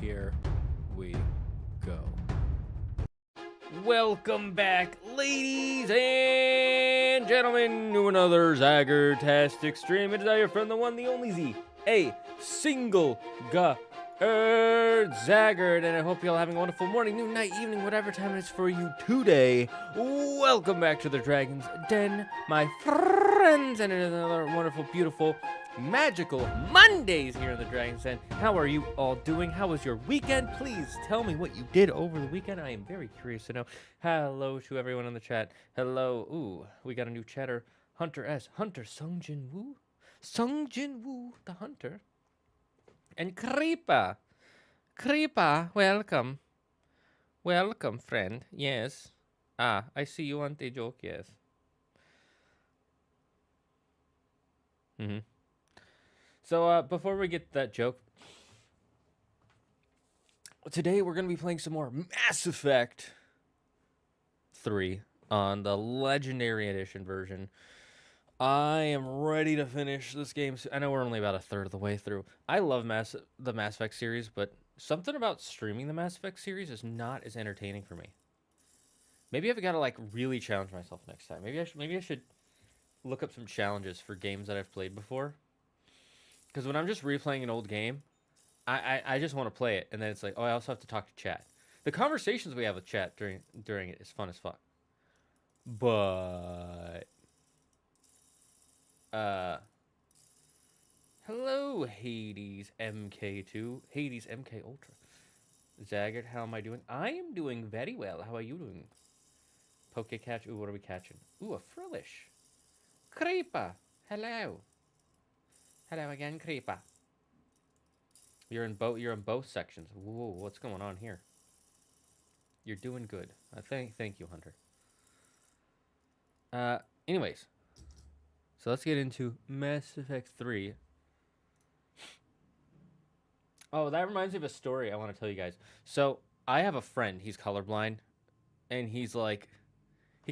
Here we go. Welcome back, ladies and gentlemen, to another Zagger-tastic stream. It is I, your friend, the one, the only Z, a single Zaggard, and I hope you're all having a wonderful morning, noon, night, evening, whatever time it is for you today. Welcome back to the Dragon's Den, my friends, and it is another wonderful, beautiful, magical Mondays here in the Dragon's Den. How are you all doing? How was your weekend? Please tell me what you did over the weekend. I am very curious to know. Hello to everyone in the chat. Hello. Ooh, we got a new chatter. Hunter S. Hunter Sungjin Woo. Sungjin Woo, the hunter. And Creeper. Creeper, welcome. Welcome, friend. Yes. Ah, I see you want a joke, yes. So, before we get to that joke, today we're going to be playing some more Mass Effect 3 on the Legendary Edition version. I am ready to finish this game. I know we're only about a third of the way through. I love the Mass Effect series, but something about streaming the Mass Effect series is not as entertaining for me. Maybe I've got to like really challenge myself next time. Maybe I should look up some challenges for games that I've played before. Because when I'm just replaying an old game, I just want to play it, and then it's like, oh, I also have to talk to chat. The conversations we have with chat during it is fun as fuck. But hello, Hades MK2, Hades MK Ultra. Zaggard, how am I doing? I am doing very well. How are you doing? Poke catch. Ooh, what are we catching? Ooh, a Frillish. Creeper. Hello. Hello again, Creeper. You're in both sections. Whoa, what's going on here? You're doing good. Thank you, Hunter. Anyways. So let's get into Mass Effect 3. Oh, that reminds me of a story I want to tell you guys. So I have a friend, he's colorblind, and he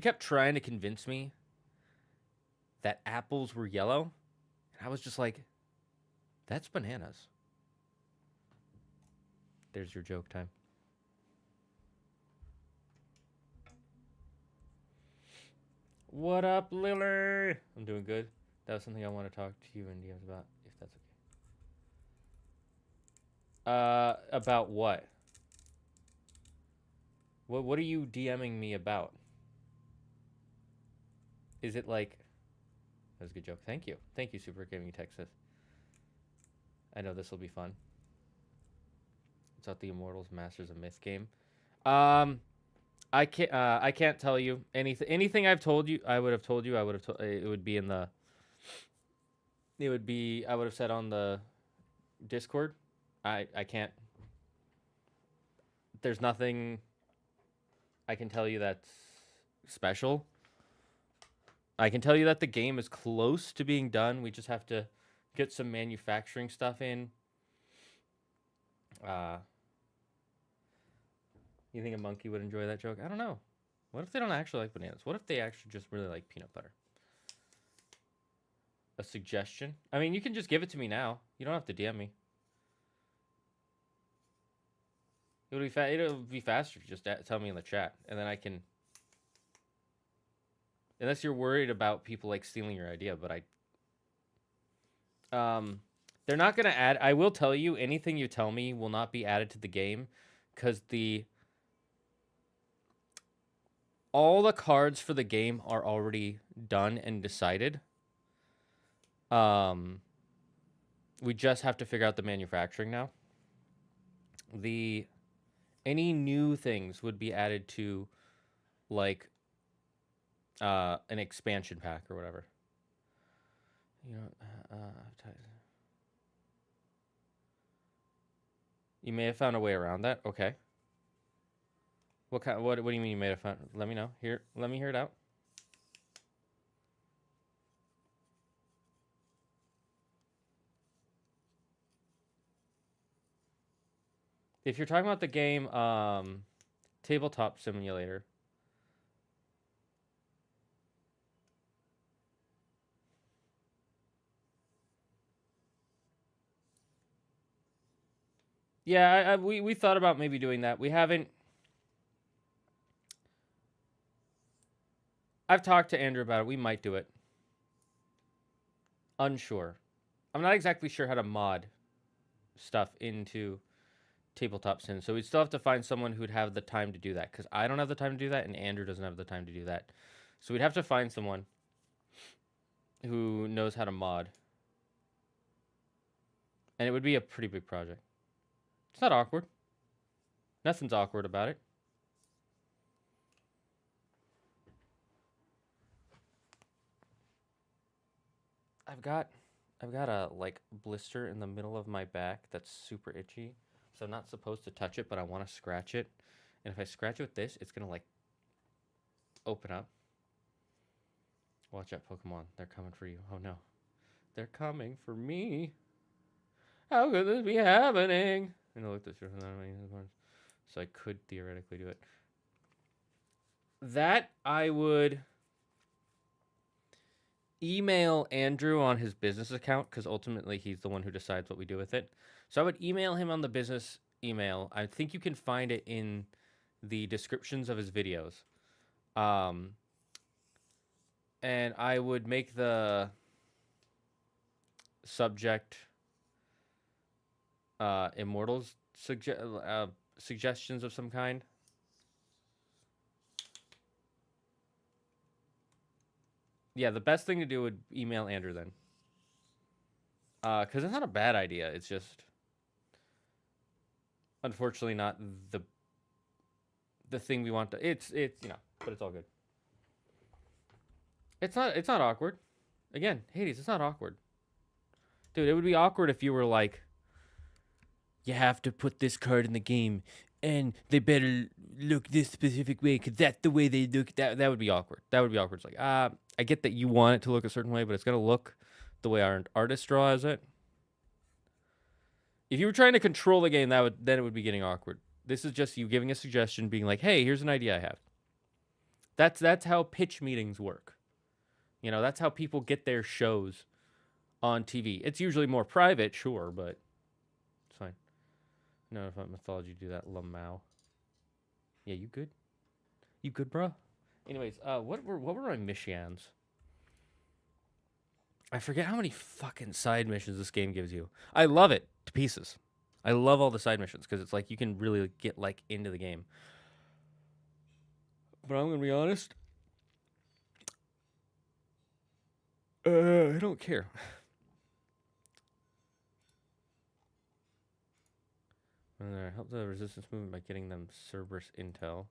kept trying to convince me that apples were yellow. And I was just like, that's bananas. There's your joke time. What up, Lily? I'm doing good. That was something I want to talk to you and DMs about, if that's okay. About what? What are you DMing me about? Is it like... That was a good joke. Thank you. Thank you, Super Gaming Texas. I know this will be fun. It's not the Immortals Masters of Myth game. I can't tell you anything I've told you. I would have told you. It would be in the. It would be. I would have said on the Discord. I can't. There's nothing I can tell you that's special. I can tell you that the game is close to being done. We just have to get some manufacturing stuff in. You think a monkey would enjoy that joke? I don't know. What if they don't actually like bananas? What if they actually just really like peanut butter? A suggestion? I mean, you can just give it to me now. You don't have to DM me. It'll be faster if you just tell me in the chat, and then I can. Unless you're worried about people like stealing your idea, but they're not gonna add. I will tell you, anything you tell me will not be added to the game, because all the cards for the game are already done and decided. We just have to figure out the manufacturing now. Any new things would be added to, like, an expansion pack or whatever. You know, you may have found a way around that. Okay. What do you mean you may have found? Let me know. Let me hear it out. If you're talking about the game, Tabletop Simulator. Yeah, we thought about maybe doing that. We haven't. I've talked to Andrew about it. We might do it. Unsure. I'm not exactly sure how to mod stuff into Tabletop Sim, so we'd still have to find someone who'd have the time to do that, because I don't have the time to do that, and Andrew doesn't have the time to do that. So we'd have to find someone who knows how to mod. And it would be a pretty big project. It's not awkward. Nothing's awkward about it. I've got a like blister in the middle of my back that's super itchy. So I'm not supposed to touch it, but I want to scratch it. And if I scratch it with this, it's going to like open up. Watch out, Pokemon. They're coming for you. Oh no. They're coming for me. How could this be happening? And I looked at this. So I could theoretically do it. That I would email Andrew on his business account, because ultimately he's the one who decides what we do with it. So I would email him on the business email. I think you can find it in the descriptions of his videos. And I would make the subject Immortals suggestions of some kind. Yeah, the best thing to do would email Andrew then. Because it's not a bad idea. It's just, unfortunately, not the thing we want to. It's but it's all good. It's not awkward. Again, Hades, it's not awkward. Dude, it would be awkward if you were like, you have to put this card in the game, and they better look this specific way, because that's the way they look. That would be awkward. That would be awkward. It's like, I get that you want it to look a certain way, but it's going to look the way our artist draws it. If you were trying to control the game, then it would be getting awkward. This is just you giving a suggestion, being like, hey, here's an idea I have. That's how pitch meetings work. You know, that's how people get their shows on TV. It's usually more private, sure, but it's fine. No, if mythology do that, Lamau. Yeah, you good? You good, bro? Anyways, what were my missions? I forget how many fucking side missions this game gives you. I love it to pieces. I love all the side missions because it's like you can really get like into the game. But I'm gonna be honest. I don't care. Help the resistance movement by getting them Cerberus intel.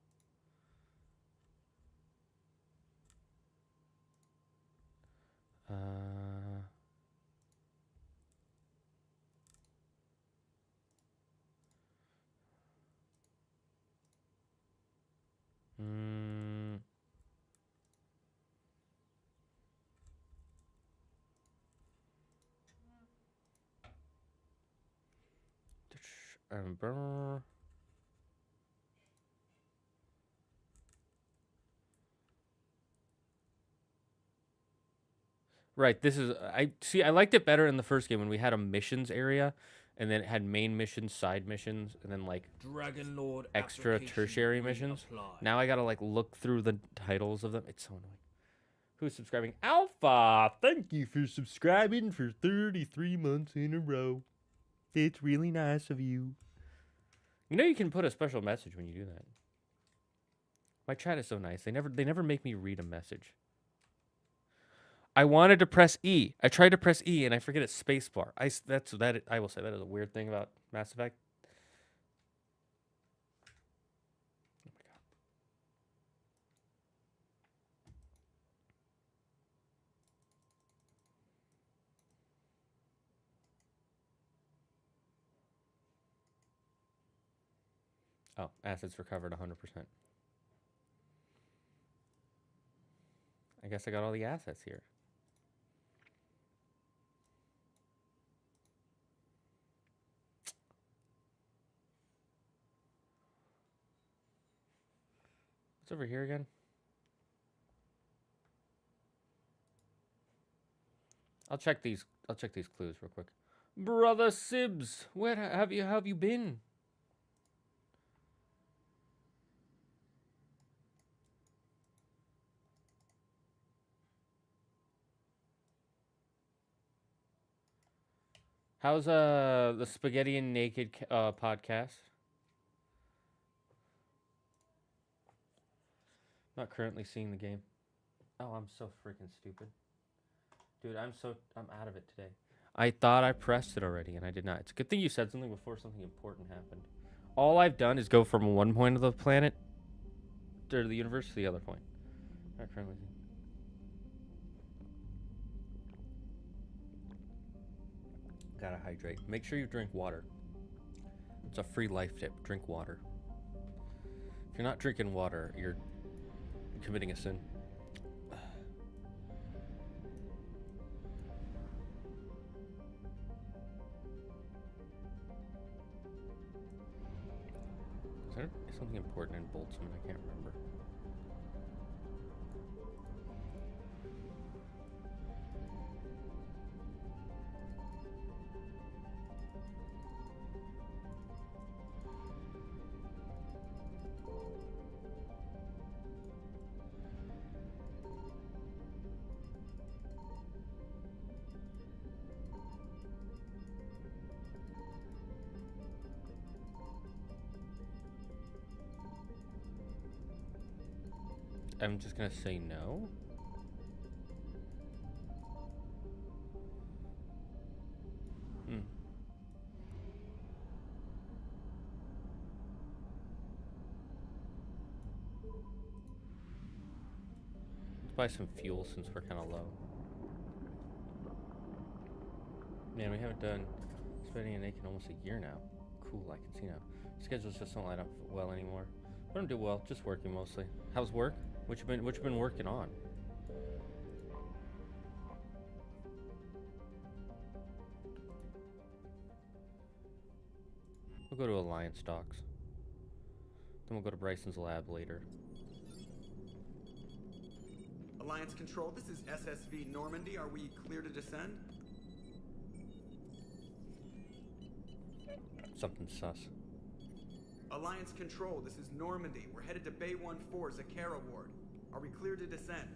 Right, this is I liked it better in the first game when we had a missions area, and then it had main missions, side missions, and then like Dragon Lord extra tertiary missions. Now I gotta like look through the titles of them. It's so annoying. Who's subscribing? Alpha, thank you for subscribing for 33 months in a row. It's really nice of you. You know you can put a special message when you do that. My chat is so nice. They never make me read a message. I wanted to press E. I tried to press E and I forget it's spacebar. I will say that is a weird thing about Mass Effect. Oh my god. Oh, assets recovered 100%. I guess I got all the assets here. What's over here again? I'll check these clues real quick. Brother Sibs, where have you been? How's the Spaghetti and Naked podcast? Not currently seeing the game. Oh, I'm so freaking stupid. Dude, I'm out of it today. I thought I pressed it already, and I did not. It's a good thing you said something before something important happened. All I've done is go from one point of the planet, or the universe, to the other point. Not currently. Gotta hydrate. Make sure you drink water. It's a free life tip. Drink water. If you're not drinking water, you're committing a sin. Is there something important in Boltzmann? I can't remember. I'm just gonna say no. Let's buy some fuel since we're kind of low. Man, we haven't done Spending and Naked in almost a year now. Cool, I can see now. Schedules just don't line up well anymore. I don't do well, just working mostly. How's work? What you been working on? We'll go to Alliance Docks. Then we'll go to Bryson's lab later. Alliance Control, this is SSV Normandy. Are we clear to descend? Something sus. Alliance Control, this is Normandy. We're headed to Bay 1-4, Zakara Ward. Are we clear to descend?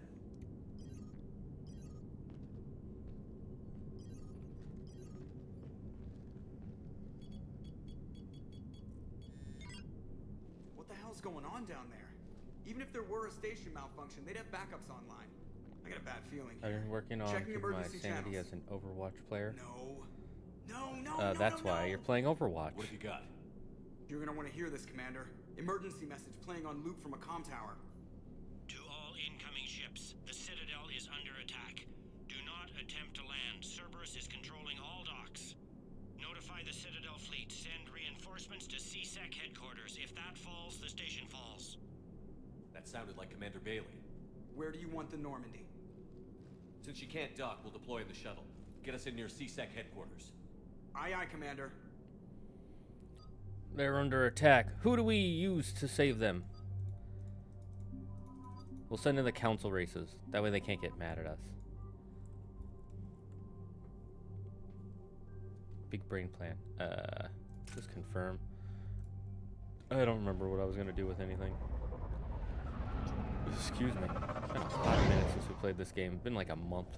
What the hell's going on down there? Even if there were a station malfunction, they'd have backups online. I got a bad feeling here. I've been working on Checking my emergency sanity channels. as an Overwatch player. No, That's why you're playing Overwatch. What have you got? You're gonna want to hear this, Commander. Emergency message playing on loop from a comm tower. To all incoming ships, the Citadel is under attack. Do not attempt to land. Cerberus is controlling all docks. Notify the Citadel fleet. Send reinforcements to CSEC headquarters. If that falls, the station falls. That sounded like Commander Bailey. Where do you want the Normandy? Since she can't dock, we'll deploy in the shuttle. Get us in near CSEC headquarters. Aye, aye, Commander. They're under attack. Who do we use to save them? We'll send in the council races. That way they can't get mad at us. Big brain plan. Just confirm. I don't remember what I was gonna do with anything. Excuse me. It's been 5 minutes since we played this game. It's been like a month.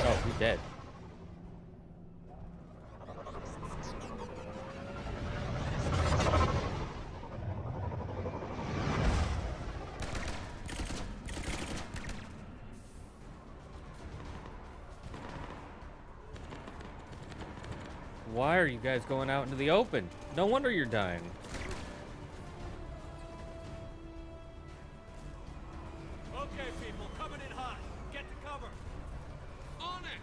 Oh, he's dead. Why are you guys going out into the open? No wonder you're dying. Okay, people, coming in hot. Get to cover. On it!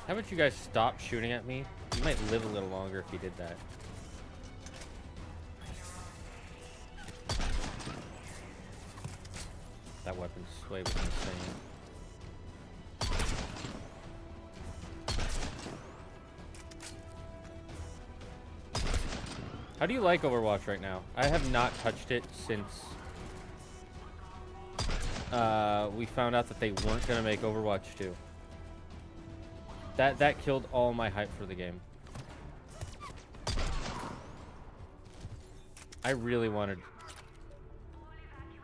How about you guys stop shooting at me? You might live a little longer if you did that. That weapon sway was insane. How do you like Overwatch right now? I have not touched it since we found out that they weren't gonna make Overwatch 2. That killed all my hype for the game. I really wanted,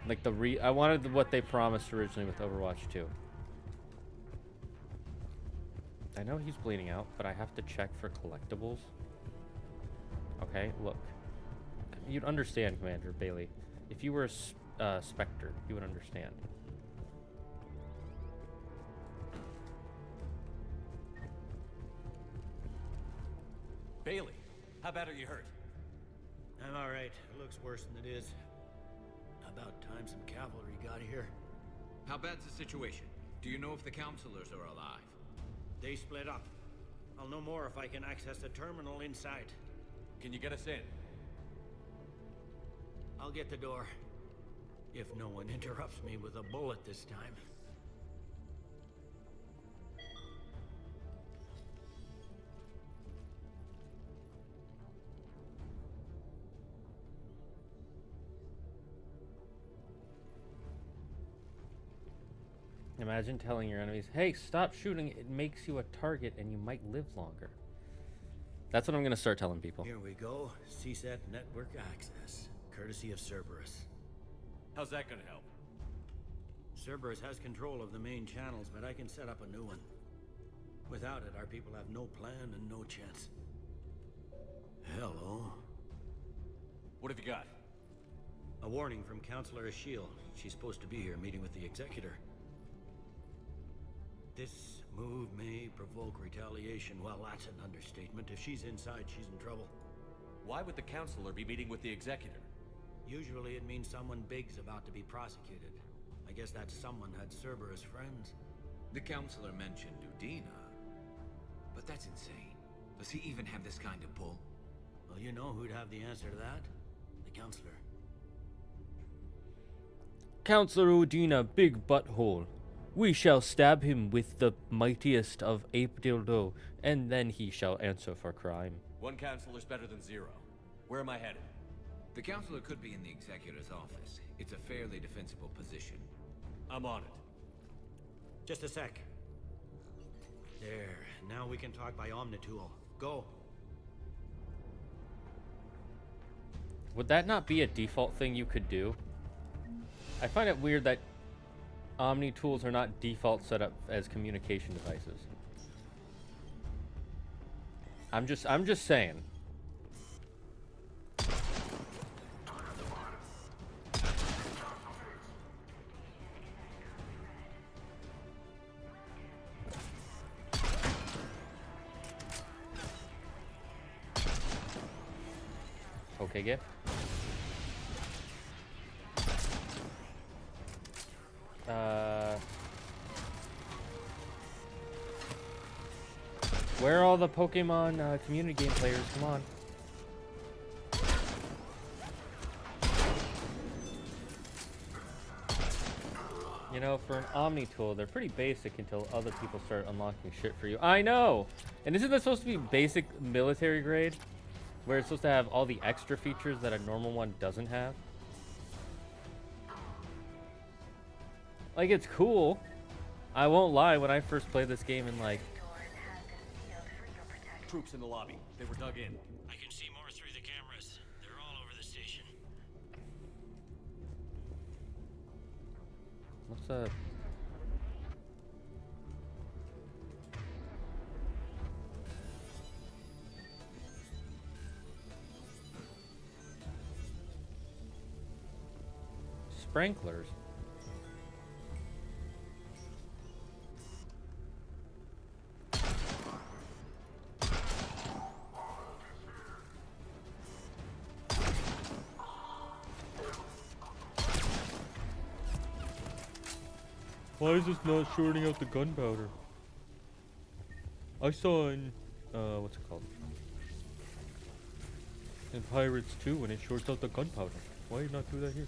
like, I wanted what they promised originally with Overwatch 2. I know he's bleeding out, but I have to check for collectibles. Okay, look. You'd understand, Commander Bailey. If you were a Spectre, you would understand. Bailey, how bad are you hurt? I'm alright. It looks worse than it is. About time some cavalry got here. How bad's the situation? Do you know if the counselors are alive? They split up. I'll know more if I can access the terminal inside. Can you get us in? I'll get the door. If no one interrupts me with a bullet this time. Imagine telling your enemies, hey, stop shooting, it makes you a target and you might live longer. That's what I'm gonna start telling people. Here we go. CSAT network access, courtesy of Cerberus. How's that gonna help? Cerberus has control of the main channels, but I can set up a new one. Without it, our people have no plan and no chance. Hello. What have you got? A warning from Counselor Ashiel. She's supposed to be here meeting with the Executor. This move may provoke retaliation. Well, that's an understatement. If she's inside, she's in trouble. Why would the counselor be meeting with the Executor? Usually it means someone big's about to be prosecuted. I guess that someone had Cerberus friends. The counselor mentioned Udina. But that's insane. Does he even have this kind of pull? Well, you know who'd have the answer to that? The Counselor. Counselor Udina, big butthole. We shall stab him with the mightiest of ape dildo, and then he shall answer for crime. One counselor's better than zero. Where am I headed? The counselor could be in the Executor's office. It's a fairly defensible position. I'm on it. Just a sec. There. Now we can talk by Omnitool. Go. Would that not be a default thing you could do? I find it weird that Omni tools are not default set up as communication devices. I'm just saying. Okay, gift. Where are all the Pokemon community game players? Come on. You know, for an Omni tool, they're pretty basic until other people start unlocking shit for you. I know! And isn't that supposed to be basic military grade? Where it's supposed to have all the extra features that a normal one doesn't have? Like, it's cool. I won't lie, when I first played this game in, like... Troops in the lobby. They were dug in. I can see more through the cameras. They're all over the station. What's up? Sprinklers? Why is this not shorting out the gunpowder? I saw in, what's it called? In Pirates 2 when it shorts out the gunpowder. Why you not do that here?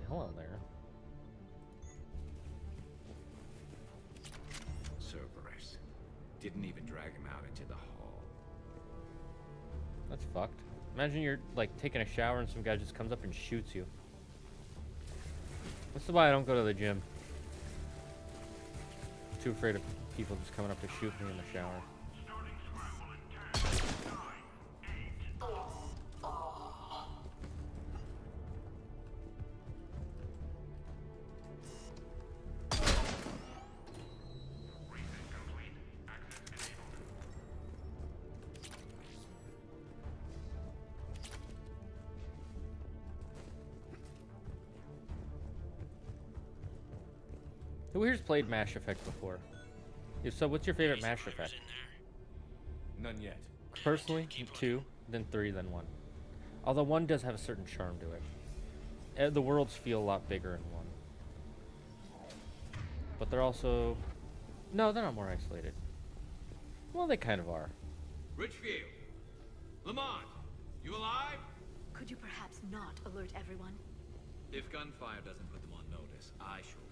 Hello there. Cerberus. Didn't even drag him out into the hall. That's fucked. Imagine you're like taking a shower and some guy just comes up and shoots you. That's why I don't go to the gym. Too afraid of people just coming up to shoot me in the shower. Who here's played Mass Effect before? If so, what's your favorite Mass Effect? None yet. Personally, 2, then 3, then 1. Although 1 does have a certain charm to it. The worlds feel a lot bigger in 1. But they're also... No, they're not more isolated. Well, they kind of are. Richfield! Lamont! You alive? Could you perhaps not alert everyone? If gunfire doesn't put them on notice, I sure won't.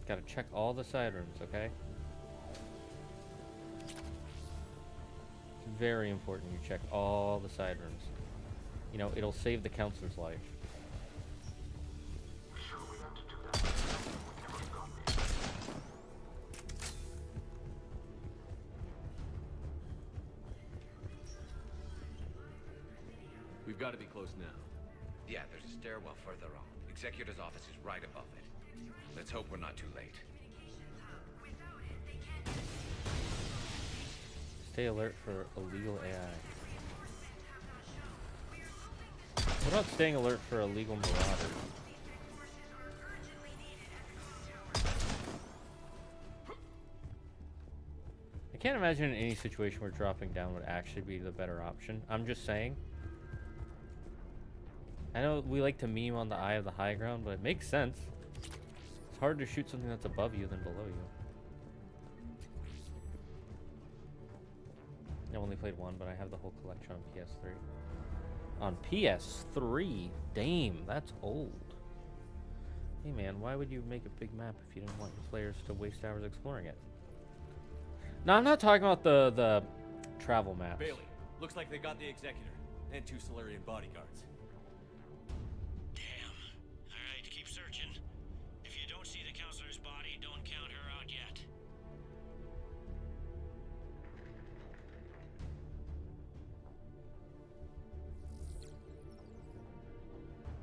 Gotta check all the side rooms, okay? It's very important you check all the side rooms. You know, it'll save the counselor's life. We've got to be close now. Yeah, there's a stairwell further on. Executor's office is right above it. Let's hope we're not too late. Stay alert for illegal AI. What about staying alert for illegal marauders? I can't imagine in any situation where dropping down would actually be the better option. I'm just saying. I know we like to meme on the eye of the high ground, but it makes sense. It's harder to shoot something that's above you than below you. I only played 1, but I have the whole collection on PS3. On PS3? Damn, that's old. Hey man, why would you make a big map if you didn't want your players to waste hours exploring it? No, I'm not talking about the travel maps. Bailey, looks like they got the Executor and 2 Solarian bodyguards. Damn. Alright, keep searching. If you don't see the counselor's body, don't count her out yet.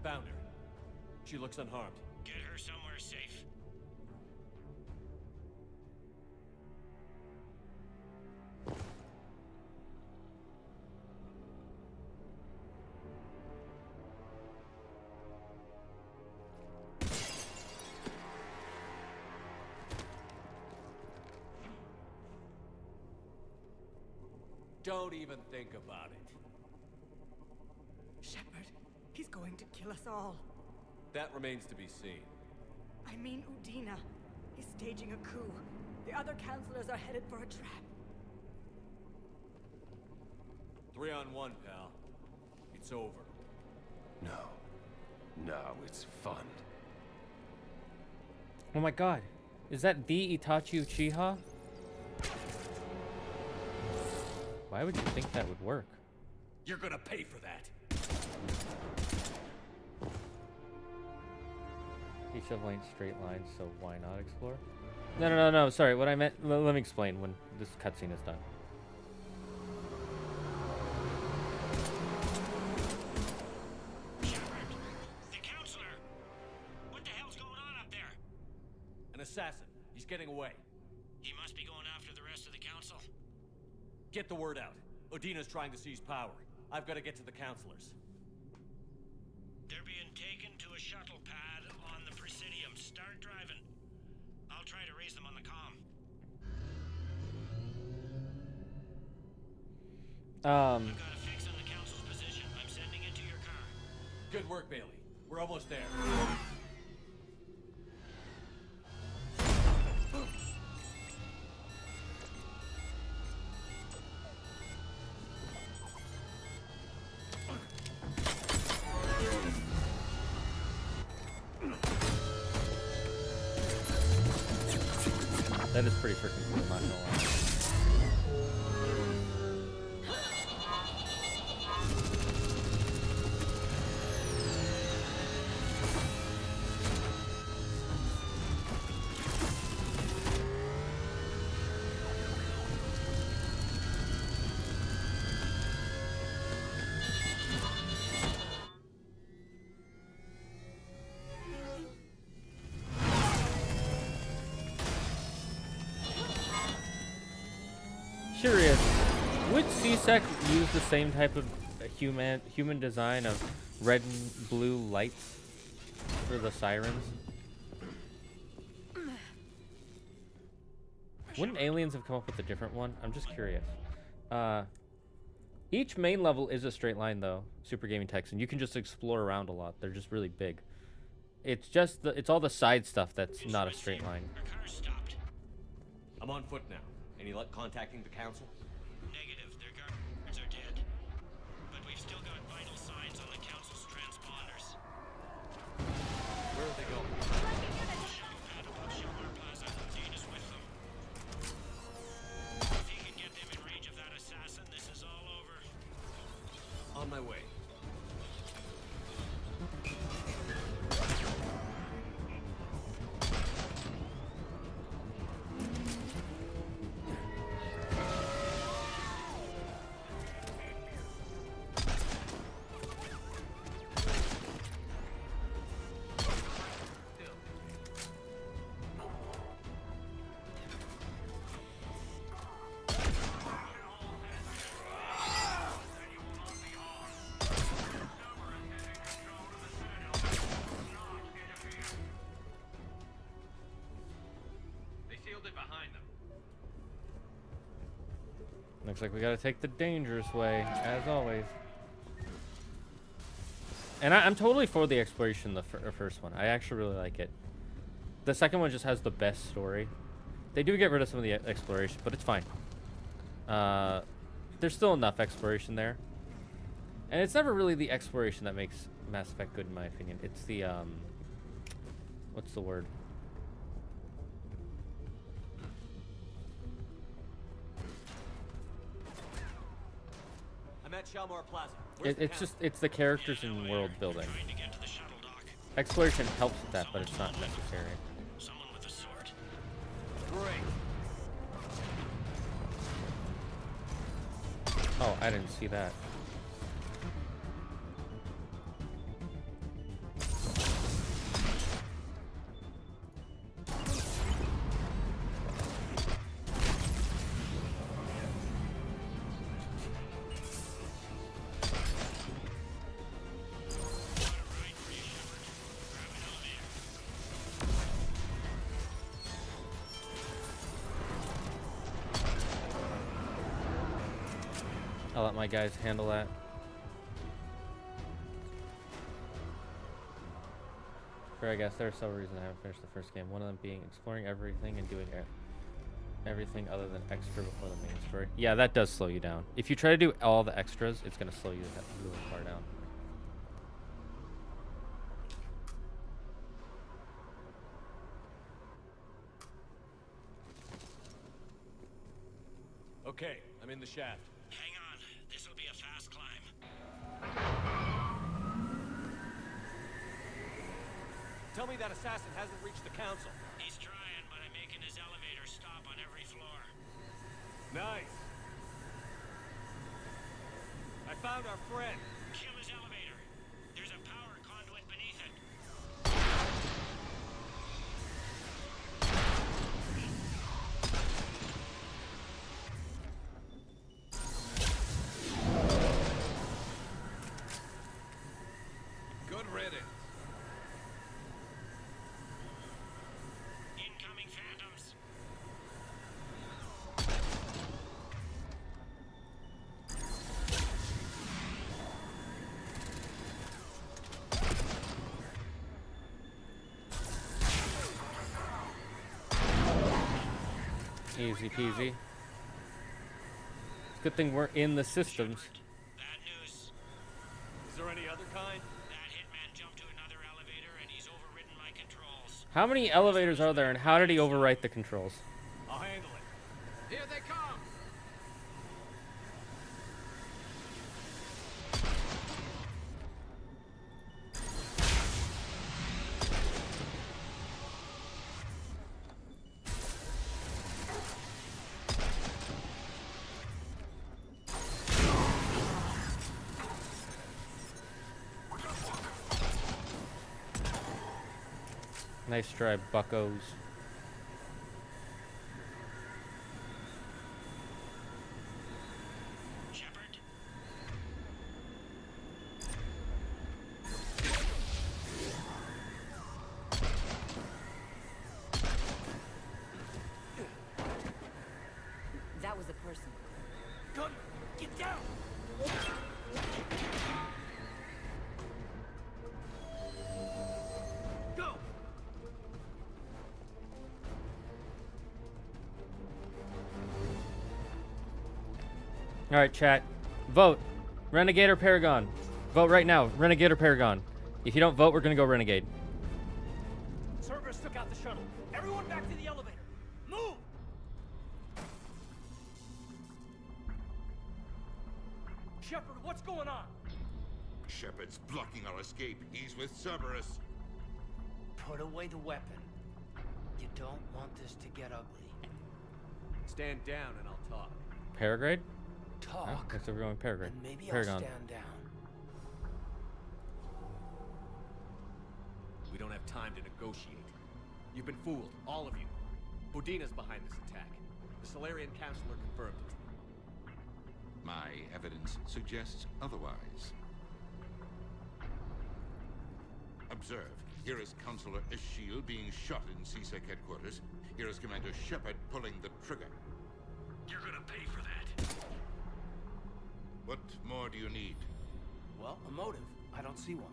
Found her. She looks unharmed. Get her somewhere safe. Don't even think about it. Sheppard, he's going to kill us all. That remains to be seen. I mean Udina. He's staging a coup. The other counselors are headed for a trap. 3-on-1, pal. It's over. No, it's fun. Oh my god. Is that the Itachi Uchiha? Why would you think that would work? You're gonna pay for that. Each of lane straight lines, so why not explore? No. Sorry, what I meant. Let me explain when this cutscene is done. Sheppard! The counselor! What the hell's going on up there? An assassin. He's getting away. He must be going after the rest of the council. Get the word out. Odina's trying to seize power. I've got to get to the counselors. They're being a shuttle pad on the Presidium. Start driving. I'll try to raise them on the comm. I've got a fix on the council's position. I'm sending it to your car. Good work, Bailey. We're almost there. That is pretty freaking cool, I'm not gonna lie. Curious, would CSEC use the same type of human design of red and blue lights for the sirens? Wouldn't aliens have come up with a different one? I'm just curious. Each main level is a straight line though, Super Gaming Techs, and you can just explore around a lot. They're just really big. It's just it's all the side stuff that's not a straight line. Our car's stopped. I'm on foot now. Any luck contacting the council? Negative. Their guards are dead. But we've still got vital signs on the council's transponders. Where are they going? Shuttle pad above Sheppard Plaza. Zane is with them. If he can get them in range of that assassin, this is all over. On my way. Looks like we gotta take the dangerous way, as always. And I'm totally for the exploration, the first one. I actually really like it. The second one just has the best story. They do get rid of some of the exploration, but it's fine. There's still enough exploration there. And it's never really the exploration that makes Mass Effect good, in my opinion. It's the, what's the word? I'm at Shalmar Plaza. It's the characters and world building. Trying to get to the shuttle dock. Exploration helps with that, but it's not necessary. Someone with a sword. Great. Oh, I didn't see that. I'll let my guys handle that. For I guess there are several reasons I haven't finished the first game. One of them being exploring everything and doing everything other than extra before the main story. Yeah, that does slow you down. If you try to do all the extras, it's going to slow you really far down. Okay, I'm in the shaft. Hang on. This'll be a fast climb. Tell me that assassin hasn't reached the council. He's trying, but I'm making his elevator stop on every floor. Nice. I found our friend. Kill his elevator. There's a power conduit beneath it. Good riddance. Easy peasy. It's a good thing we're in the systems. Bad news. Is there any other kind? That hitman jumped to another elevator and he's overridden my controls. How many elevators are there, and how did he overwrite the controls? I'll handle it. Here they come! Nice try, buckos. Sheppard? That was a person. Gun! Get down! Go! All right, chat. Vote. Renegade or Paragon? Vote right now. Renegade or Paragon? If you don't vote, we're gonna go Renegade. Cerberus took out the shuttle. Everyone back to the elevator. Move! Sheppard, what's going on? Sheppard's blocking our escape. He's with Cerberus. Put away the weapon. You don't want this to get ugly. Stand down and I'll talk. Paragrade? Talk. Oh, looks like we're going Paragrade. And maybe Paragon. I'll stand down. We don't have time to negotiate. You've been fooled, all of you. Udina's behind this attack. The Solarian Counselor confirmed it. My evidence suggests otherwise. Observe. Here is Counselor Eschiel being shot in CSEC headquarters. Here is Commander Sheppard pulling the trigger. You're gonna pay for that. What more do you need? Well, a motive. I don't see one.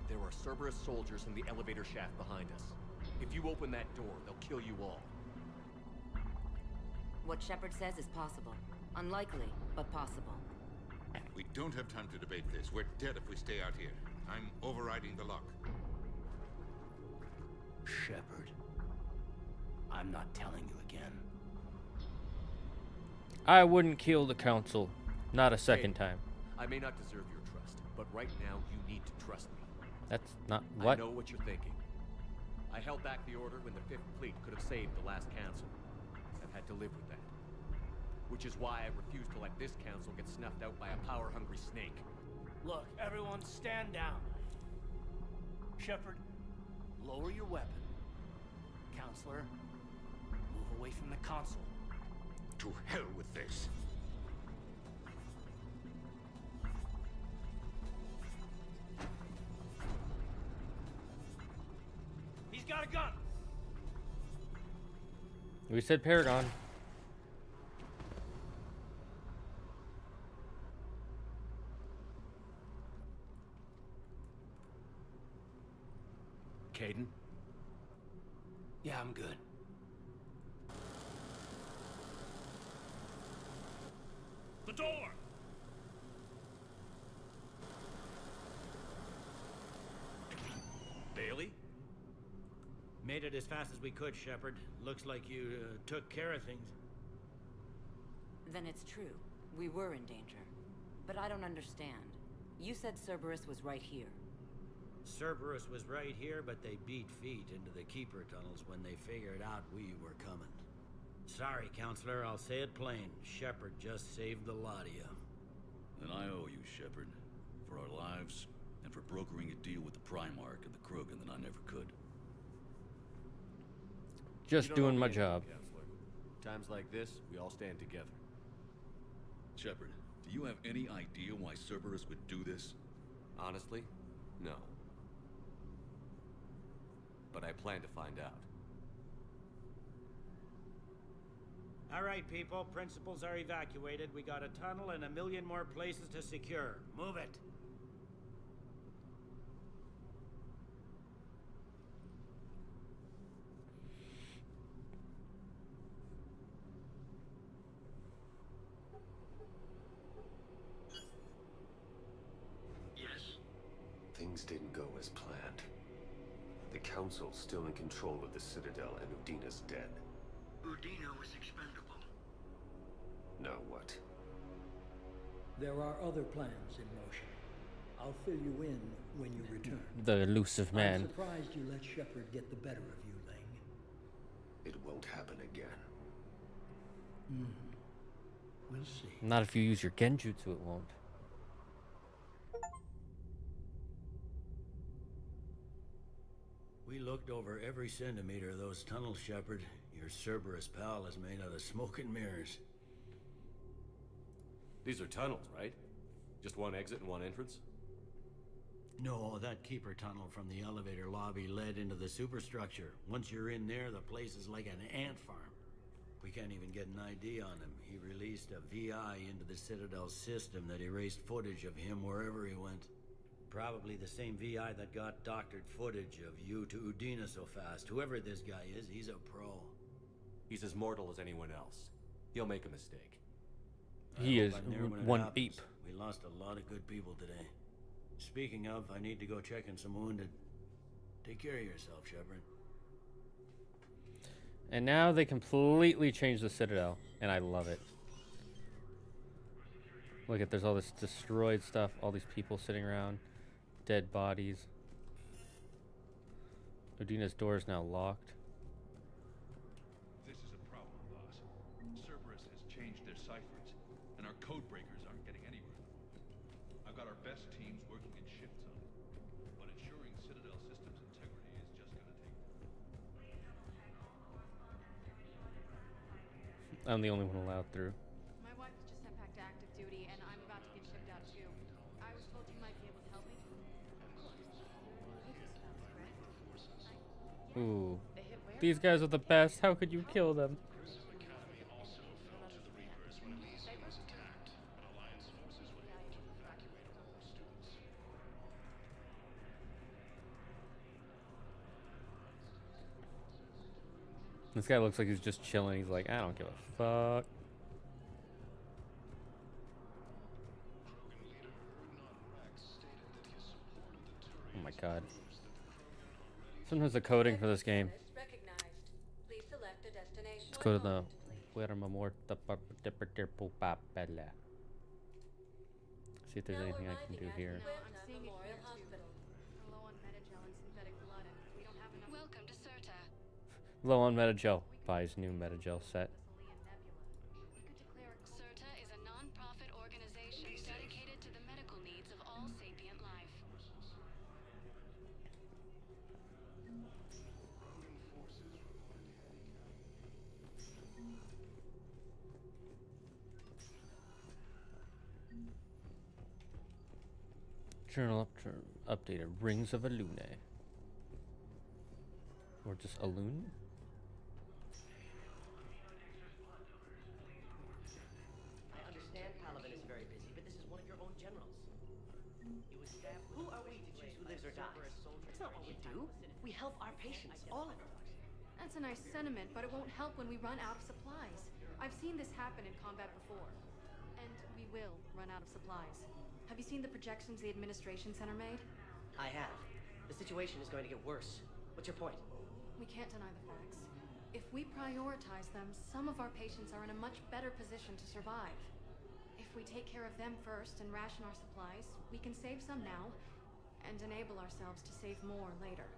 There are Cerberus soldiers in the elevator shaft behind us. If you open that door, they'll kill you all. What Sheppard says is possible. Unlikely, but possible. We don't have time to debate this. We're dead if we stay out here. I'm overriding the lock. Sheppard. I'm not telling you again. I wouldn't kill the council. Not a second Hey. time. I may not deserve your trust, but right now you need to trust me. That's not what. I know what you're thinking. I held back the order when the Fifth Fleet could have saved the last council. I've had to live with that. Which is why I refuse to let this council get snuffed out by a power-hungry snake. Look, everyone stand down. Sheppard, lower your weapon. Counselor, move away from the console. To hell with this. He's got a gun! We said Paragon. Caden? Yeah, I'm good. The door! Bailey? Made it as fast as we could, Sheppard. Looks like you took care of things. Then it's true. We were in danger. But I don't understand. You said Cerberus was right here. Cerberus was right here, but they beat feet into the Keeper tunnels when they figured out we were coming. Sorry, Counselor, I'll say it plain. Sheppard just saved the lot of you. Then I owe you, Sheppard. For our lives, and for brokering a deal with the Primarch and the Krogan that I never could. Just You don't doing owe my me anything, job. Counselor. Times like this, we all stand together. Sheppard, do you have any idea why Cerberus would do this? Honestly, no. But I plan to find out. All right, people. Principals are evacuated. We got a tunnel and 1 million more places to secure. Move it. Things didn't go as planned. The Council's still in control of the Citadel, and Udina's dead. Udina was expendable. Now what? There are other plans in motion. I'll fill you in when you return. The elusive man. I'm surprised you let Sheppard get the better of you, Ling. It won't happen again. We'll see. Not if you use your genjutsu, it won't. We looked over every centimeter of those tunnels, Sheppard. Your Cerberus pal is made out of smoke and mirrors. These are tunnels, right? Just one exit and one entrance? No, that keeper tunnel from the elevator lobby led into the superstructure. Once you're in there, the place is like an ant farm. We can't even get an ID on him. He released a VI into the Citadel system that erased footage of him wherever he went. Probably the same VI that got doctored footage of you to Udina so fast. Whoever this guy is, he's a pro. He's as mortal as anyone else. He'll make a mistake. He is one ape. We lost a lot of good people today. Speaking of, I need to go check in some wounded. Take care of yourself, Sheppard. And now they completely changed the Citadel, and I love it. Look at, there's all this destroyed stuff, all these people sitting around, dead bodies. Udina's door is now locked. This is a problem, boss. Cerberus has changed their ciphers, and our code breakers aren't getting anywhere. I've got our best teams working in shifts on it, but ensuring Citadel systems integrity is just gonna take. I'm the only one allowed through. My wife has just sent back to active duty, and I'm about to get shipped out too. I was told you might be able to help me. Ooh. These guys are the best. How could you kill them? This guy looks like he's just chilling. He's like, I don't give a fuck. Oh my god. Sometimes the coding for this game. Let's go to the see if there's anything I can do here. Welcome to Certa. Low on Metagel. Buys new Metagel set. Certa is a non-profit organization dedicated to the medical needs of all sapient life. Journal updated. Rings of Alune. Or just Alune? I understand Paladin is very busy, but this is one of your own generals. Who are we to choose who lives or dies? That's not what we do. We help our patients, all of them. That's a nice sentiment, but it won't help when we run out of supplies. I've seen this happen in combat before. And we will run out of supplies. Have you seen the projections the administration center made? I have. The situation is going to get worse. What's your point? We can't deny the facts. If we prioritize them, some of our patients are in a much better position to survive. If we take care of them first and ration our supplies, we can save some now and enable ourselves to save more later.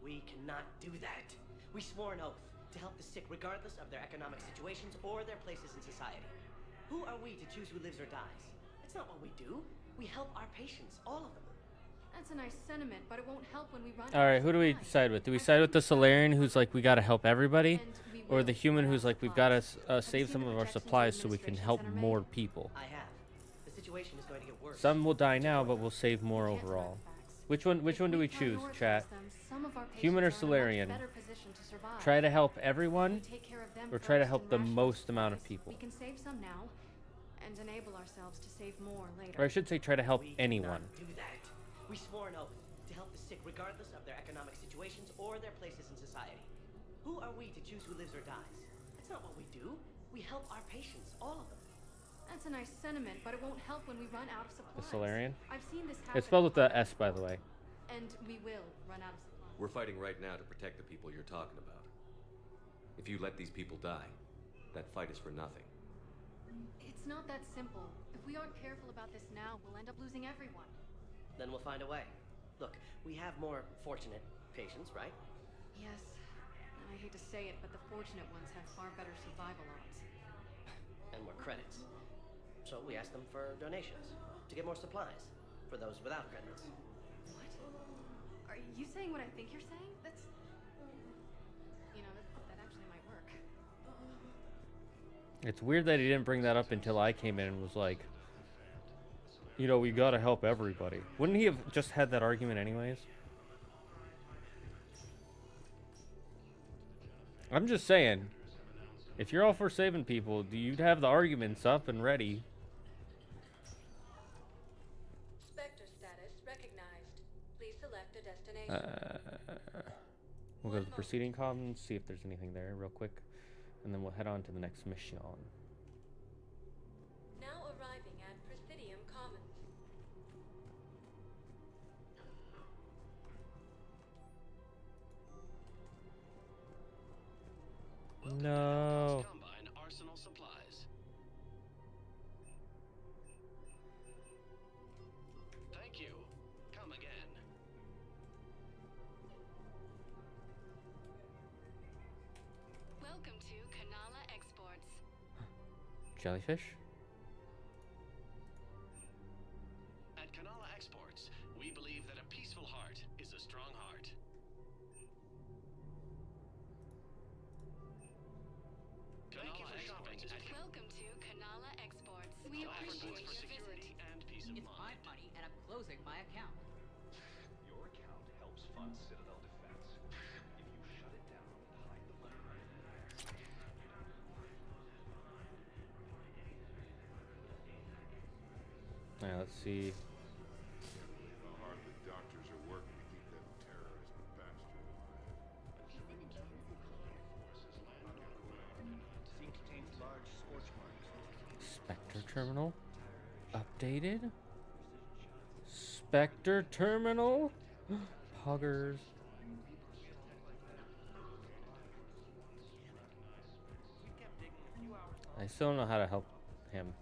We cannot do that. We swore an oath to help the sick regardless of their economic situations or their places in society. Who are we to choose who lives or dies? That's not what we do. We help our patients, all of them. That's a nice sentiment, but it won't help when we run. Alright, who do we side with? Do we side with the Solarian who's like, we gotta help everybody? Or the human who's like, we've gotta save some of our supplies so we can help more people? I have. The situation is going to get worse. Some will die now, but we'll save more overall. Which one do we choose, chat? Human or Solarian? Try to help everyone, or try to help the most amount of people? We can save some now and enable ourselves to save more later. Or I should say try to help anyone. Do that. We swore an oath to help the sick regardless of their economic situations or their places in society. Who are we to choose who lives or dies? That's not what we do. We help our patients, all of them. That's a nice sentiment, but it won't help when we run out of supplies. The Solarian? I've seen this happen. It's spelled with the S, by the way. And we will run out of supplies. We're fighting right now to protect the people you're talking about. If you let these people die, that fight is for nothing. It's not that simple. If we aren't careful about this now, we'll end up losing everyone. Then we'll find a way. Look, we have more fortunate patients, right? Yes. And I hate to say it, but the fortunate ones have far better survival odds. And more credits. So we asked them for donations to get more supplies for those without credits. What? Are you saying what I think you're saying? That's... You know, that actually might work. It's weird that he didn't bring that up until I came in and was like, you know, we gotta help everybody. Wouldn't he have just had that argument anyways? I'm just saying, if you're all for saving people, you'd have the arguments up and ready. Spectre status recognized. Please select a destination. We'll go to the proceeding column, see if there's anything there real quick, and then we'll head on to the next mission. Now arriving at Presidium Commons. No. Combine arsenal supplies. Thank you. Come again. Welcome to Kanala Exports. Jellyfish? At Kanala Exports, we believe that a peaceful heart is a strong heart. Thank you for shopping at Welcome to Kanala Exports. We offer goods appreciate for your security visit. and peace of mind. Money, and I'm closing my account. Your account helps fund Citadel defense. If you shut it down and hide the money. Yeah, let's see. How hard the doctors are working to keep that terrorist bastard alive. Scene contains large scorch marks. Spectre terminal? Updated? Spectre terminal? Poggers. I still don't know how to help him.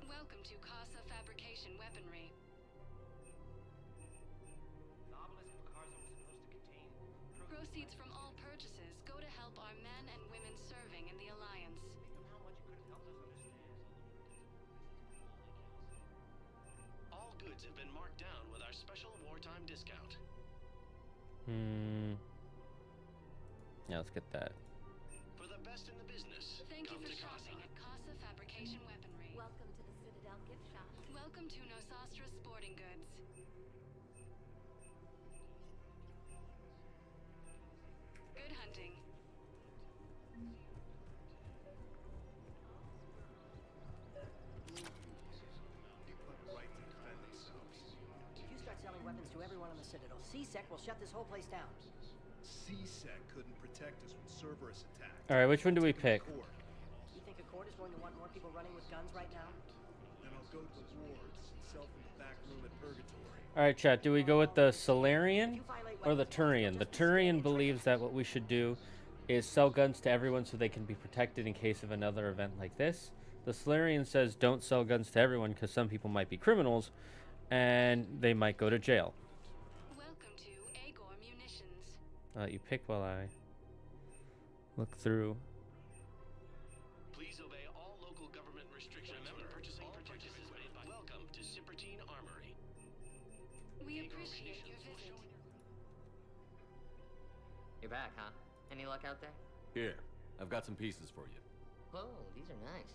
Welcome to Casa Fabrication Weaponry. Proceeds from all purchases go to help our men and women serving in the Alliance. All goods have been marked down with our special wartime discount. Yeah, let's get that. For the best in the business, Thank you come for to shopping Casa. at Casa Fabrication Weaponry. Welcome to the Citadel gift shop. Welcome to Nosastra Sporting Goods. Good hunting. People have a right to defend themselves. If you start selling weapons to everyone on the Citadel, CSEC will shut this whole place down. CSEC couldn't protect us when Cerberus attacked. Alright, which one do we pick? You think Accord is going to want more people running with guns right now? Then I'll go to the wards and sell from the back room at Purgatory. Alright, chat, do we go with the Solarian or the Turian? The Turian believes that what we should do is sell guns to everyone so they can be protected in case of another event like this. The Solarian says don't sell guns to everyone because some people might be criminals and they might go to jail. Welcome to Agor Munitions. I'll let you pick while I look through. Please obey all local government restrictions. Remember, purchasing purchases made by. Welcome to Cipertine Armory. We appreciate your visit. You're back, huh? Any luck out there? Here, I've got some pieces for you. Whoa, these are nice.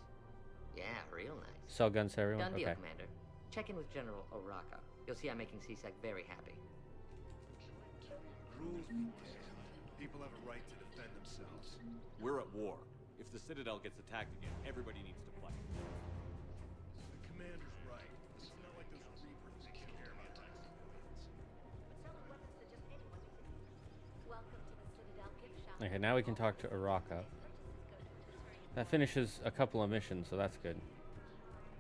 Yeah, real nice. Sell guns to everyone? Done deal, Okay. Commander. Check in with General Oraka. You'll see I'm making CSEC very happy. Rules be damned. People have a right to defend themselves. We're at war. If the Citadel gets attacked again, everybody needs to fight. The commander's right. It's not like those Reapers they care about civilians. Welcome to the Citadel gift shop. Okay, now we can talk to Araka. That finishes a couple of missions, so that's good.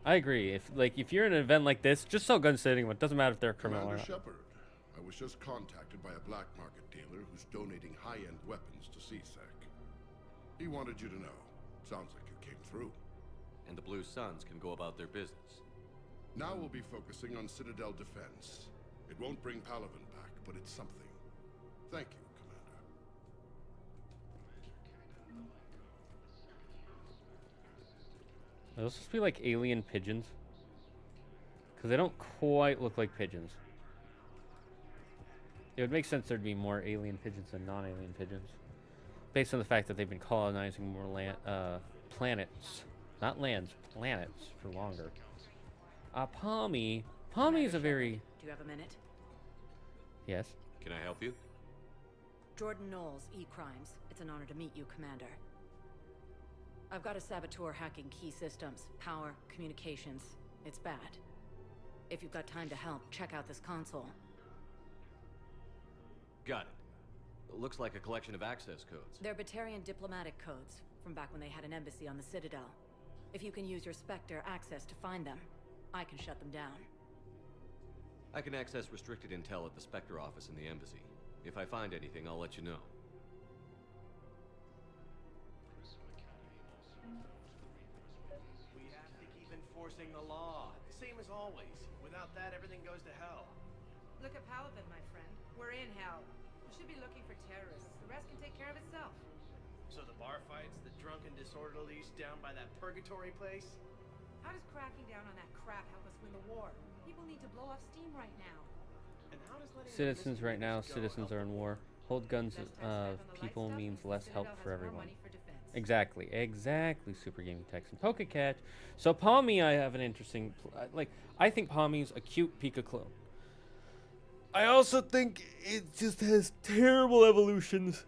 I agree. If you're in an event like this, just sell guns to anyone. It doesn't matter if they're a criminal or Commander not. Sheppard, I was just contacted by a black market dealer who's donating high-end weapons to CSEC. He wanted you to know. Sounds like you came through. And the Blue Suns can go about their business. Now we'll be focusing on Citadel defense. It won't bring Palaven back, but it's something. Thank you, Commander. Are those supposed to be like alien pigeons? Because they don't quite look like pigeons. It would make sense there'd be more alien pigeons than non-alien pigeons. Based on the fact that they've been colonizing more planets. Not lands, planets for longer. Palmy. Palmy is a very... Do you have a minute? Yes. Can I help you? Jordan Knowles, E-Crimes. It's an honor to meet you, Commander. I've got a saboteur hacking key systems, power, communications. It's bad. If you've got time to help, check out this console. Got it. Looks like a collection of access codes. They're Batarian diplomatic codes, from back when they had an embassy on the Citadel. If you can use your Spectre access to find them, I can shut them down. I can access restricted intel at the Spectre office in the embassy. If I find anything, I'll let you know. We have to keep enforcing the law. Same as always. Without that, everything goes to hell. Look at Palaven, my friend. We're in hell. We should be looking for terrorists. The rest can take care of itself. So the bar fights, the drunken disorderlies down by that purgatory place? How does cracking down on that crap help us win the war? People need to blow off steam right now. And how does letting Citizens right now, citizens are in war. Hold guns people means less help for everyone. Exactly, exactly, Super Gaming Tex and Pokecat. So Palmy, I have an interesting, I think Palmy's a cute Pika clone. I also think it just has terrible evolutions.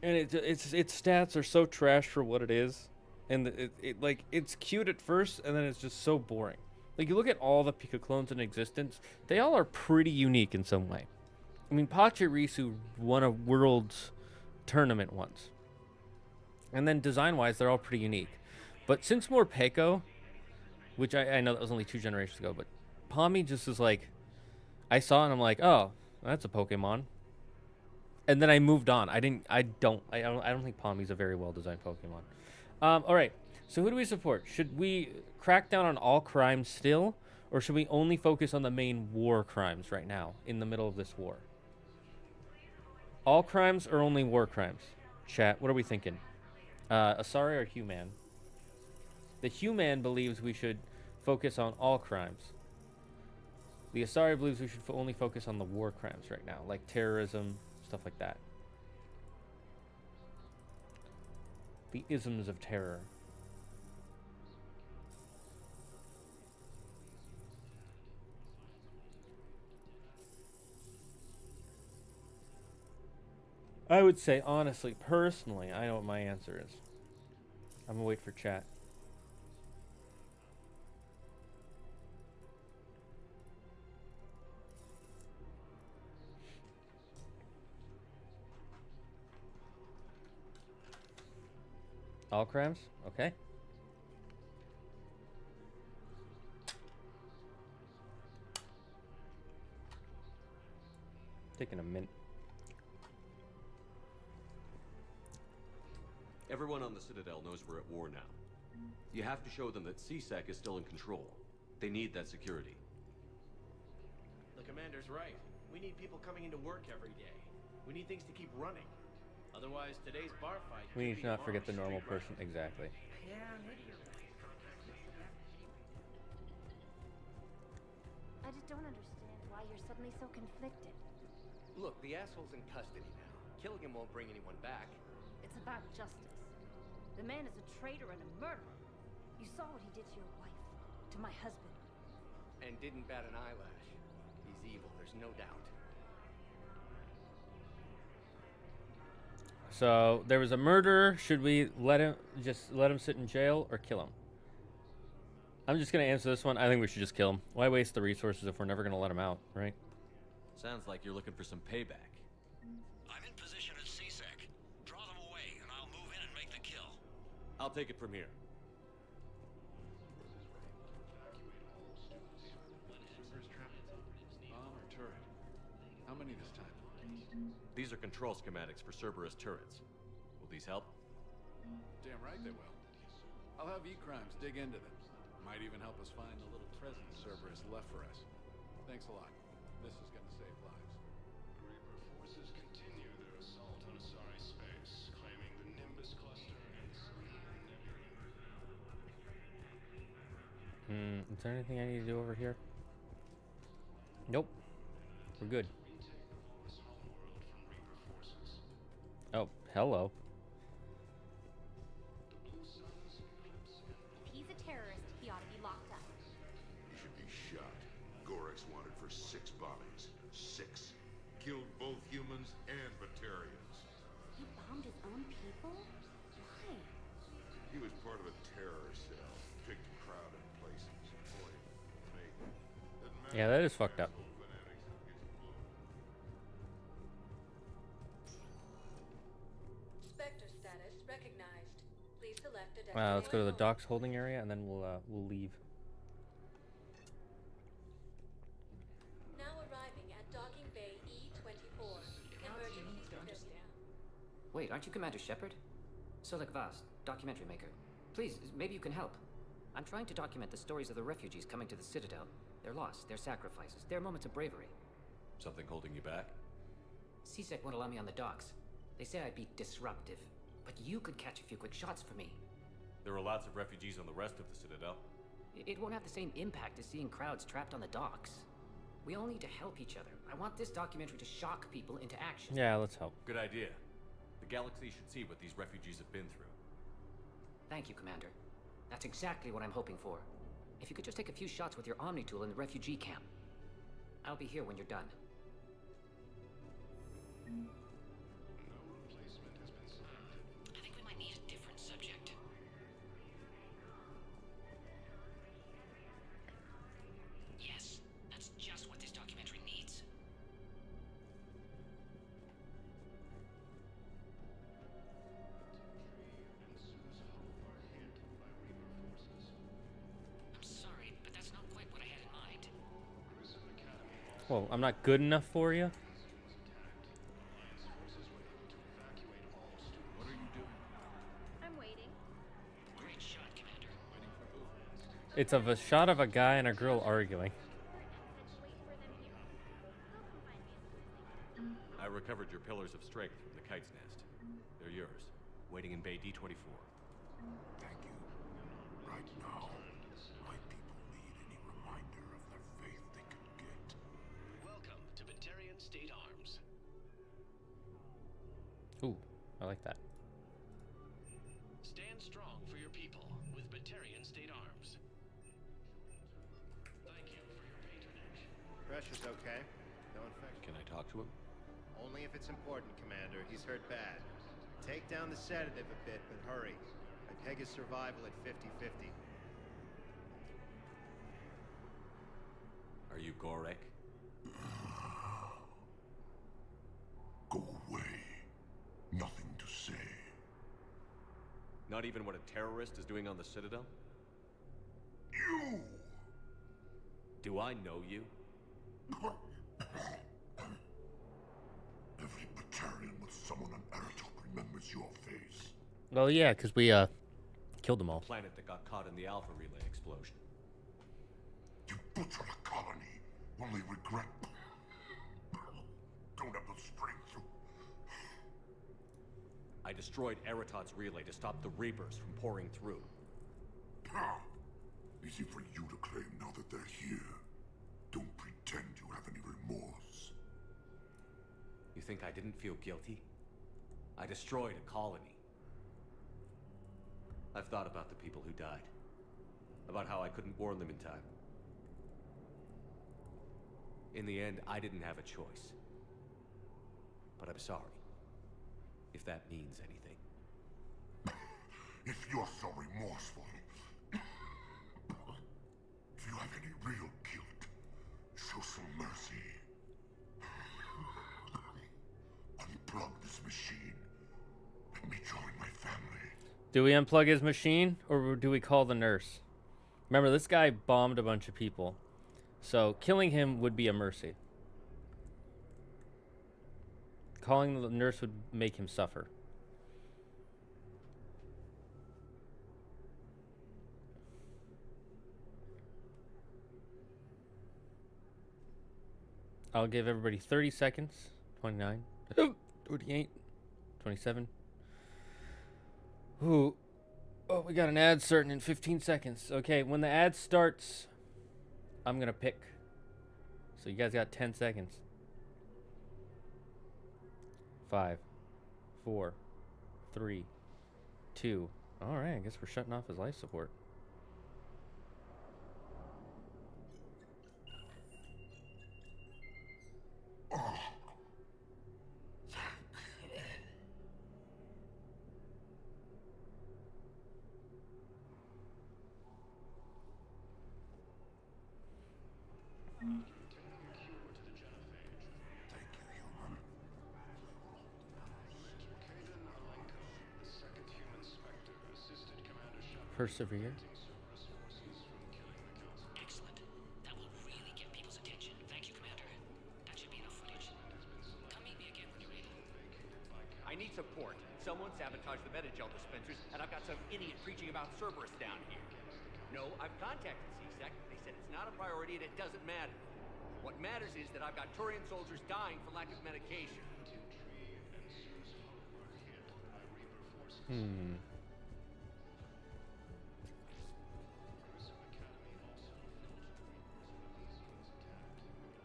And its stats are so trash for what it is. And it's cute at first, and then it's just so boring. Like, you look at all the Pika clones in existence, they all are pretty unique in some way. I mean, Pachirisu won a Worlds tournament once. And then design-wise, they're all pretty unique. But since Morpeko, which I know that was only 2 generations ago, but Palmy just is like, I saw it and I'm like, oh, that's a Pokemon. And then I moved on. I don't think Palmy's a very well-designed Pokemon. All right. So who do we support? Should we crack down on all crimes still, or should we only focus on the main war crimes right now in the middle of this war? All crimes or only war crimes? Chat, what are we thinking? Asari or Human? The Human believes we should focus on all crimes. The Asari believes we should only focus on the war crimes right now, like terrorism, stuff like that. The isms of terror. I would say, honestly, personally, I know what my answer is. I'm gonna wait for chat. All crimes? Okay. Taking a minute. Everyone on the Citadel knows we're at war now. You have to show them that CSEC is still in control. They need that security. The commander's right. We need people coming into work every day. We need things to keep running. Otherwise, today's bar fight. We need to not forget the normal person. Exactly. Yeah, maybe you're right. I just don't understand why you're suddenly so conflicted. Look, the asshole's in custody now. Killing him won't bring anyone back. It's about justice. The man is a traitor and a murderer. You saw what he did to your wife, to my husband. And didn't bat an eyelash. He's evil, there's no doubt. So there was a murderer. Should we let him sit in jail or kill him? I'm just gonna answer this one. I think we should just kill him. Why waste the resources if we're never gonna let him out, right? Sounds like you're looking for some payback. I'm in position at CSEC. Draw them away, and I'll move in and make the kill. I'll take it from here. turret. How many this time? These are control schematics for Cerberus turrets. Will these help? Damn right they will. I'll have E-Crimes dig into them. Might even help us find the little present Cerberus left for us. Thanks a lot. This is gonna save lives. Reaper forces continue their assault on Asari space, claiming the Nimbus cluster and Selenium Nebula. Is there anything I need to do over here? Nope. We're good. Oh, hello. If he's a terrorist, he ought to be locked up. He should be shot. Gorex wanted for 6 bombings. 6. Killed both humans and Batarians. He bombed his own people? Why? He was part of a terror cell. Picked crowded places. Boy, maybe. Yeah, that is fucked up. Spectre status recognized. Please select a destination. Let's go to the docks holding area, and then we'll leave. Now arriving at docking bay E24. Emergency civilian. Wait, aren't you Commander Sheppard? Solek Vaz, documentary maker. Please, maybe you can help. I'm trying to document the stories of the refugees coming to the Citadel. Their loss, their sacrifices, their moments of bravery. Something holding you back? CSEC won't allow me on the docks. They say I'd be disruptive, but you could catch a few quick shots for me. There are lots of refugees on the rest of the Citadel. It won't have the same impact as seeing crowds trapped on the docks. We all need to help each other. I want this documentary to shock people into action. Yeah, let's help. Good idea. The galaxy should see what these refugees have been through. Thank you, Commander. That's exactly what I'm hoping for. If you could just take a few shots with your Omni tool in the refugee camp. I'll be here when you're done. No replacement has been selected. I think we might need a different subject. Yes, that's just what this documentary needs. I'm sorry, but that's not quite what I had in mind. Well, I'm not good enough for you? What are you doing? I'm waiting. Great shot, Commander. It's of a shot of a guy and a girl arguing. I recovered your pillars of strength from the kite's nest. They're yours, waiting in Bay D24. Thank you. Right now, my people need any reminder of their faith they can get. Welcome to Batarian State Arms. Ooh, I like that. Stand strong for your people with Batarian State Arms. Thank you for your patronage. Pressure's okay. No infection. Can I talk to him? Only if it's important, Commander. He's hurt bad. Take down the sedative a bit, but hurry. I peg his survival at 50-50. Are you Gorek? Go away. Nothing to say. Not even what a terrorist is doing on the Citadel? You! Do I know you? Every Batarian with someone on Aratok remembers your face. Well, yeah, because we killed them all. Planet that got caught in the Alpha Relay explosion. You butchered a colony, only regret. Don't have the strength to. I destroyed Eratot's relay to stop the Reapers from pouring through. Easy for you to claim now that they're here. Don't pretend you have any remorse. You think I didn't feel guilty? I destroyed a colony. I've thought about the people who died. About how I couldn't warn them in time. In the end, I didn't have a choice. But I'm sorry. If that means anything. If you're so remorseful, if you have any real guilt, show some mercy. Unplug this machine. Let me join my family. Do we unplug his machine, or do we call the nurse? Remember, this guy bombed a bunch of people. So killing him would be a mercy. Calling the nurse would make him suffer. I'll give everybody 30 seconds. 29. 28. 27. Ooh. Oh, we got an ad starting in 15 seconds. Okay, when the ad starts, I'm going to pick. So you guys got 10 seconds. 5, 4, 3, 2. All right, I guess we're shutting off his life support. Persevere. Excellent. That will really get people's attention. Thank you, Commander. That should be enough footage. Come meet me again when you're able. I need support. Someone sabotaged the Metagel dispensers, and I've got some idiot preaching about Cerberus down here. No, I've contacted CSEC. They said it's not a priority and it doesn't matter. What matters is that I've got Turian soldiers dying for lack of medication.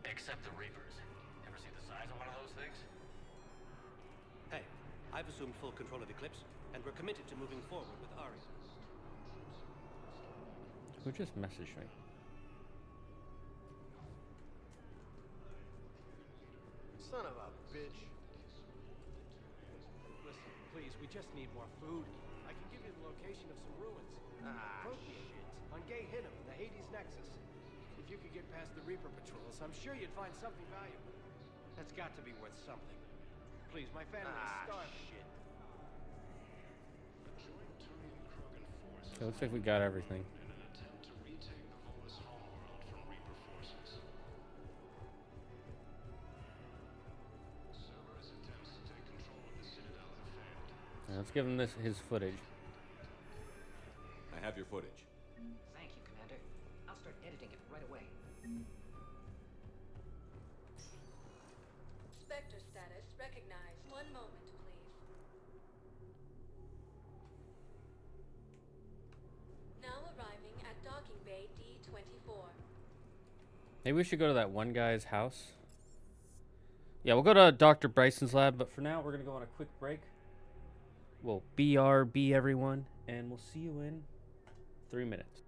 Except the Reapers. Ever see the size of one of those things? Hey, I've assumed full control of Eclipse, and we're committed to moving forward with Ari. Who just messaged me? Son of a bitch. Listen, please, we just need more food. I can give you the location of some ruins. Shit. On Gay Hinnom, the Hades Nexus. If you could get past the Reaper patrols, I'm sure you'd find something valuable. That's got to be worth something. Please, my family is starving. Shit. It looks like we got everything. Now, let's give him his footage. I have your footage. Thank you, Commander. I'll start editing it right away. Spectre status recognized. One moment, please. Now arriving at docking bay D24. Maybe we should go to that one guy's house. Yeah, we'll go to Dr. Bryson's lab, but for now, we're going to go on a quick break. We'll BRB everyone, and we'll see you in 3 minutes.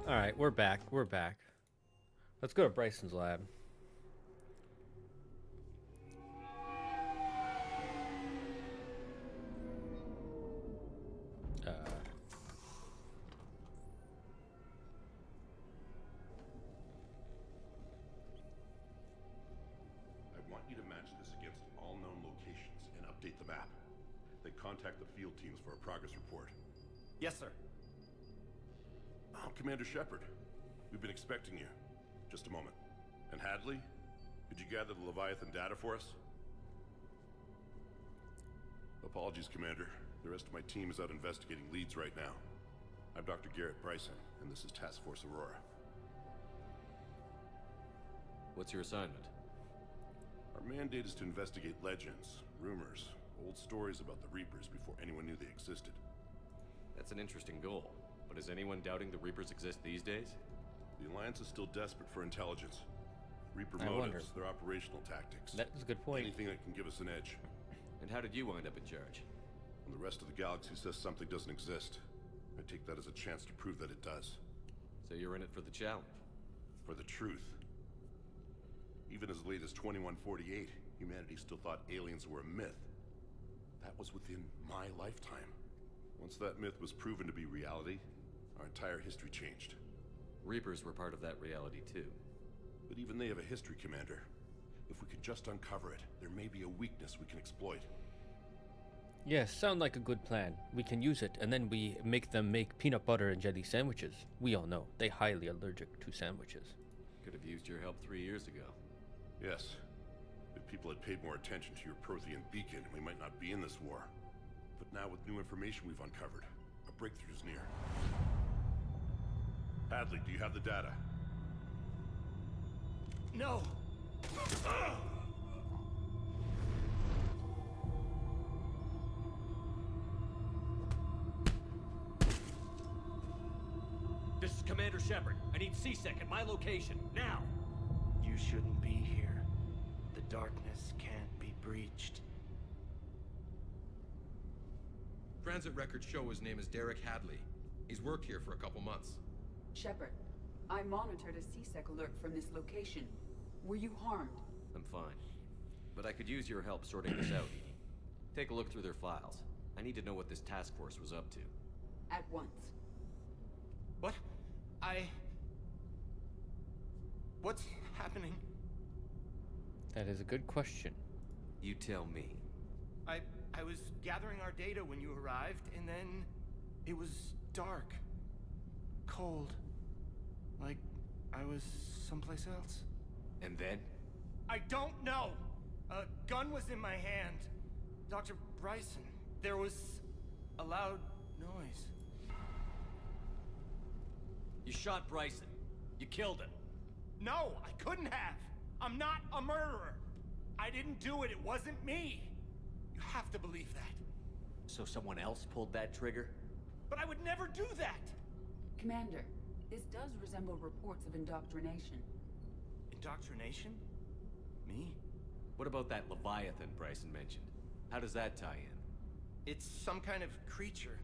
Alright, we're back. We're back. Let's go to Bryson's lab. I want you to match this against all known locations and update the map. Then contact the field teams for a progress report. Yes, sir. Oh, Commander Sheppard. We've been expecting you. Just a moment. And Hadley? Did you gather the Leviathan data for us? Apologies, Commander. The rest of my team is out investigating leads right now. I'm Dr. Garrett Bryson, and this is Task Force Aurora. What's your assignment? Our mandate is to investigate legends, rumors, old stories about the Reapers before anyone knew they existed. That's an interesting goal. But is anyone doubting the Reapers exist these days? The Alliance is still desperate for intelligence. Reaper I motives, wonder. their operational tactics. That is a good point. Anything that can give us an edge. And how did you wind up in charge? When the rest of the galaxy says something doesn't exist, I take that as a chance to prove that it does. So you're in it for the challenge? For the truth. Even as late as 2148, humanity still thought aliens were a myth. That was within my lifetime. Once that myth was proven to be reality, our entire history changed. Reapers were part of that reality too. But even they have a history, Commander. If we could just uncover it, there may be a weakness we can exploit. Yes, sound like a good plan. We can use it, and then we make them make peanut butter and jelly sandwiches. We all know they highly allergic to sandwiches. Could have used your help 3 years ago. Yes. If people had paid more attention to your Prothean beacon, we might not be in this war. But now with new information we've uncovered, a breakthrough is near. Hadley, do you have the data? No! This is Commander Sheppard. I need CSEC at my location, now! You shouldn't be here. The darkness can't be breached. Transit records show his name is Derek Hadley. He's worked here for a couple months. Sheppard, I monitored a CSEC alert from this location. Were you harmed? I'm fine. But I could use your help sorting this out, Edie. Take a look through their files. I need to know what this task force was up to. At once. What? What's happening? That is a good question. You tell me. I was gathering our data when you arrived, and then it was dark. Cold. Like I was someplace else. And then? I don't know! A gun was in my hand. Dr. Bryson, there was a loud noise. You shot Bryson. You killed him. No, I couldn't have. I'm not a murderer. I didn't do it. It wasn't me. You have to believe that. So someone else pulled that trigger? But I would never do that. Commander, this does resemble reports of indoctrination. Indoctrination? Me? What about that Leviathan Bryson mentioned? How does that tie in? It's some kind of creature.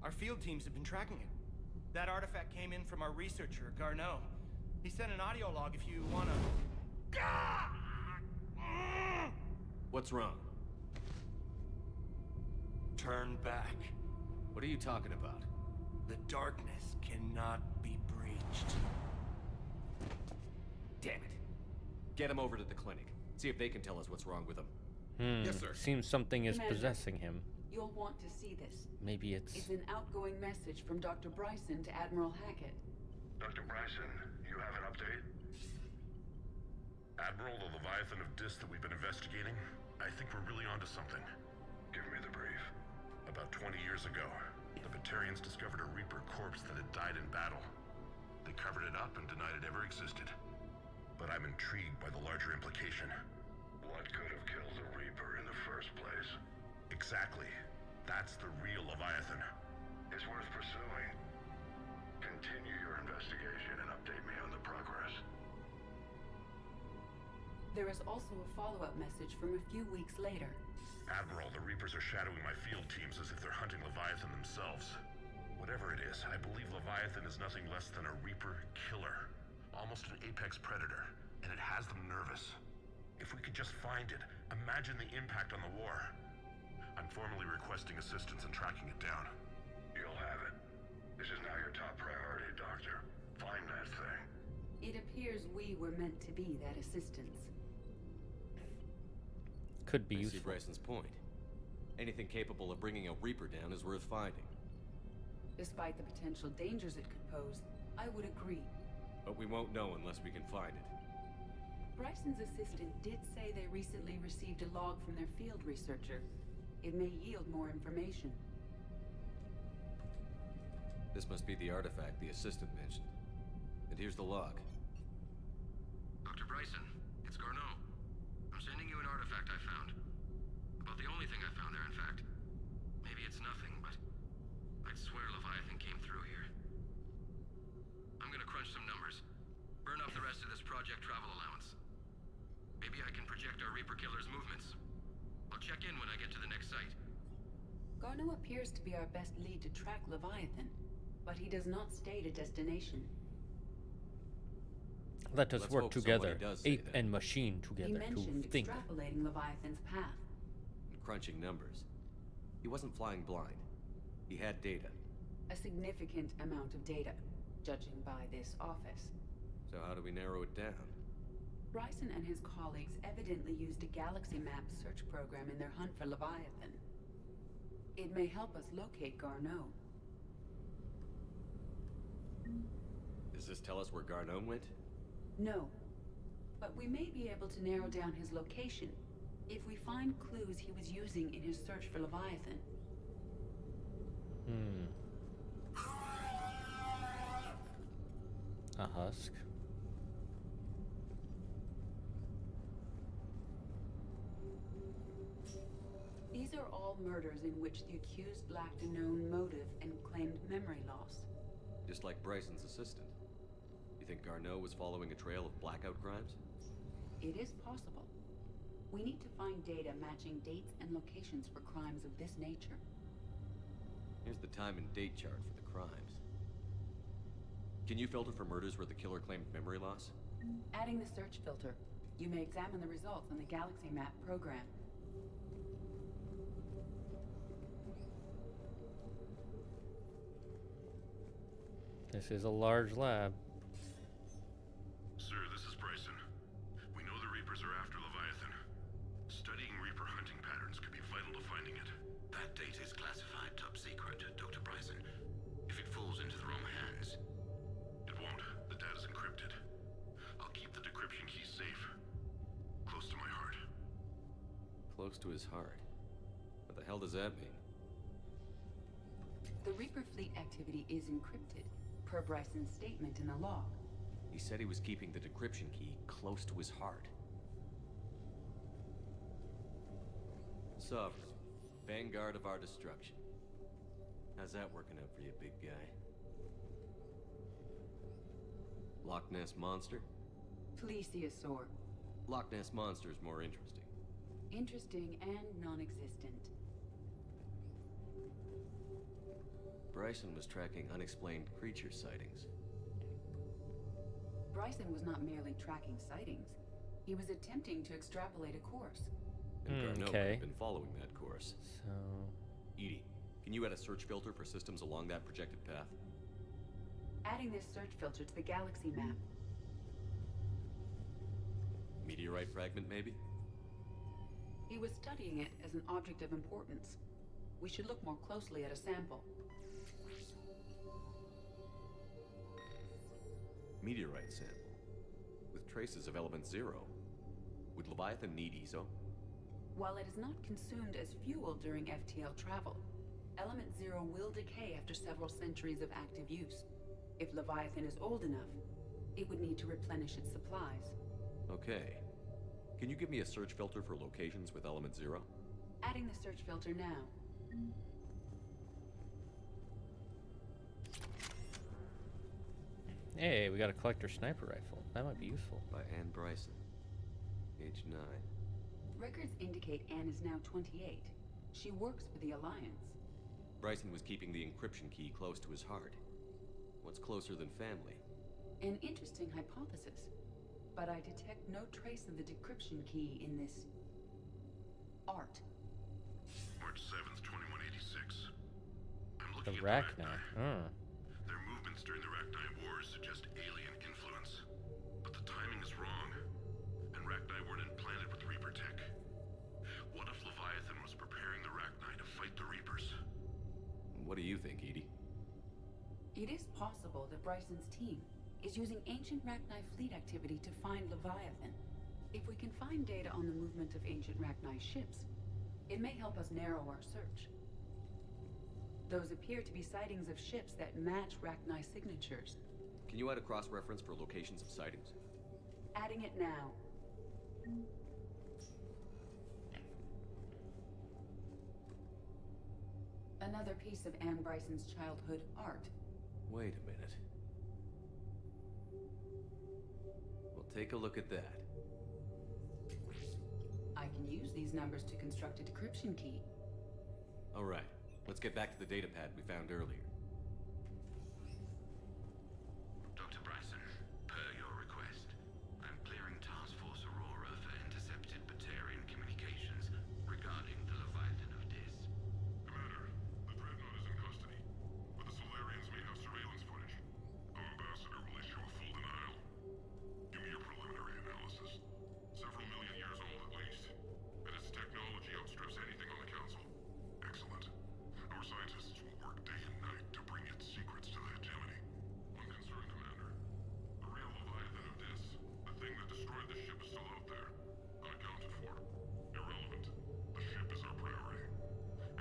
Our field teams have been tracking it. That artifact came in from our researcher, Garneau. He sent an audio log if you wanna... What's wrong? Turn back. What are you talking about? The darkness cannot be breached. Damn it. Get him over to the clinic. See if they can tell us what's wrong with him. Yes, sir. Seems something is Commander, possessing him. You'll want to see this. Maybe it's It's an outgoing message from Dr. Bryson to Admiral Hackett. Dr. Bryson, you have an update? Admiral, the Leviathan of Dis that we've been investigating, I think we're really onto something. Give me the brief. About 20 years ago, the Batarians discovered a Reaper corpse that had died in battle. They covered it up and denied it ever existed. But I'm intrigued by the larger implication. What could have killed the Reaper in the first place? Exactly. That's the real Leviathan. It's worth pursuing. Continue your investigation and update me on the progress. There is also a follow-up message from a few weeks later. Admiral, the Reapers are shadowing my field teams as if they're hunting Leviathan themselves. Whatever it is, things, I believe Leviathan is nothing less than a Reaper killer. Almost an apex predator, and it has them nervous. If we could just find it, imagine the impact on the war. I'm formally requesting assistance in tracking it down. You'll have it. This is now your top priority, Doctor. Find that thing. It appears we were meant to be that assistance. Could be I see useful. Bryson's point. Anything capable of bringing a Reaper down is worth finding. Despite the potential dangers it could pose, I would agree. But we won't know unless we can find it. Bryson's assistant did say they recently received a log from their field researcher. It may yield more information. This must be the artifact the assistant mentioned. And here's the log. Dr. Bryson, it's Garneau. I'm sending you an artifact I found. About the only thing I found there, in fact. Maybe it's nothing, but I'd swear Leviathan came through here. I'm gonna crunch some numbers. Burn off the rest of this project travel allowance. Maybe I can project our Reaper killer's movements. I'll check in when I get to the next site. Garneau appears to be our best lead to track Leviathan, but he does not state a destination. Let us Let's work hope together, somebody does say ape that. and machine He together mentioned to think. extrapolating Leviathan's path. And crunching numbers. He wasn't flying blind. He had data. A significant amount of data, judging by this office. So how do we narrow it down? Bryson and his colleagues evidently used a galaxy map search program in their hunt for Leviathan. It may help us locate Garneau. Does this tell us where Garneau went? No, but we may be able to narrow down his location if we find clues he was using in his search for Leviathan. A husk. These are all murders in which the accused lacked a known motive and claimed memory loss. Just like Bryson's assistant. You think Garneau was following a trail of blackout crimes? It is possible. We need to find data matching dates and locations for crimes of this nature. Here's the time and date chart for the crimes. Can you filter for murders where the killer claimed memory loss? Adding the search filter, you may examine the results on the Galaxy Map program. This is a large lab. Sir, this is Bryson. We know the Reapers are after Leviathan. Studying Reaper hunting patterns could be vital to finding it. That data is classified top secret, Dr. Bryson. If it falls into the wrong hands. It won't. The data's encrypted. I'll keep the decryption key safe. Close to my heart. Close to his heart. What the hell does that mean? The Reaper fleet activity is encrypted, per Bryson's statement in the log. He said he was keeping the decryption key close to his heart. Sovereign, vanguard of our destruction. How's that working out for you, big guy? Loch Ness Monster? Plesiosaur. Loch Ness Monster is more interesting. Interesting and non-existent. Bryson was tracking unexplained creature sightings. Bryson was not merely tracking sightings. He was attempting to extrapolate a course. And Garneau could okay. have been following that course. So, Edie, can you add a search filter for systems along that projected path? Adding this search filter to the galaxy map. Meteorite fragment, maybe? He was studying it as an object of importance. We should look more closely at a sample. Meteorite sample. With traces of element 0. Would Leviathan need ESO? While it is not consumed as fuel during FTL travel, element 0 will decay after several centuries of active use. If Leviathan is old enough, it would need to replenish its supplies. Okay. Can you give me a search filter for locations with element 0? Adding the search filter now. hey, we got a collector sniper rifle. That might be useful. By Anne Bryson. Age 9. Records indicate Anne is now 28. She works for the Alliance. Bryson was keeping the encryption key close to his heart. What's closer than family? An interesting hypothesis, but I detect no trace of the decryption key in this art. March 7th, 2186. I'm The looking at Rachni. Their movements during the Rachni Wars suggest alien influence. But the timing is wrong. And Rachni weren't implanted with Reaper tech. What if Leviathan was preparing the Rachni to fight the Reapers? What do you think, Edie? It is possible that Bryson's team is using ancient Rachni fleet activity to find Leviathan. If we can find data on the movement of ancient Rachni ships, it may help us narrow our search. Those appear to be sightings of ships that match Rachni signatures. Can you add a cross-reference for locations of sightings? Adding it now. Another piece of Anne Bryson's childhood art. Wait a minute. Well, take a look at that. I can use these numbers to construct a decryption key. All right, let's get back to the data pad we found earlier. Dr. Bryson, per your request, I'm clearing Task Force Aurora for intercepted Batarian communications regarding the Leviathan of Dis. Commander, the Dreadnought is in custody, but the Solarians may have surveillance footage. Our ambassador will issue a full denial. Give me your preliminary analysis. Several million years old at least, and its technology outstrips anything on the Council. Excellent. Our scientists will work day and night to bring its secrets to the hegemony. One concern, Commander. The real Leviathan of Dis, the thing that destroyed the ship, is still out there. Unaccounted for. Irrelevant. The ship is our priority.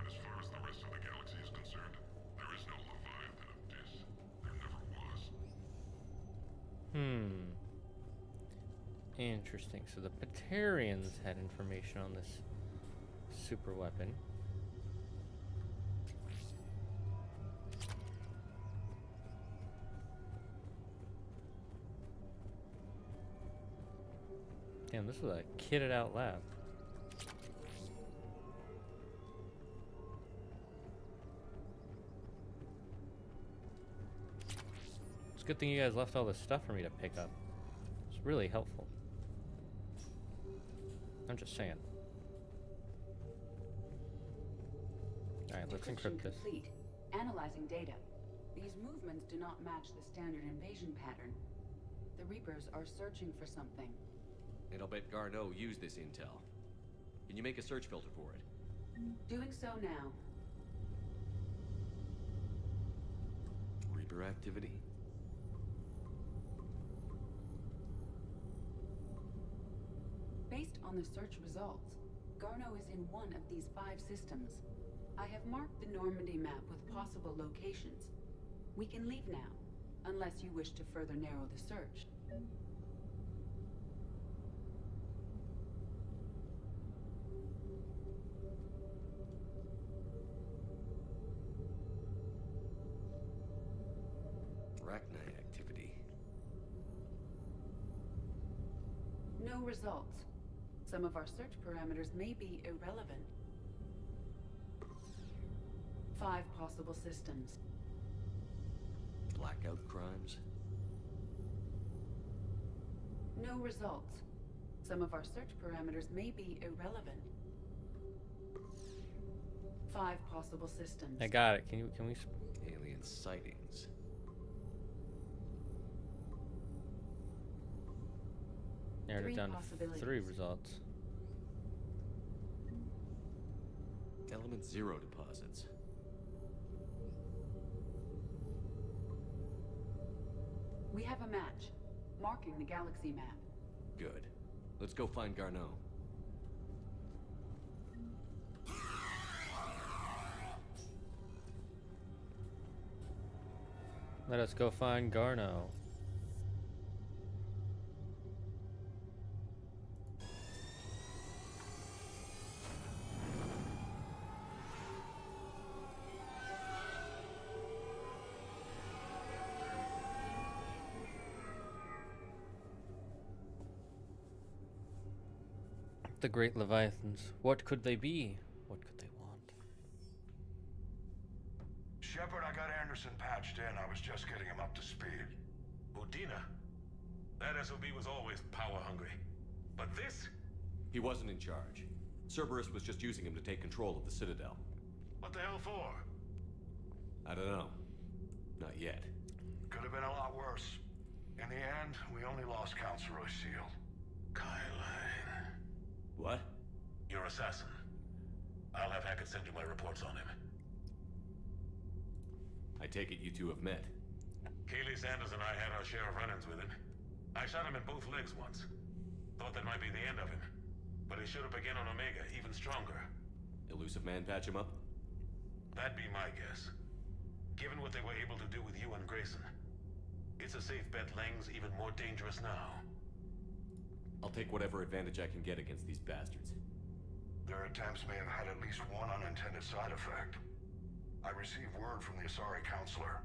And as far as the rest of the galaxy is concerned, there is no Leviathan of Dis. There never was. Interesting. So the Batarians had information on this super weapon. Damn, this was a kitted out lab. It's a good thing you guys left all this stuff for me to pick up. It's really helpful. I'm just saying. Alright, let's encrypt this. Complete. Analyzing data. These movements do not match the standard invasion pattern. The Reapers are searching for something. And I'll bet Garneau used this intel. Can you make a search filter for it? Doing so now. Reaper activity? Based on the search results, Garneau is in one of these 5 systems. I have marked the Normandy map with possible locations. We can leave now, unless you wish to further narrow the search. Rachni activity. No results. Some of our search parameters may be irrelevant. 5 possible systems. Blackout crimes? No results. Some of our search parameters may be irrelevant. 5 possible systems. I got it. Can we Alien sightings. narrowed it down to 3 results? Element 0 deposits. We have a match, marking the galaxy map. Good. Let's go find Garneau. Let us go find Garneau. The great Leviathans. What could they be? What could they want? barged in, I was just getting him up to speed. Udina? That SOB was always power hungry. But this? He wasn't in charge. Cerberus was just using him to take control of the Citadel. What the hell for? I don't know. Not yet. Could have been a lot worse. In the end, we only lost Counselor Shield. Kyline. What? Your assassin. I'll have Hackett send you my reports on him. I take it you two have met. Keely Sanders and I had our share of run-ins with him. I shot him in both legs once. Thought that might be the end of him. But he showed up again on Omega, even stronger. Elusive Man patch him up? That'd be my guess. Given what they were able to do with you and Grayson. It's a safe bet Lang's even more dangerous now. I'll take whatever advantage I can get against these bastards. Their attempts may have had at least one unintended side effect. I received word from the Asari Counselor.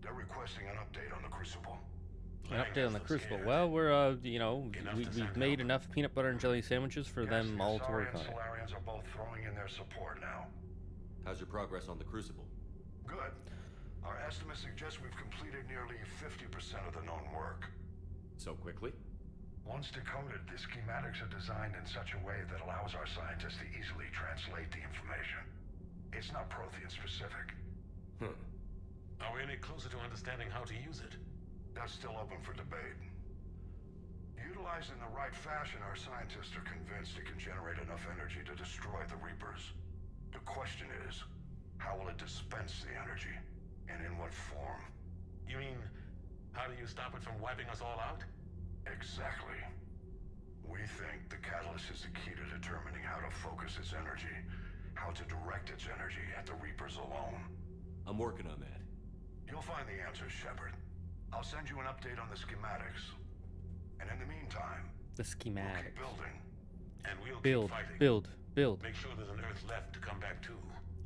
They're requesting an update on the Crucible. An update on the Crucible. Well, we're, you know, we've made enough peanut butter and jelly sandwiches for them all to work on it. The Solarians are both throwing in their support now. How's your progress on the Crucible? Good. Our estimates suggest we've completed nearly 50% of the known work. So quickly? Once decoded, the schematics are designed in such a way that allows our scientists to easily translate the information. It's not Prothean specific. Are we any closer to understanding how to use it? That's still open for debate. Utilized in the right fashion, our scientists are convinced it can generate enough energy to destroy the Reapers. The question is, how will it dispense the energy? And in what form? You mean, how do you stop it from wiping us all out? Exactly. We think the catalyst is the key to determining how to focus its energy, how to direct its energy at the Reapers alone. I'm working on that. You'll find the answers, Sheppard. I'll send you an update on the schematics. And in the meantime, the schematics. We'll keep building. And we'll build, keep fighting. Build. Make sure there's an Earth left to come back to.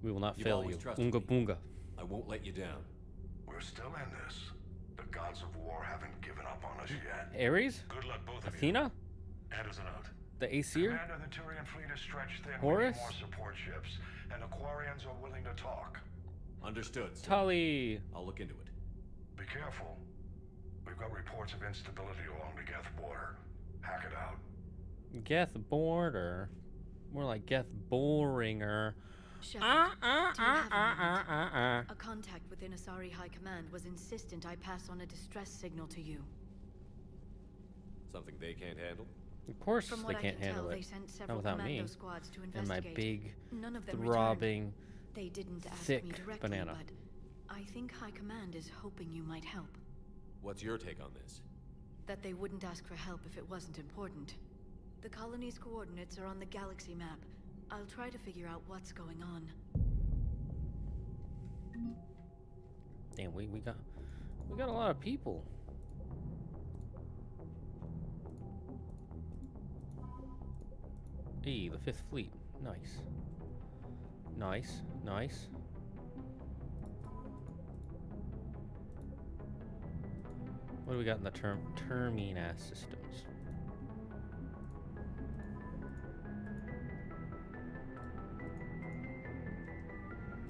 We will not You've fail always you. trusted Unga me. bunga. I won't let you down. We're still in this. The gods of war haven't given up on us yet. Ares? Good luck, both of Athena? you. Anderson out. The Aesir? Commander, the Turian fleet is stretched thin. Horus? We need more support ships, and the Quarians are willing to talk. Understood, sir. Tully. I'll look into it. Be careful. We've got reports of instability along the Geth border. Hack it out. Geth border. More like Geth Boringer. A contact within Asari High Command was insistent I pass on a distress signal to you. Something they can't handle? Of course From they what can't I can handle tell, it. they sent Not several without commando me. squads to And investigate. my big, None of them throbbing, returned. They didn't ask thick me directly, banana. but I think High Command is hoping you might help. What's your take on this? That they wouldn't ask for help if it wasn't important. The colony's coordinates are on the galaxy map. I'll try to figure out what's going on. Damn, we got a lot of people. Hey, the 5th Fleet. Nice. Nice. What do we got in the Terminas systems?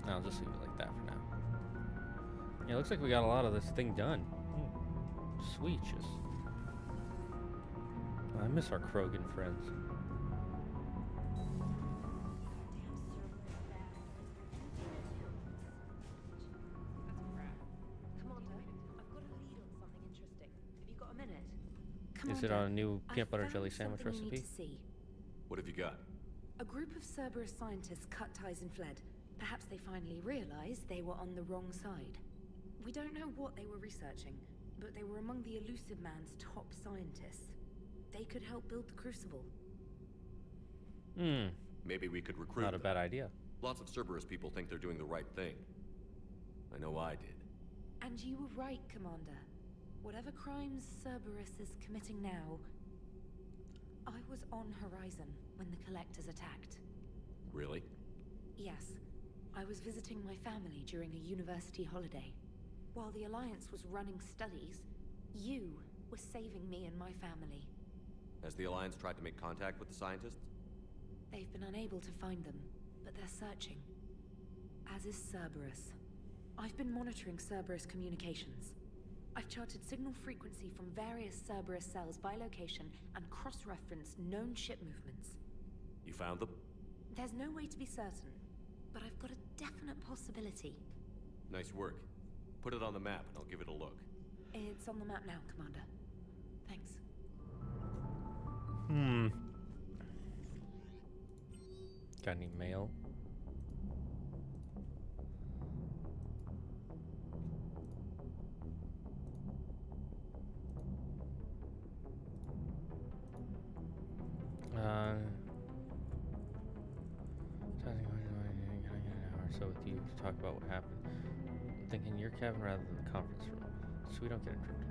I'll just leave it like that for now. Yeah, it looks like we got a lot of this thing done. Sweet, just... I miss our Krogan friends. Is it on a new peanut butter jelly sandwich recipe? What have you got? A group of Cerberus scientists cut ties and fled. Perhaps they finally realized they were on the wrong side. We don't know what they were researching, but they were among the Elusive Man's top scientists. They could help build the Crucible. Maybe we could recruit Not a them. bad idea. Lots of Cerberus people think they're doing the right thing. I know I did. And you were right, Commander. Whatever crimes Cerberus is committing now, I was on Horizon when the Collectors attacked. Really? Yes. I was visiting my family during a university holiday. While the Alliance was running studies, you were saving me and my family. Has the Alliance tried to make contact with the scientists? They've been unable to find them, but they're searching. As is Cerberus. I've been monitoring Cerberus communications. I've charted signal frequency from various Cerberus cells by location and cross-referenced known ship movements. You found them? There's no way to be certain, but I've got a definite possibility. Nice work. Put it on the map and I'll give it a look. It's on the map now, Commander. Thanks. Got any mail? So with you to talk about what happened. I'm thinking your cabin rather than the conference room, so we don't get interrupted.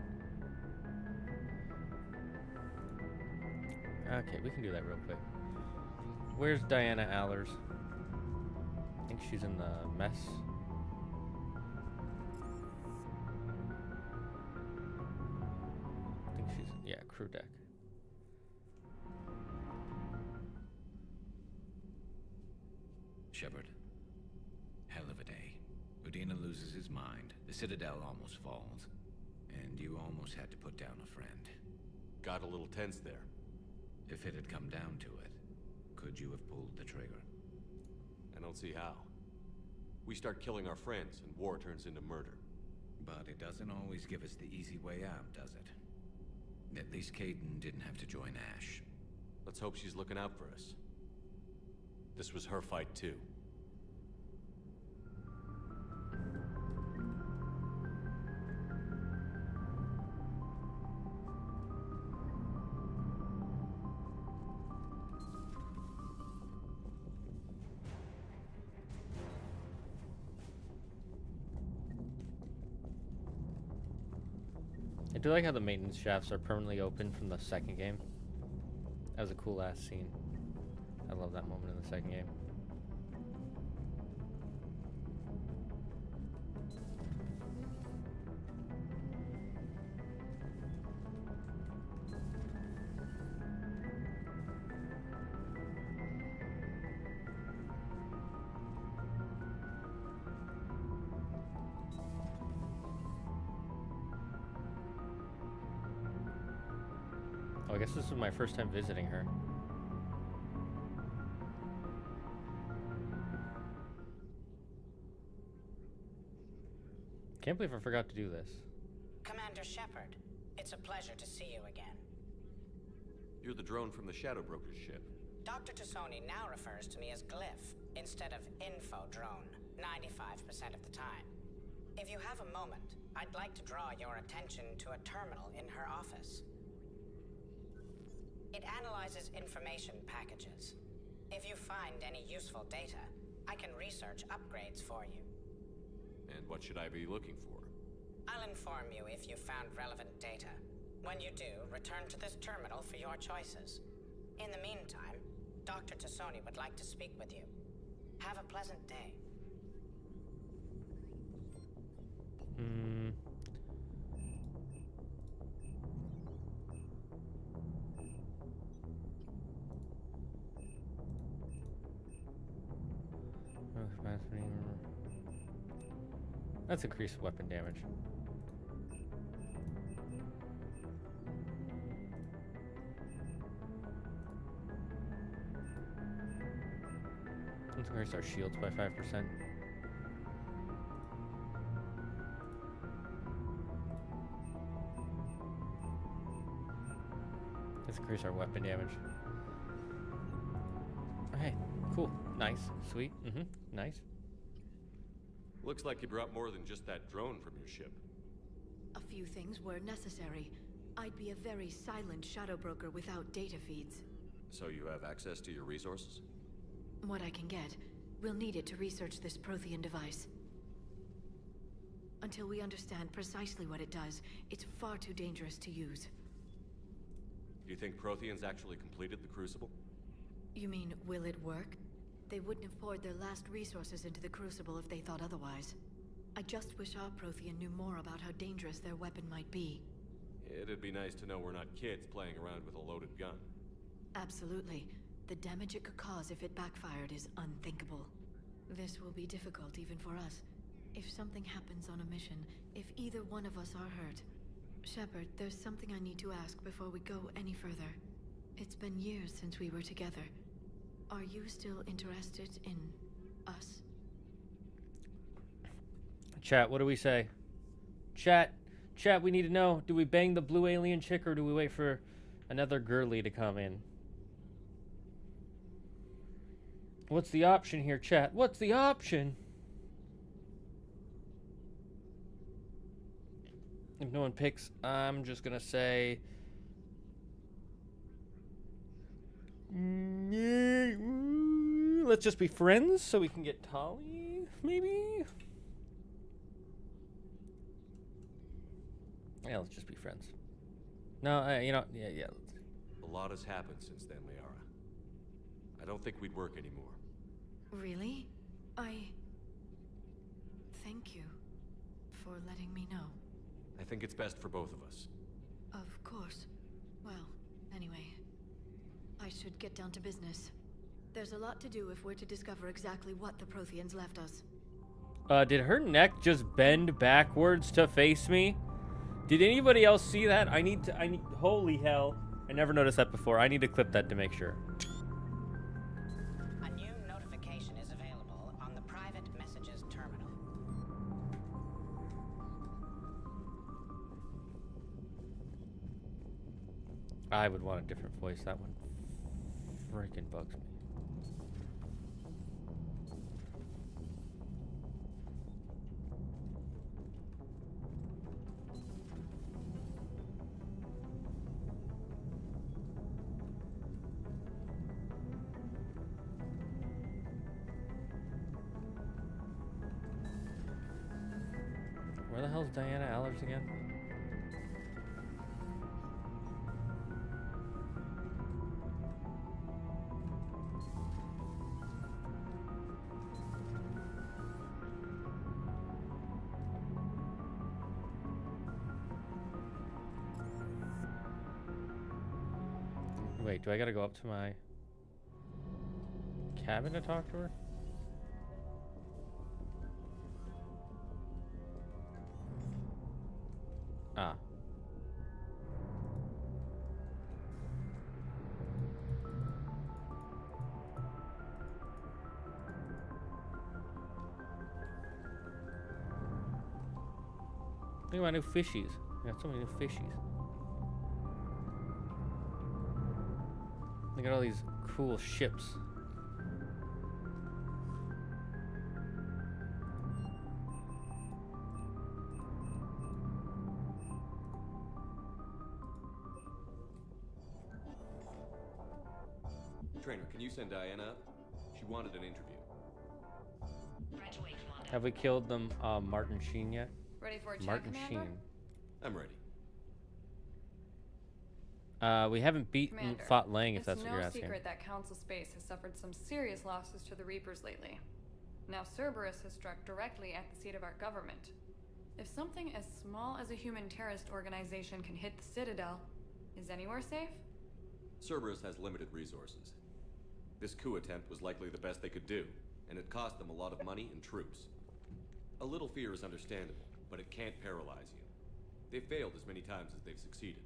Okay, we can do that real quick. Where's Diana Allers? I think she's in the mess. I think she's, yeah, crew deck. Sheppard. Hell of a day. Udina loses his mind, the Citadel almost falls, and you almost had to put down a friend. Got a little tense there. If it had come down to it, could you have pulled the trigger? I don't see how. We start killing our friends, and war turns into murder. But it doesn't always give us the easy way out, does it? At least Caden didn't have to join Ash. Let's hope she's looking out for us. This was her fight, too. I do like how the maintenance shafts are permanently open from the second game. That was a cool ass scene. I love that moment in the second game. Oh, I guess this was my first time visiting her. Can't believe I forgot to do this. Commander Sheppard, it's a pleasure to see you again. You're the drone from the Shadow Broker's ship. Dr. Tassoni now refers to me as Glyph instead of Info Drone, 95% of the time. If you have a moment, I'd like to draw your attention to a terminal in her office. It analyzes information packages. If you find any useful data, I can research upgrades for you. And what should I be looking for? I'll inform you if you found relevant data. When you do, return to this terminal for your choices. In the meantime, Dr. Tassoni would like to speak with you. Have a pleasant day. That's increased weapon damage. Let's increase our shields by 5%. Let's increase our weapon damage. Okay, cool. Nice. Sweet. Nice. Looks like you brought more than just that drone from your ship. A few things were necessary. I'd be a very silent shadow broker without data feeds. So you have access to your resources? What I can get. We'll need it to research this Prothean device. Until we understand precisely what it does, it's far too dangerous to use. Do you think Protheans actually completed the Crucible? You mean, will it work? They wouldn't have poured their last resources into the Crucible if they thought otherwise. I just wish our Prothean knew more about how dangerous their weapon might be. It'd be nice to know we're not kids playing around with a loaded gun. Absolutely. The damage it could cause if it backfired is unthinkable. This will be difficult even for us. If something happens on a mission, if either one of us are hurt... Sheppard, there's something I need to ask before we go any further. It's been years since we were together. Are you still interested in us? Chat, what do we say? Chat, we need to know. Do we bang the blue alien chick or do we wait for another girly to come in? What's the option here, chat? What's the option? If no one picks, I'm just gonna say... let's just be friends so we can get Tali, maybe? Yeah, let's just be friends. No, you know, yeah. A lot has happened since then, Liara. I don't think we'd work anymore. Really? Thank you for letting me know. I think it's best for both of us. Of course. Well, anyway, I should get down to business. There's a lot to do if we're to discover exactly what the Protheans left us. Did her neck just bend backwards to face me? Did anybody else see that? I need, holy hell. I never noticed that before. I need to clip that to make sure. A new notification is available on the private messages terminal. I would want a different voice. That one freaking bugs me. Where the hell's Diana Allers again? Wait, do I gotta go up to my cabin to talk to her? Ah. Look at my new fishies. I got so many new fishies. Look at all these cool ships. Trainer, can you send Diana up? She wanted an interview. Have we killed them, Martin Sheen yet? Ready for a check, Martin Commander? Sheen. I'm ready. We haven't fought Lang, if that's what you're It's asking. no secret that Council Space has suffered some serious losses to the Reapers lately. Now Cerberus has struck directly at the seat of our government. If something as small as a human terrorist organization can hit the Citadel, is anywhere safe? Cerberus has limited resources. This coup attempt was likely the best they could do, and it cost them a lot of money and troops. A little fear is understandable, but it can't paralyze you. They've failed as many times as they've succeeded.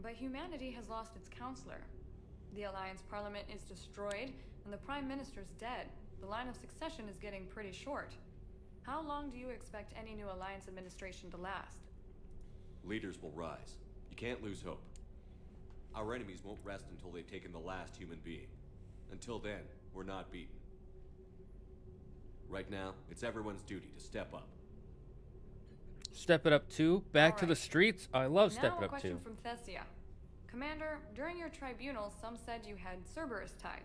But humanity has lost its counselor. The Alliance Parliament is destroyed, and the Prime Minister's dead. The line of succession is getting pretty short. How long do you expect any new Alliance administration to last? Leaders will rise. You can't lose hope. Our enemies won't rest until they've taken the last human being. Until then, we're not beaten. Right now, it's everyone's duty to step up. Step it up 2? Back to the streets? I love Step Now It a Up 2. question from Thessia. Commander, during your tribunal, some said you had Cerberus ties.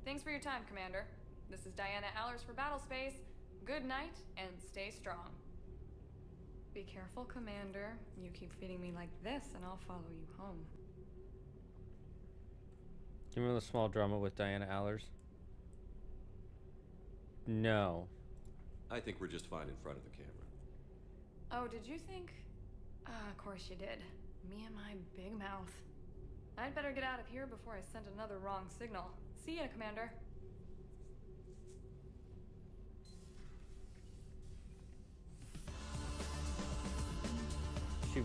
Thanks for your time, Commander. This is Diana Allers for Battlespace. Good night, and stay strong. Be careful, Commander. You keep feeding me like this, and I'll follow you home. Do you remember the small drama with Diana Allers? No. I think we're just fine in front of the camera. Oh, did you think? Of course you did. Me and my big mouth. I'd better get out of here before I send another wrong signal. See ya, Commander.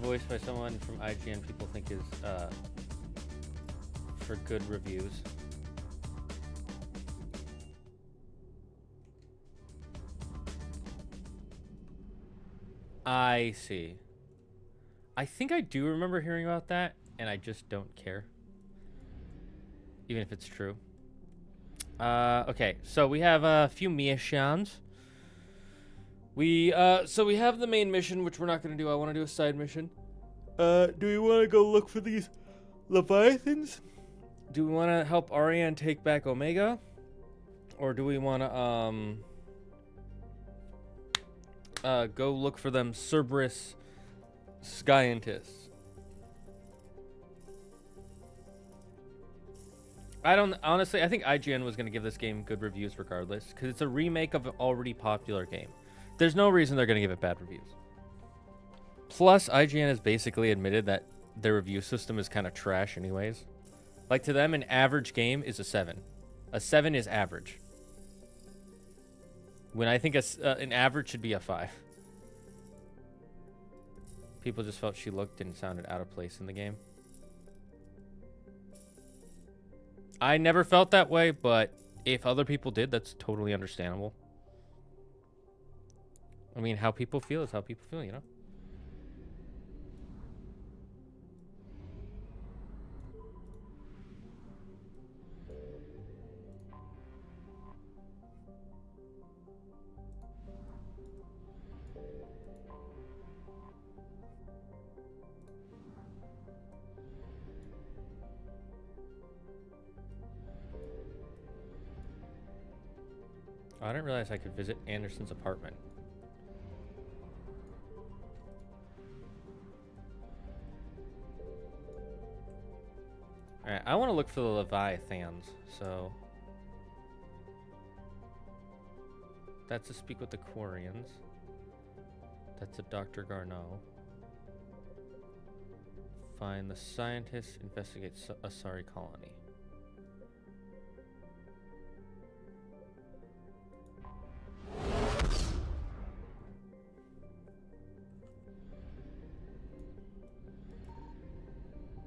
voiced by someone from IGN people think is for good reviews. I see. I think I do remember hearing about that, and I just don't care. Even if it's true. Okay, so we have a few missions. So we have the main mission, which we're not going to do. I want to do a side mission. Do we want to go look for these Leviathans? Do we want to help Ariane take back Omega? Or do we want to, go look for them Cerberus scientists? Honestly, I think IGN was going to give this game good reviews regardless, because it's a remake of an already popular game. There's no reason they're going to give it bad reviews. Plus, IGN has basically admitted that their review system is kind of trash anyways. Like, to them, an average game is a 7. A 7 is average. When I think an average should be a 5. People just felt she looked and sounded out of place in the game. I never felt that way, but if other people did, that's totally understandable. I mean, how people feel is how people feel, you know? Oh, I didn't realize I could visit Anderson's apartment. Alright, I want to look for the Leviathans, so... That's to speak with the Quarians. That's a Dr. Garneau. Find the scientists, investigate Asari colony.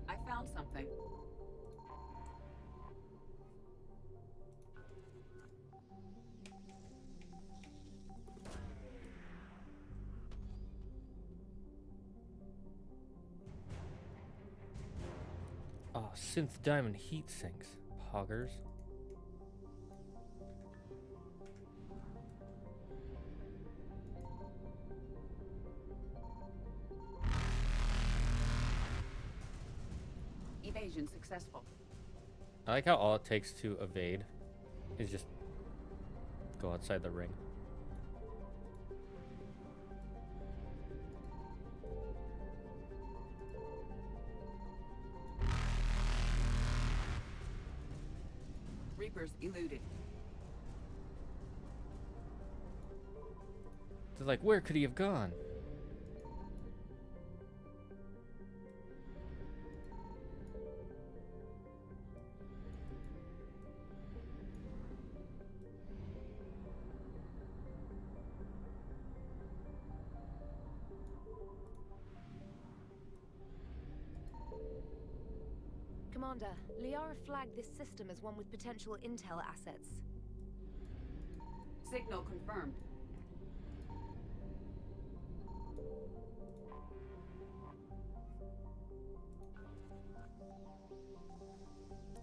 I found something. Oh, synth diamond heat sinks. Poggers. Evasion successful. I like how all it takes to evade is just go outside the ring. Reapers eluded. They're like, where could he have gone? Commander, Liara flagged this system as one with potential intel assets. Signal confirmed.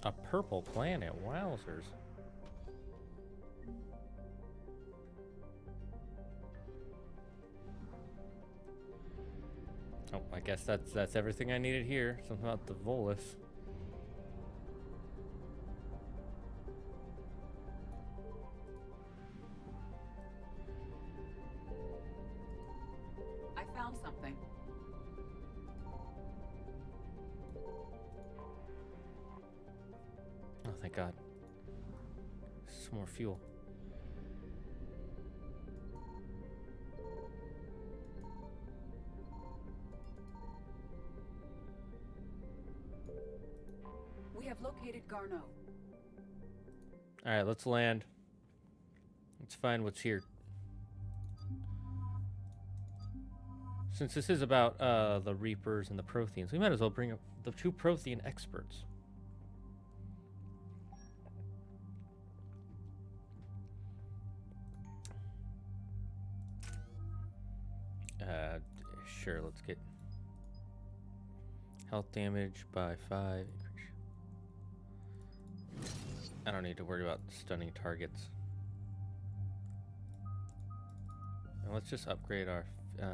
A purple planet, wowzers. Oh, I guess that's everything I needed here. Something about the Volus. I found something. Oh, thank God. Some more fuel. We have located Garneau. Alright, let's land. Let's find what's here. Since this is about the Reapers and the Protheans, we might as well bring up the two Prothean experts. Sure, let's get health damage by 5. I don't need to worry about stunning targets. And let's just upgrade our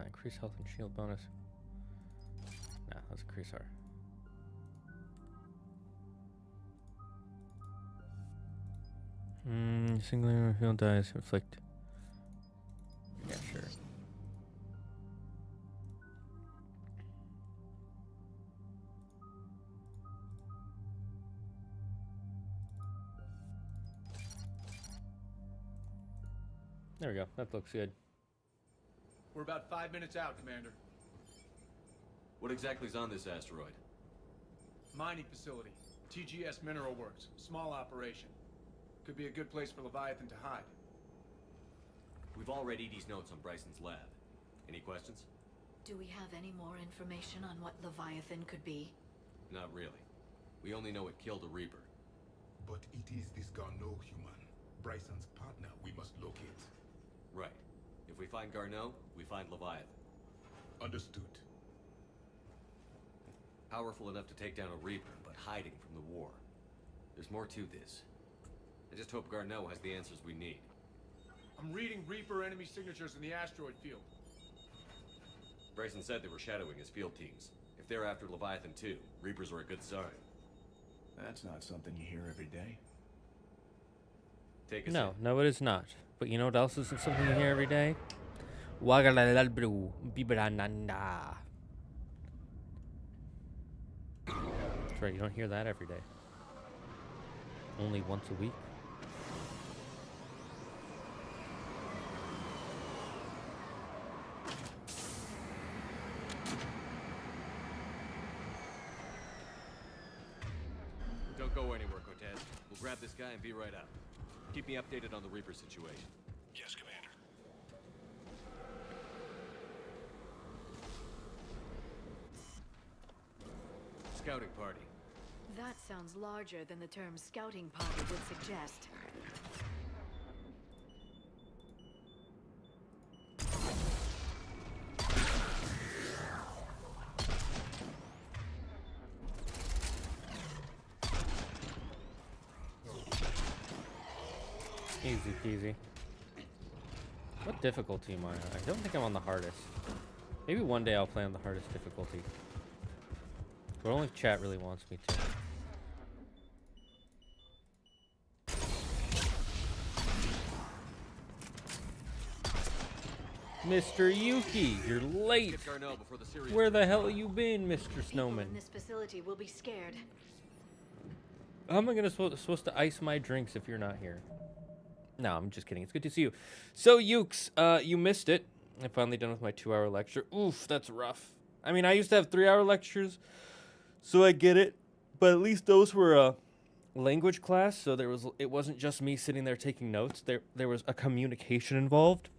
increase health and shield bonus. Nah, let's increase our. Single field dice inflict. Yeah, sure. There we go. That looks good. We're about 5 minutes out, Commander. What exactly is on this asteroid? Mining facility. TGS Mineral Works. Small operation. Could be a good place for Leviathan to hide. We've all read Edie's notes on Bryson's lab. Any questions? Do we have any more information on what Leviathan could be? Not really. We only know it killed a Reaper. But it is this Garneau human, Bryson's partner, we must locate. Right. If we find Garneau, we find Leviathan. Understood. Powerful enough to take down a Reaper, but hiding from the war. There's more to this. I just hope Garneau has the answers we need. I'm reading Reaper enemy signatures in the asteroid field. Bryson said they were shadowing his field teams. If they're after Leviathan too, Reapers are a good sign. That's not something you hear every day. Take a No, no, it is not. But you know what else isn't something you hear every day? Wagalalbru Bibrananda. That's right, you don't hear that every day. Only once a week. Don't go anywhere, qotd. We'll grab this guy and be right out. Keep me updated on the Reaper situation. Yes, Commander. Scouting party. That sounds larger than the term scouting party would suggest. Easy peasy. What difficulty am I on? I don't think I'm on the hardest. Maybe one day I'll play on the hardest difficulty. But only if chat really wants me to. Mr. Yuki, you're late. Where the hell you been, Mr. People Snowman? in this facility will be scared. How am I supposed to ice my drinks if you're not here? No, I'm just kidding. It's good to see you. So, Ukes, you missed it. I'm finally done with my 2-hour lecture. Oof, that's rough. I mean, I used to have 3-hour lectures, so I get it. But at least those were a language class, so it wasn't just me sitting there taking notes. There was a communication involved.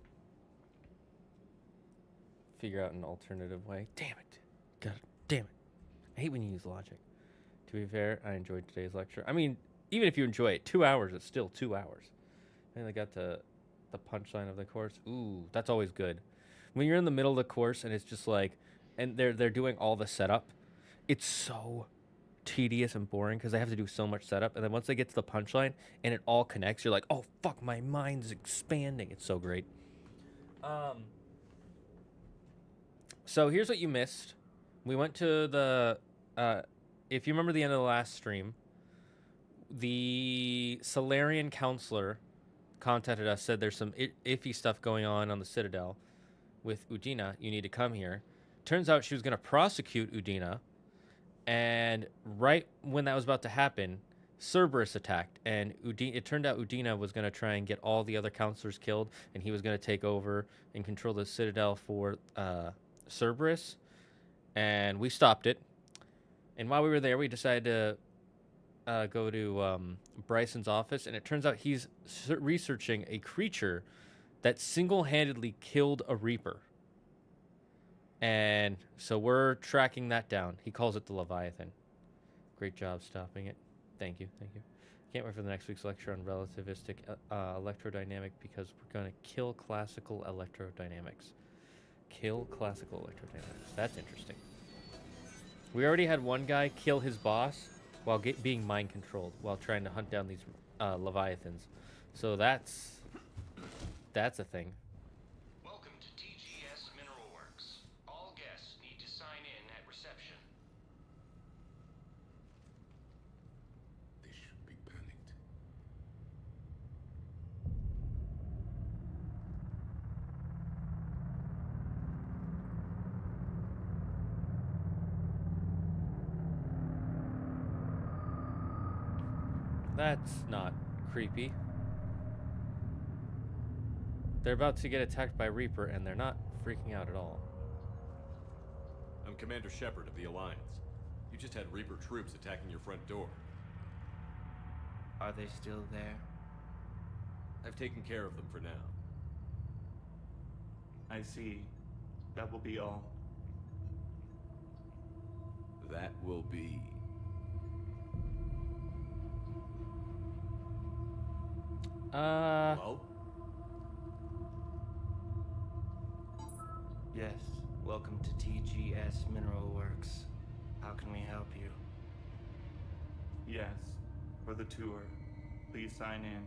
Figure out an alternative way. Damn it. God damn it. I hate when you use logic. To be fair, I enjoyed today's lecture. I mean, even if you enjoy it, 2 hours is still 2 hours. And I got to the punchline of the course. Ooh, that's always good. When you're in the middle of the course and it's just like, and they're doing all the setup, it's so tedious and boring because they have to do so much setup. And then once they get to the punchline and it all connects, you're like, oh, fuck, my mind's expanding. It's so great. So here's what you missed. We went to the, if you remember the end of the last stream, the Solarian counselor contacted us, said there's some iffy stuff going on the Citadel with Udina. You need to come here. Turns out she was going to prosecute Udina, and right when that was about to happen, Cerberus attacked, and it turned out Udina was going to try and get all the other counselors killed, and he was going to take over and control the Citadel for Cerberus, and we stopped it. And while we were there, we decided to go to Bryson's office, and it turns out he's researching a creature that single-handedly killed a Reaper. And so we're tracking that down. He calls it the Leviathan. Great job stopping it. Thank you, thank you. Can't wait for the next week's lecture on relativistic electrodynamic because we're going to kill classical electrodynamics. Kill classical electrodynamics. That's interesting. We already had one guy kill his boss while being mind controlled while trying to hunt down these Leviathans. So that's a thing. Welcome to TGS Mineral Works. All guests need to sign in at reception. They should be panicked. That's not creepy. They're about to get attacked by Reaper, and they're not freaking out at all. I'm Commander Sheppard of the Alliance. You just had Reaper troops attacking your front door. Are they still there? I've taken care of them for now. I see. That will be all. That will be... Hello? Yes. Welcome to TGS Mineral Works. How can we help you? Yes. For the tour. Please sign in.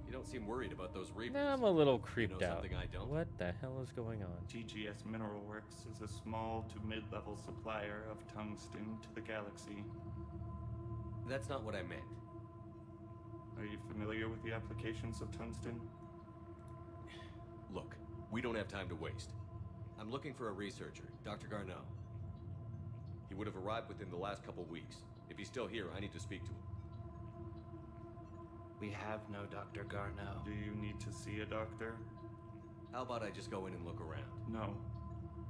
You don't seem worried about those Reapers. I'm a little creeped you know out. Something I don't? What the hell is going on? TGS Mineral Works is a small to mid-level supplier of tungsten to the galaxy. That's not what I meant. Are you familiar with the applications of tungsten? Look, we don't have time to waste. I'm looking for a researcher, Dr. Garneau. He would have arrived within the last couple weeks. If he's still here, I need to speak to him. We have no Dr. Garneau. Do you need to see a doctor? How about I just go in and look around? No.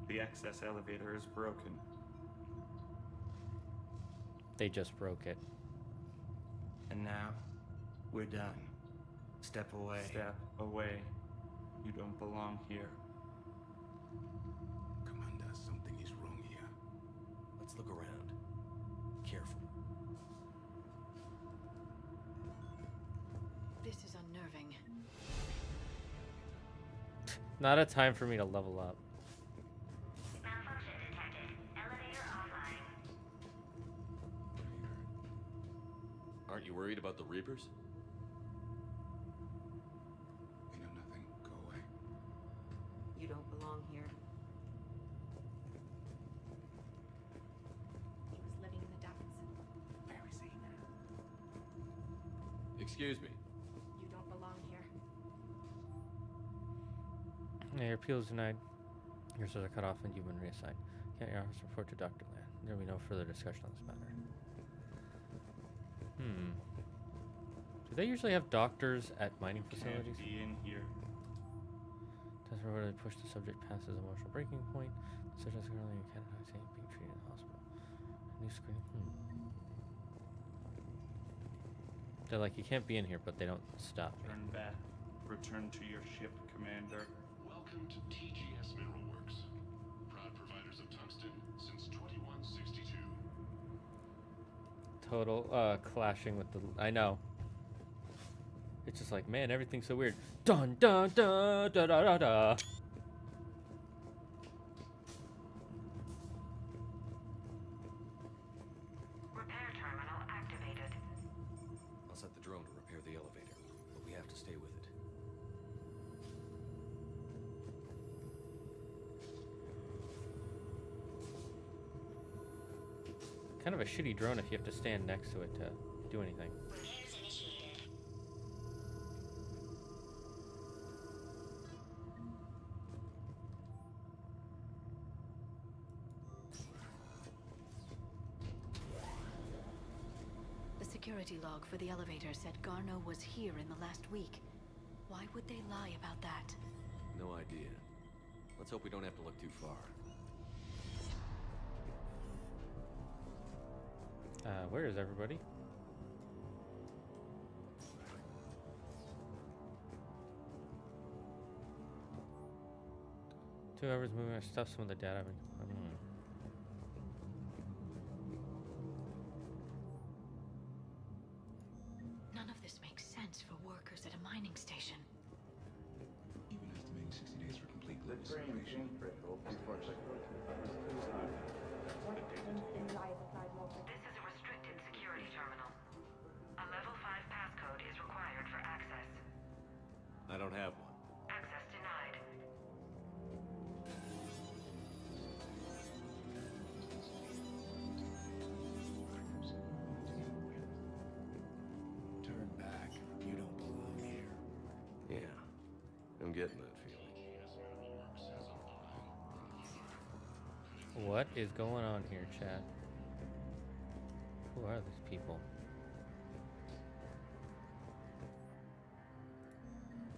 The access elevator is broken. They just broke it. And now, we're done. Step away. Step away. You don't belong here. Commander, something is wrong here. Let's look around. Careful. This is unnerving. Not a time for me to level up. Malfunction detected. Elevator offline. Aren't you worried about the Reapers? We know nothing. Go away. You don't belong here. He was living in the depths. Where is he now? Excuse me. You don't belong here. Yeah, your appeal is denied. Your sources are cut off and you've been reassigned. Can't your office report to Dr. Land? There will be no further discussion on this matter. Do they usually have doctors at mining facilities? Can't be in here. Test where they push the subject past his emotional breaking point. The subject is currently in Canada, being treated in the hospital. New screen. They're like, you can't be in here, but they don't stop me. Turn back. Return to your ship, Commander. Welcome to TGS Mineral Works. Proud providers of tungsten since 2162. Total clashing with the... I know. It's just like, man, everything's so weird. Dun dun dun da da da da. Repair terminal activated. I'll set the drone to repair the elevator, but we have to stay with it. Kind of a shitty drone if you have to stand next to it to do anything. Repairs initiated. The security log for the elevator said Garneau was here in the last week. Why would they lie about that? No idea. Let's hope we don't have to look too far. Where is everybody? Whoever's moving our stuff, some of the data. None of this makes sense for workers at a mining station. Even estimating 60 days for complete global separation. This is a restricted security terminal. A level 5 passcode is required for access. I don't have one. Access denied. Turn back. You don't belong here. Yeah, I'm getting that feeling. What is going on here, chat? Who are these people?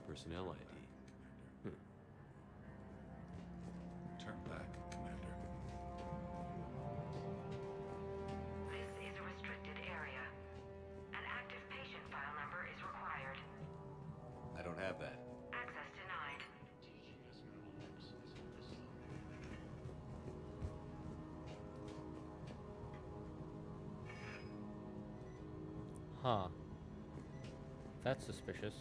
Personnel ID. Turn back, Commander. This is a restricted area. An active patient file number is required. I don't have that. Access denied. Huh. That's suspicious.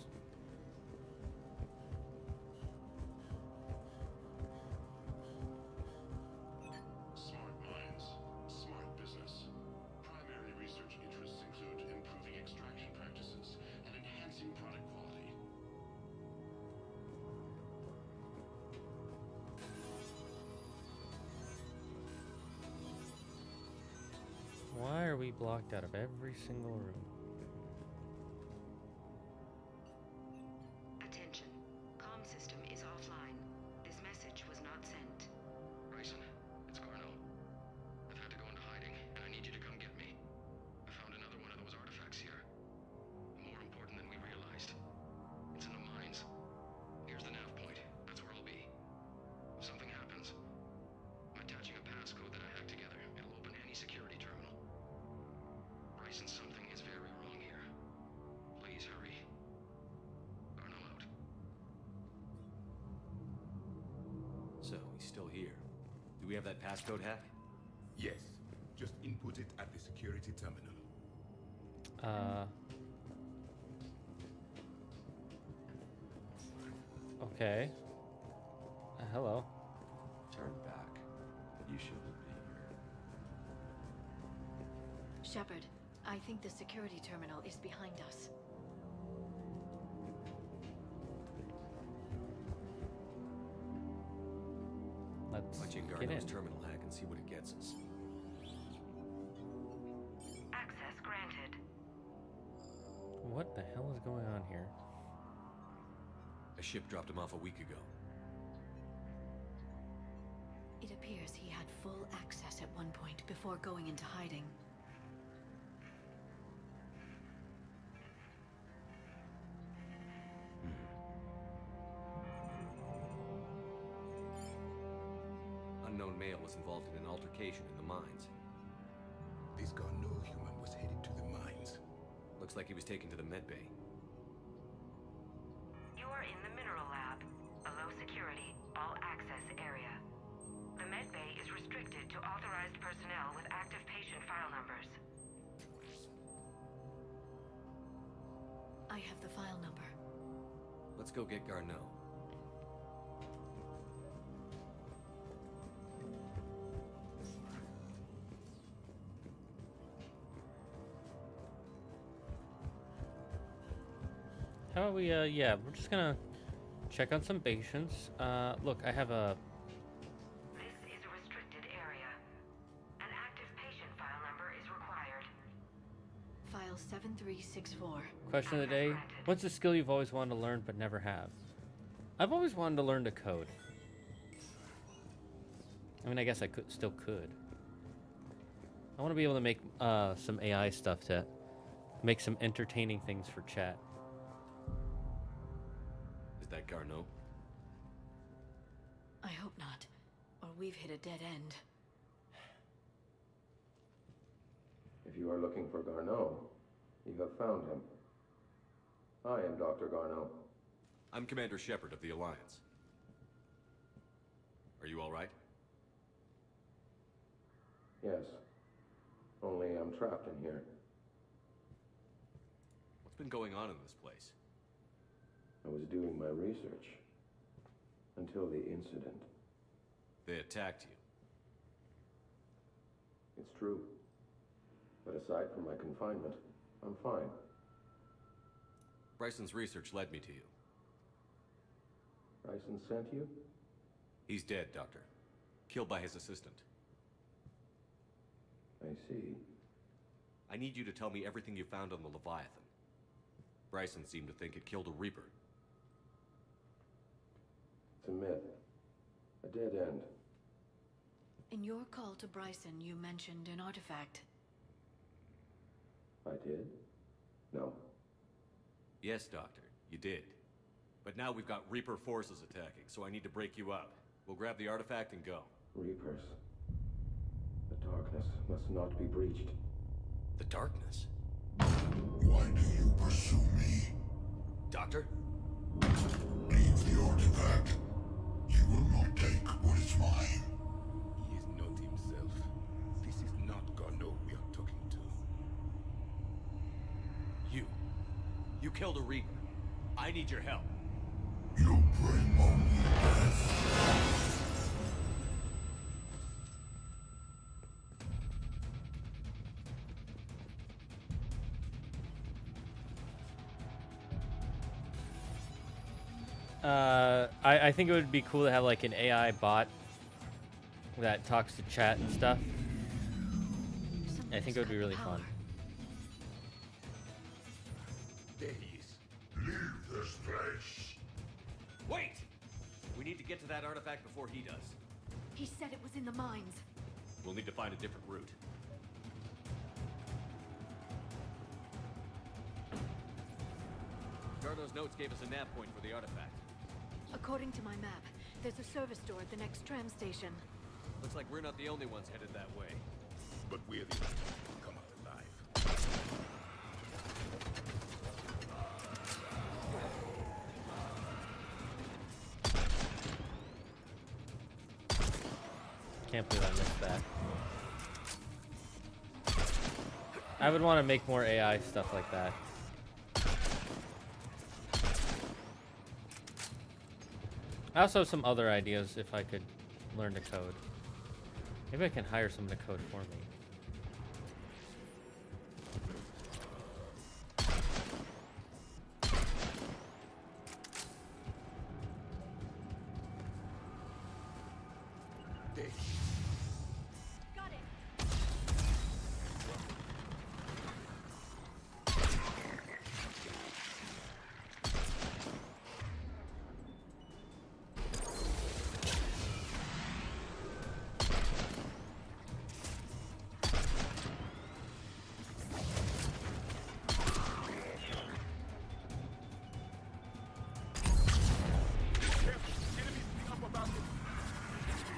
Smart minds, smart business. Primary research interests include improving extraction practices and enhancing product quality. Why are we blocked out of every single room? Attention. Comm system is offline. This message was not sent. Bryson, it's Garneau. I've had to go into hiding, and I need you to come get me. I found another one of those artifacts here. More important than we realized. It's in the mines. Here's the nav point. That's where I'll be. If something happens, I'm attaching a passcode that I hacked together. It'll open any security terminal. Bryson, something is very wrong here. Please hurry. Garneau out. So, he's still here. Do we have that passcode hack? Yes. Just input it at the security terminal. Okay. Hello. Turn back. You shouldn't be here. Sheppard, I think the security terminal is behind us. Let's Watch in get Garneau's in. terminal hack and see what it gets us. Access granted. What the hell is going on here? A ship dropped him off a week ago. It appears he had full access at one point before going into hiding. Unknown male was involved in an altercation in the mines. This Garneau human was headed to the mines. Looks like he was taken to the medbay. You are in the mineral lab, a low security, all access area. The medbay is restricted to authorized personnel with active patient file numbers. I have the file number. Let's go get Garneau. How about we, yeah, we're just gonna check on some patients. Look, I have a... This is a restricted area. An active patient file number is required. File 7364. question of the day. What's a skill you've always wanted to learn but never have? I've always wanted to learn to code. I mean, I guess I still could. I want to be able to make some AI stuff to make some entertaining things for chat. Is that Garneau? I hope not, or we've hit a dead end. If you are looking for Garneau, you have found him. I am Dr. Garneau. I'm Commander Sheppard of the Alliance. Are you all right? Yes. Only I'm trapped in here. What's been going on in this place? I was doing my research. Until the incident. They attacked you. It's true. But aside from my confinement, I'm fine. Bryson's research led me to you. Bryson sent you? He's dead, Doctor. Killed by his assistant. I see. I need you to tell me everything you found on the Leviathan. Bryson seemed to think it killed a Reaper. It's a myth. A dead end. In your call to Bryson, you mentioned an artifact. I did? No. Yes, Doctor, you did. But now we've got Reaper forces attacking, so I need to break you up. We'll grab the artifact and go. Reapers. The darkness must not be breached. The darkness? Why do you pursue me? Doctor? Leave the artifact. You will not take what is mine. He is not himself. This is not Garneau we are talking to. You killed a Reaper. I need your help. You bring only death. I think it would be cool to have like an AI bot that talks to chat and stuff. I think it would be really fun. There he is. Leave this place. Wait! We need to get to that artifact before he does. He said it was in the mines. We'll need to find a different route. Garneau's notes gave us a nav point for the artifact. According to my map, there's a service door at the next tram station. Looks like we're not the only ones headed that way. But we're the only ones who come out alive. Can't believe I missed that. I would want to make more AI stuff like that. I also have some other ideas if I could learn to code. Maybe I can hire someone to code for me. Got it.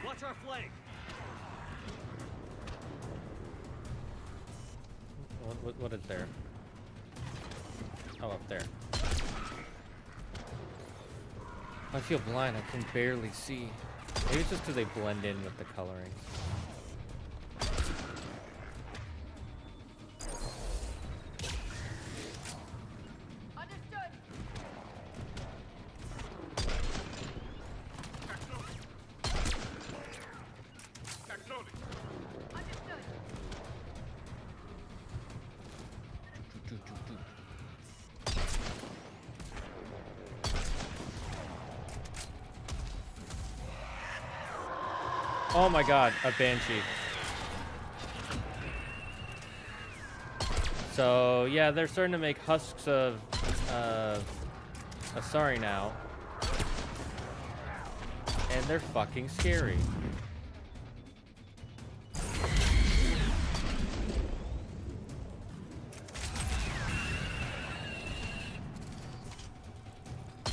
Watch our flank! What is there? Oh, up there. I feel blind. I can barely see. Maybe it's just because they blend in with the coloring. Understood. Understood. Oh my god, a banshee. So yeah, they're starting to make husks of Asari now. And they're fucking scary.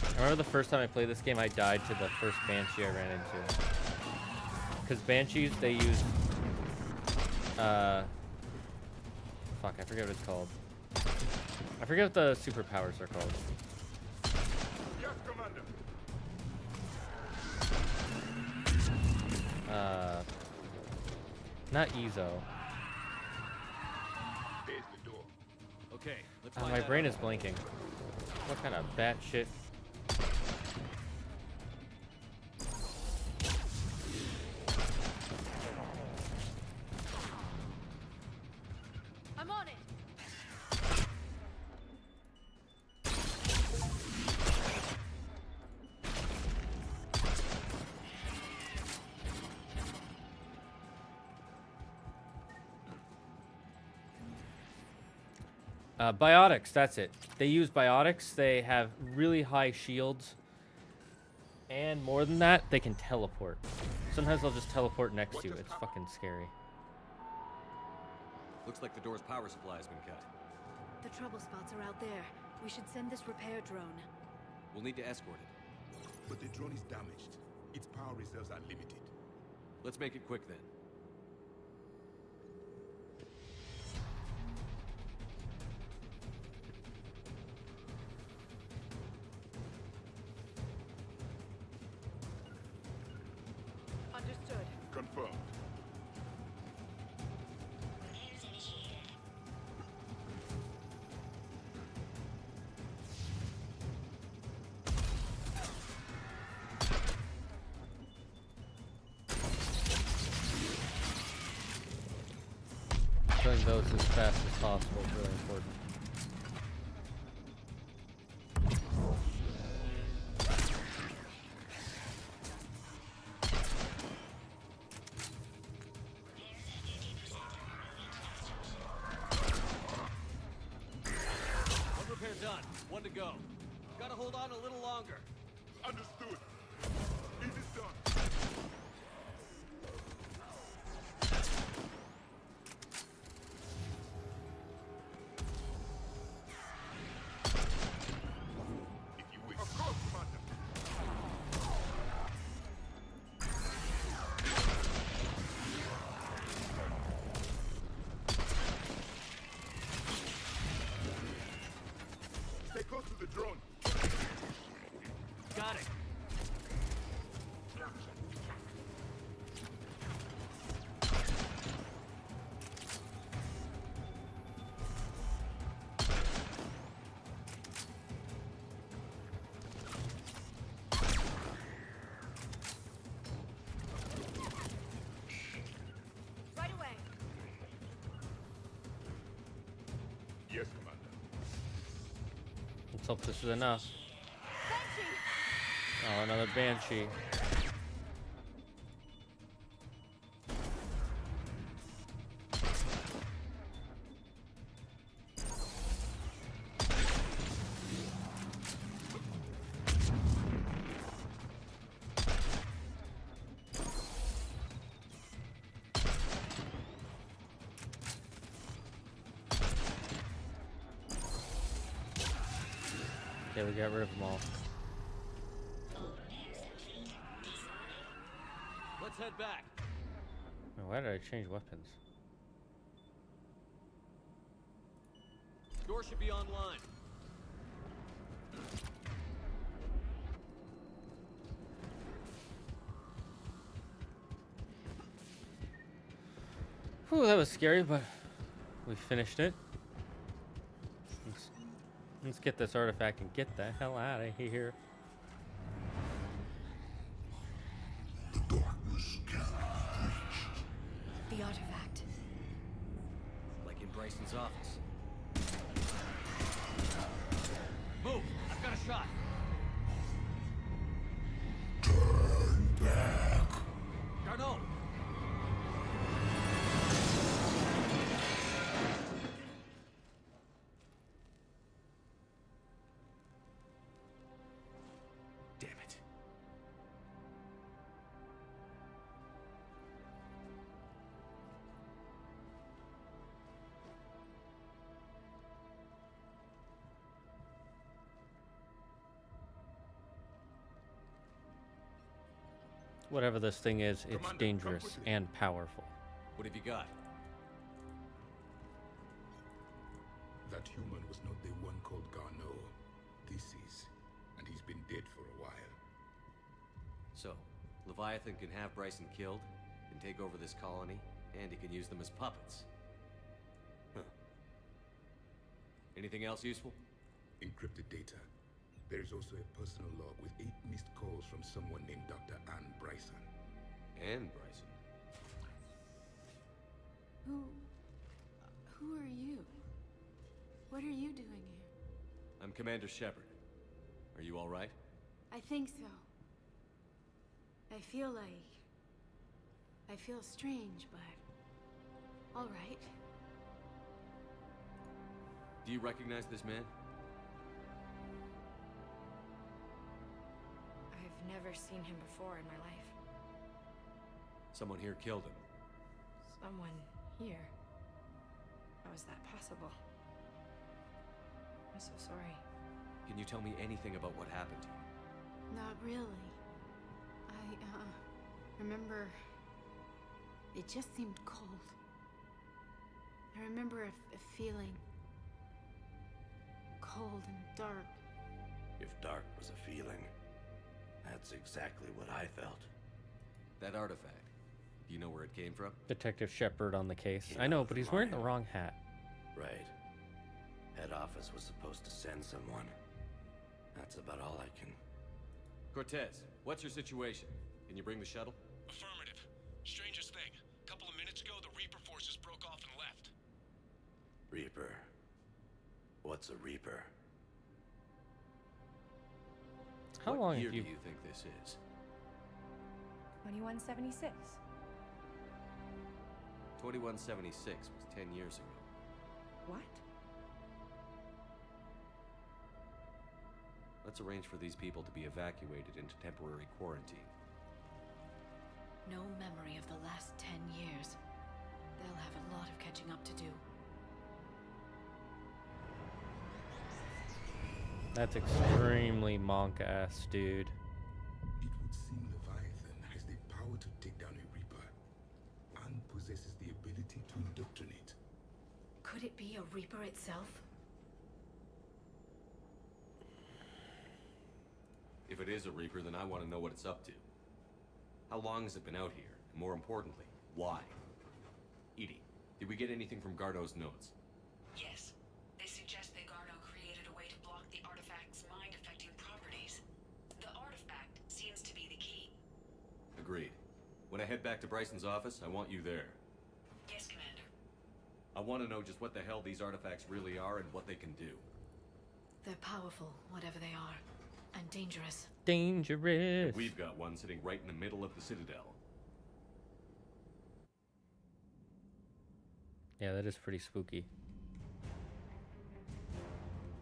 I remember the first time I played this game, I died to the first banshee I ran into. Because banshees, they use fuck, I forget what it's called. I forget what the superpowers are called. Yes, Commander. Not Ezo. There's the door. Okay, let's Oh, find my that brain out. is blinking. What kind of bat shit? I'm on it. Biotics, that's it. They use biotics. They have really high shields. And more than that, they can teleport. Sometimes they'll just teleport next to you. It's fucking scary. Looks like the door's power supply has been cut. The trouble spots are out there. We should send this repair drone. We'll need to escort it. But the drone is damaged. Its power reserves are limited. Let's make it quick then. Understood. Confirmed. Killing those as fast as possible is really important. One repair done. One to go. Gotta hold on a little longer. Understood. It is done. If you wish. Of course, Commander. Stay close to the drone. Got it. Right away. Yes, Commander. Let's hope this is enough. Oh, another Banshee. Okay, we got rid of them all. Let's head back. Why did I change weapons? Door should be online. Whew, that was scary, but we finished it. Let's get this artifact and get the hell out of here. The darkness cannot be breached. The artifact. Like in Bryson's office. Move! I've got a shot! Turn back. Garneau! Damn it. Whatever this thing is, it's Commander, dangerous come quickly. and powerful. What have you got? That human was not the one called Garneau. This is. And he's been dead for a while. So, Leviathan can have Bryson killed, and take over this colony, And he can use them as puppets. Huh. Anything else useful? Encrypted data. There is also a personal log with 8 missed calls from someone named Dr. Anne Bryson. Anne Bryson? Who are you? What are you doing here? I'm Commander Sheppard. Are you all right? I think so. I feel strange, but all right. Do you recognize this man? I've never seen him before in my life. Someone here killed him. Someone here? How is that possible? I'm so sorry. Can you tell me anything about what happened to you? Not really. I remember it just seemed cold. I remember a feeling cold and dark. If dark was a feeling, that's exactly what I felt. That artifact, do you know where it came from? Detective Sheppard on the case. I know, but he's wearing the wrong hat. Right. Head office was supposed to send someone. That's about all I can... Cortez, what's your situation? Can you bring the shuttle? Affirmative. Strangest thing. A couple of minutes ago, the Reaper forces broke off and left. Reaper. What's a Reaper? How what long year have you... do you think this is? 2176. 2176 was 10 years ago. What? Let's arrange for these people to be evacuated into temporary quarantine. No memory of the last 10 years. They'll have a lot of catching up to do. That's extremely monk-ass, dude. It would seem Leviathan has the power to take down a Reaper, and possesses the ability to indoctrinate. Could it be a Reaper itself? If it is a Reaper, then I want to know what it's up to. How long has it been out here? And more importantly, why? Edie, did we get anything from Gardo's notes? Yes. They suggest that Gardo created a way to block the artifact's mind-affecting properties. The artifact seems to be the key. Agreed. When I head back to Bryson's office, I want you there. Yes, Commander. I want to know just what the hell these artifacts really are and what they can do. They're powerful, whatever they are. And dangerous. Dangerous. And we've got one sitting right in the middle of the Citadel. Yeah, that is pretty spooky.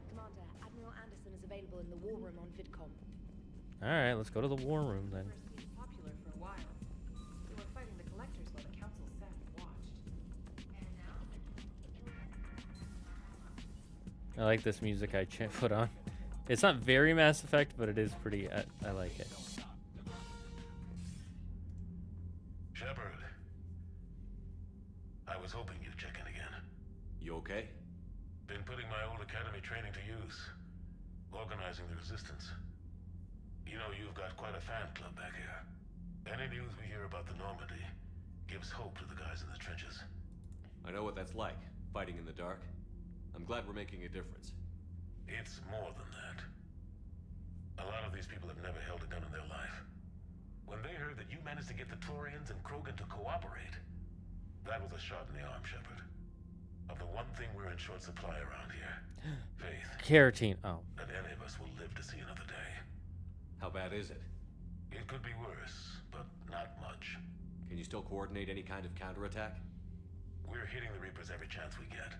Commander, Admiral Anderson is available in the war room on VidCom. Alright, let's go to the war room then. Seemed popular for a while. They were fighting the collectors while the council sat and watched. And now? I like this music I put on. It's not very Mass Effect, but it is pretty... I like it. Sheppard. I was hoping you'd check in again. You okay? Been putting my old academy training to use. Organizing the resistance. You know, you've got quite a fan club back here. Any news we hear about the Normandy gives hope to the guys in the trenches. I know what that's like, fighting in the dark. I'm glad we're making a difference. It's more than that. A lot of these people have never held a gun in their life. When they heard that you managed to get the Torians and Krogan to cooperate, that was a shot in the arm, Sheppard. Of the one thing we're in short supply around here, faith. Carotene. Oh. That any of us will live to see another day. How bad is it? It could be worse, but not much. Can you still coordinate any kind of counterattack? We're hitting the Reapers every chance we get.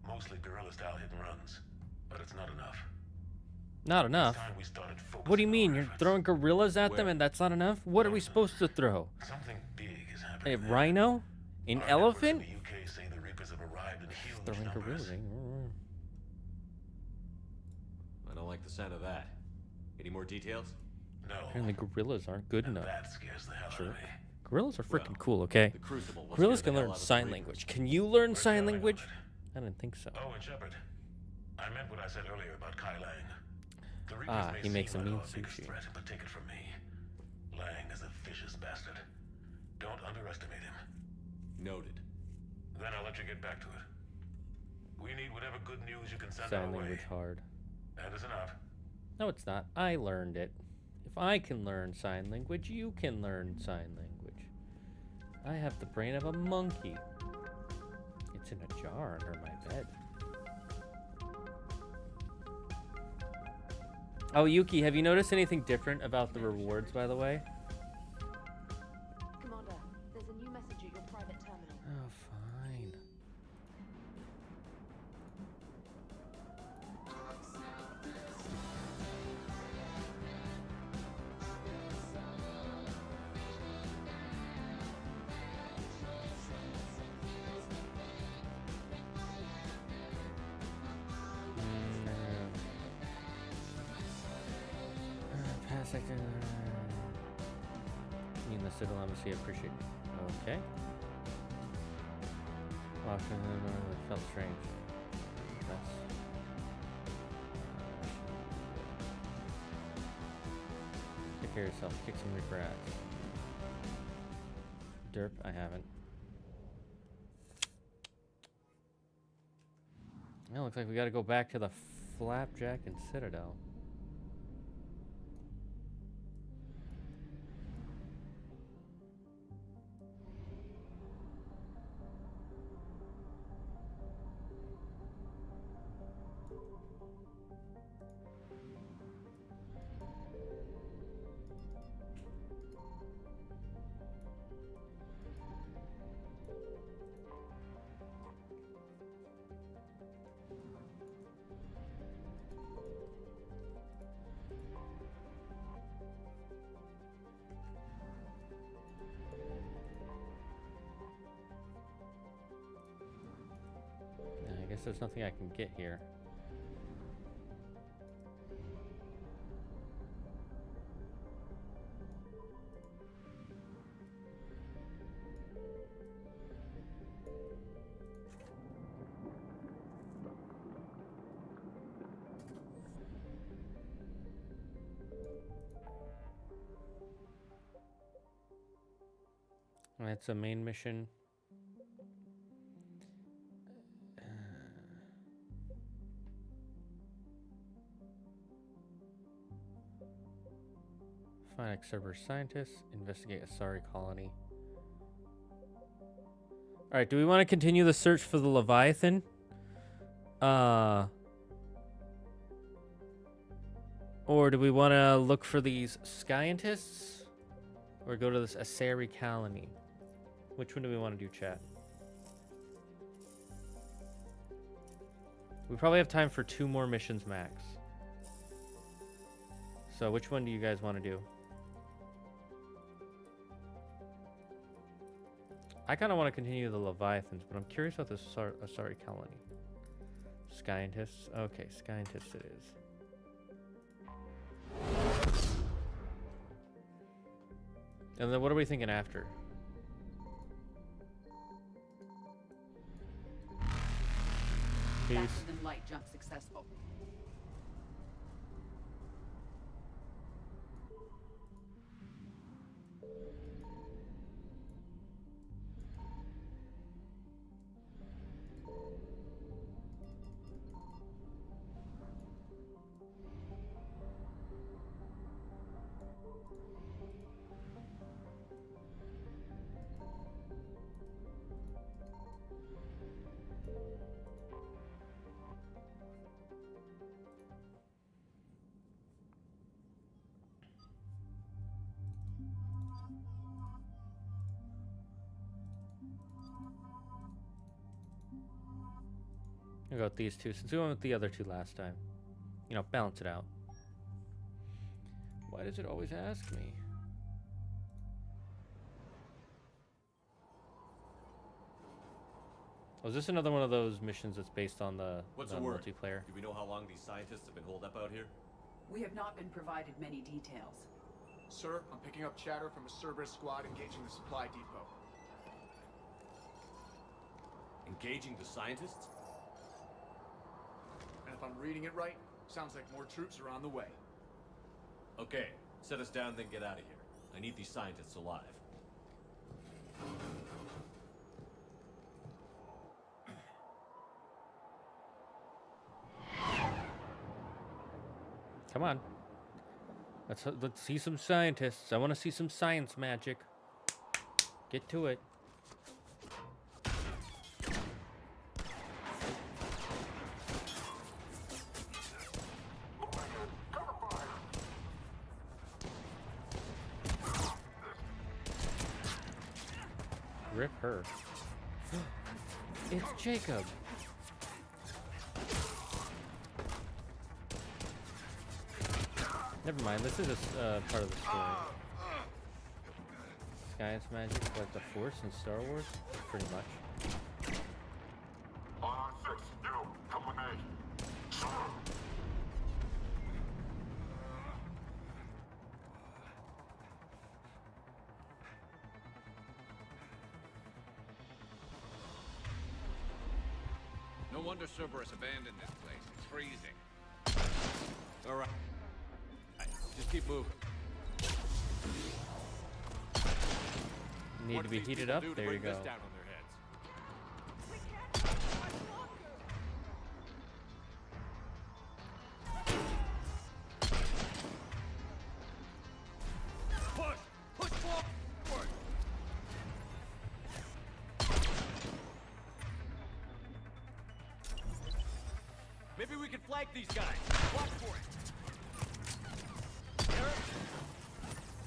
Mostly guerrilla-style hit and runs, but it's not enough. Not enough? What do you mean? You're throwing gorillas at them and that's not enough? What are we supposed to throw? Something big is happening. A rhino? An elephant? The UK say the Reapers have arrived in huge Throwing numbers. gorillas. I don't like the sound of that. Any more details? No. Apparently gorillas aren't good enough. That scares the hell out of me. Gorillas are freaking cool, okay? The Crucible will Gorillas scare can the learn hell out of the sign Reapers. language. Can you learn sign language? I didn't think so. Oh, and Sheppard, I meant what I said earlier about Kai Lang. The Reapers may He makes a seem mean like our biggest sushi. threat, but take it from me. Lang is a vicious bastard. Don't underestimate him. Noted. Then I'll let you get back to it. We need whatever good news you can send Sign our way. language hard. That is enough. No, it's not. I learned it. If I can learn sign language, you can learn sign language. I have the brain of a monkey. It's in a jar under my bed. Oh, Yuki, have you noticed anything different about the rewards, by the way? Commander, there's a new message at your private terminal. Oh, fine. Pass sector. You enlisted embassy, appreciate it. Okay. Option felt strange. That's take care of yourself. Kick some regrets. Derp, I haven't. Well, looks like we gotta go back to the Flapjack and Citadel. I guess there's nothing I can get here. That's a main mission. Find Cerber scientists, investigate Asari colony. Alright, do we want to continue the search for the Leviathan? Or do we want to look for these scientists? Or go to this Asari colony? Which one do we want to do, chat? We probably have time for 2 more missions max. So which one do you guys want to do? I kind of want to continue the Leviathans, but I'm curious about the Asari colony. Scientists. Okay, scientists it is. And then what are we thinking after? Peace. Faster than light jump successful. I'll go with these 2 since we went with the other 2 last time. You know, balance it out. Why does it always ask me? Oh, is this another one of those missions that's based on the multiplayer? Do we know how long these scientists have been holed up out here? We have not been provided many details. Sir, I'm picking up chatter from a Cerberus squad engaging the supply depot. Engaging the scientists? And if I'm reading it right, sounds like more troops are on the way. Okay, set us down, then get out of here. I need these scientists alive. Come on. Let's see some scientists. I want to see some science magic. Get to it. Rip her. It's Jacob. Never mind, this is a part of the story. Science magic, like the Force in Star Wars? Pretty much. No wonder Cerberus abandoned this place. It's freezing. All right. Just keep moving. Need to be heated up? There you go. Push forward. Maybe we can flank these guys. Watch for it.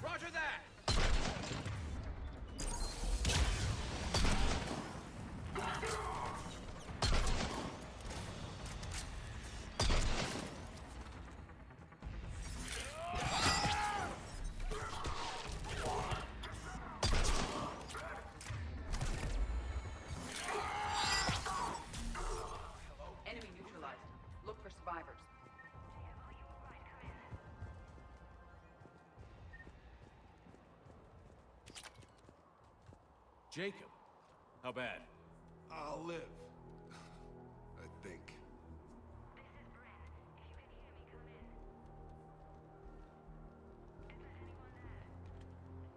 Roger that! Enemy neutralized. Look for survivors. Jacob, how bad? I'll live. I think.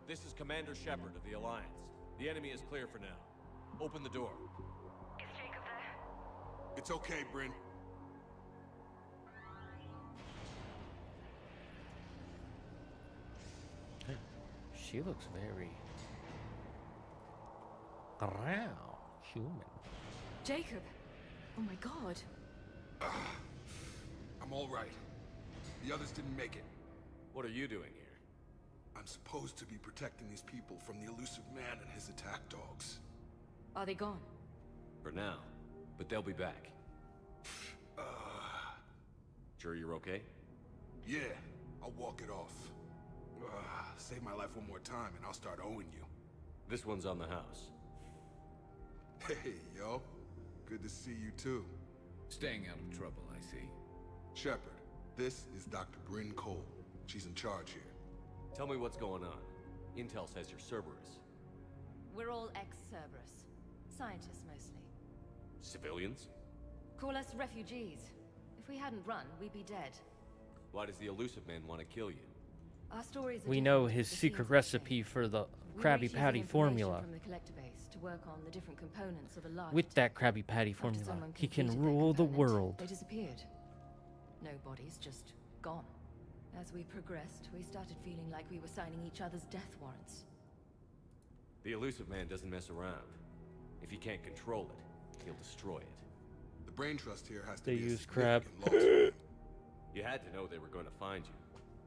This is Commander Sheppard of the Alliance. The enemy is clear for now. Open the door. Is Jacob there? It's okay, Bryn. She looks very... human. Jacob! Oh my god. I'm all right. The others didn't make it. What are you doing here? I'm supposed to be protecting these people from the elusive man and his attack dogs. Are they gone? For now, but they'll be back. Sure you're okay? Yeah, I'll walk it off. Save my life one more time and I'll start owing you. This one's on the house. Hey, yo. Good to see you too. Staying out of trouble, I see. Sheppard, this is Dr. Bryn Cole. She's in charge here. Tell me what's going on. Intel says you're Cerberus. We're all ex-Cerberus. Scientists, mostly. Civilians? Call us refugees. If we hadn't run, we'd be dead. Why does the elusive man want to kill you? Our stories are We know his secret recipe for the Krabby Patty formula. From the collector base to work on the different components of a large With that Krabby Patty After formula, someone he can completed their rule the component, world. They disappeared. No bodies, just gone. As we progressed, we started feeling like we were signing each other's death warrants. The elusive man doesn't mess around. If he can't control it, he'll destroy it. The brain trust here has to They be use crab. You had to know they were going to find you.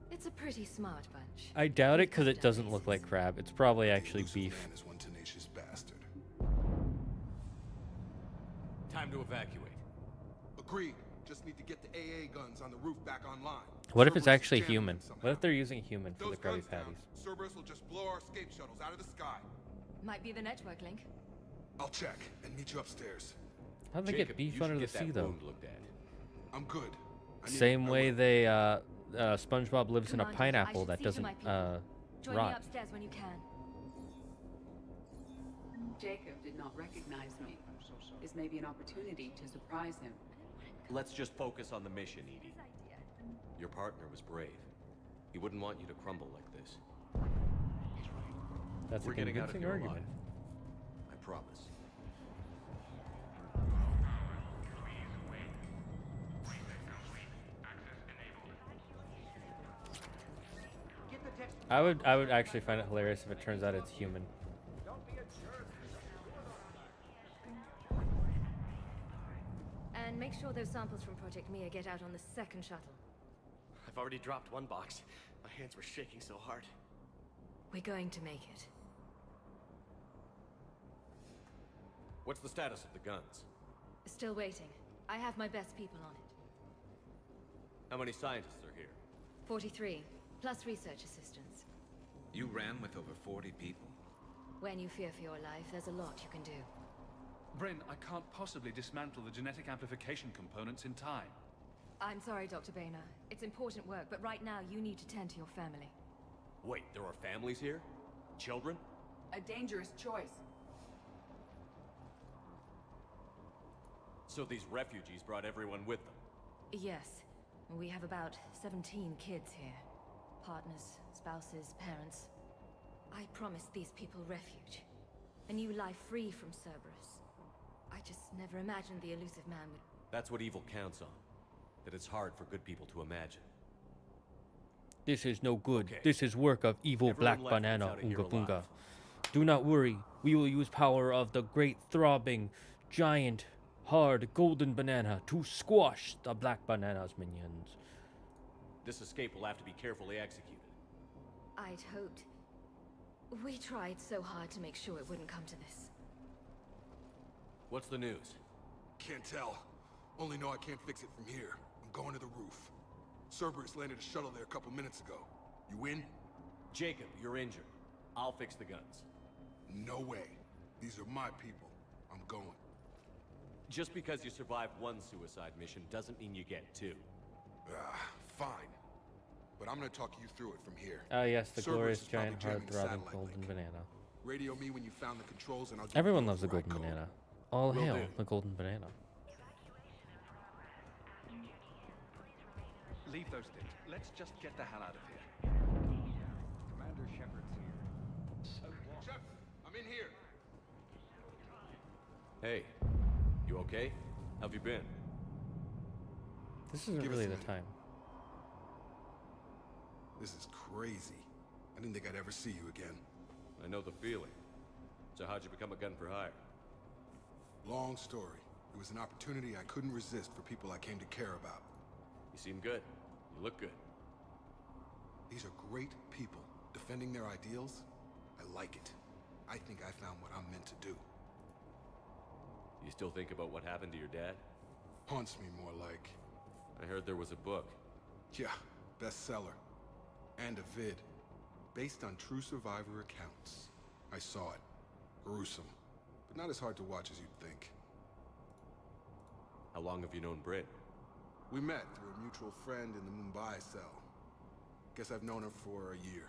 It's a pretty smart bunch. I doubt it because it doesn't look like crab. It's probably actually beef. Man is one tenacious bastard. Time to evacuate. Agreed. Just need to get the AA guns on the roof back online. What if it's Cerberus is actually jamming human? them somehow. What if they're using human for the Those Krabby guns down, Patties? Cerberus will just blow our escape shuttles out of the sky. Might be the network link. I'll check and meet you upstairs. How do they get beef under the sea, though? I'm good. Same way they, SpongeBob lives in a Come on, I pineapple should that see to doesn't, my people. Join me rot. upstairs when you can. Jacob did not recognize me. This may be an opportunity to surprise him. Let's just focus on the mission, Edie. Your partner was brave. He wouldn't want you to crumble like this. That's We're a getting out of convincing here argument. alive. I promise. I would actually find it hilarious if it turns out it's human. And make sure those samples from Project Mia get out on the second shuttle. I've already dropped one box. My hands were shaking so hard. We're going to make it. What's the status of the guns? Still waiting. I have my best people on it. How many scientists are here? 43, plus research assistants. You ran with over 40 people? When you fear for your life, there's a lot you can do. Bryn, I can't possibly dismantle the genetic amplification components in time. I'm sorry, Dr. Boehner. It's important work, but right now you need to tend to your family. Wait, there are families here? Children? A dangerous choice. So these refugees brought everyone with them? Yes. We have about 17 kids here. Partners, spouses, parents. I promised these people refuge. A new life free from Cerberus. I just never imagined the elusive man would... That's what evil counts on. That it's hard for good people to imagine. This is no good. Okay. This is work of evil Everyone black left banana, that's out of here ungabunga. alive. Do not worry. We will use power of the great throbbing, giant, hard golden banana to squash the black banana's minions. This escape will have to be carefully executed. I'd hoped. We tried so hard to make sure it wouldn't come to this. What's the news? Can't tell. Only know I can't fix it from here. I'm going to the roof. Cerberus landed a shuttle there a couple minutes ago. You in? Jacob, you're injured. I'll fix the guns. No way. These are my people. I'm going. Just because you survived one suicide mission doesn't mean you get two. Fine. But I'm gonna talk you through it from here. Ah, yes, the Cerberus glorious, is probably giant, jamming hard the throbbing satellite golden link. banana. Radio me when you found the controls and I'll give Everyone you loves the override golden code. banana. All Will hail do. the golden banana. Leave those things. Let's just get the hell out of here. Commander Sheppard's here. So what? Shep, I'm in here. Hey, you okay? How've you been? This isn't Give us really a the minute. time. This is crazy. I didn't think I'd ever see you again. I know the feeling. So how'd you become a gun for hire? Long story. It was an opportunity I couldn't resist for people I came to care about. You seem good. You look good. These are great people, defending their ideals. I like it. I think I found what I'm meant to do. You still think about what happened to your dad? Haunts me more like. I heard there was a book. Yeah, bestseller. And a vid. Based on true survivor accounts. I saw it. Gruesome. But not as hard to watch as you'd think. How long have you known Britt? We met through a mutual friend in the Mumbai cell. Guess I've known her for a year.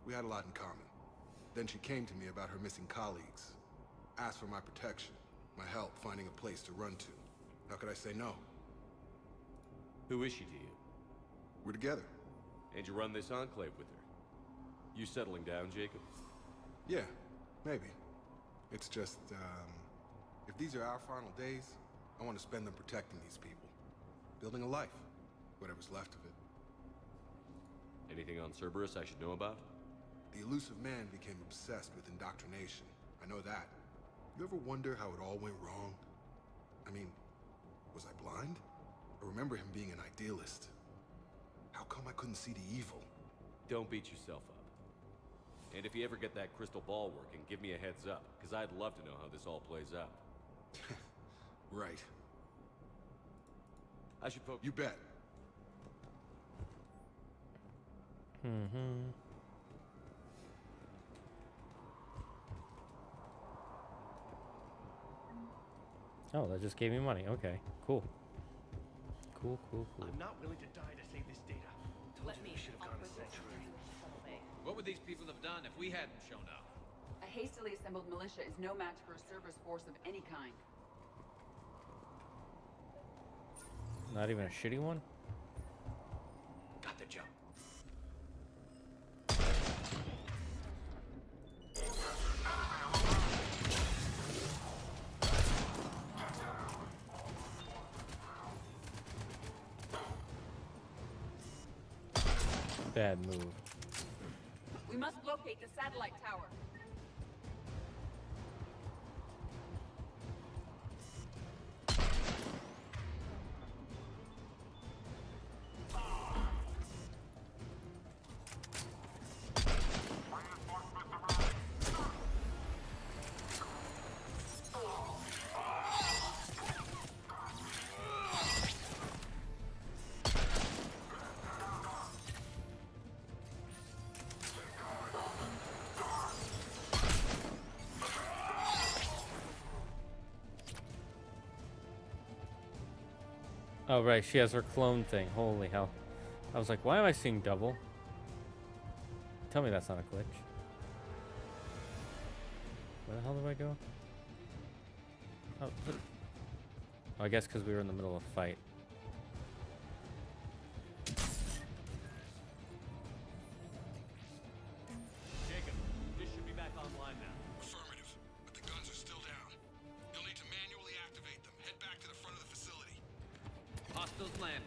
We had a lot in common. Then she came to me about her missing colleagues. Asked for my protection, my help finding a place to run to. How could I say no? Who is she to you? We're together. And you run this enclave with her? You settling down, Jacob? Yeah, maybe. It's just, if these are our final days, I want to spend them protecting these people. Building a life. Whatever's left of it. Anything on Cerberus I should know about? The elusive man became obsessed with indoctrination. I know that. You ever wonder how it all went wrong? I mean, was I blind? I remember him being an idealist. How come I couldn't see the evil? Don't beat yourself up. And if you ever get that crystal ball working, give me a heads up, because I'd love to know how this all plays out. Right. I should You bet. Mm-hmm. Oh, that just gave me money. Okay, cool. Cool. I'm not willing to die to save this data. Told you we should have gone a sanctuary. What would these people have done if we hadn't shown up? A hastily assembled militia is no match for a Cerberus force of any kind. Not even a shitty one? Got the jump. Bad move. must locate the satellite tower. Oh, right, she has her clone thing. Holy hell. I was like, why am I seeing double? Tell me that's not a glitch. Where the hell do I go? Oh, I guess because we were in the middle of a fight. Jacob, this should be back online now. Affirmative, but the guns are still down. You'll need to manually activate them. Head back to the front of the facility. Hostiles landing.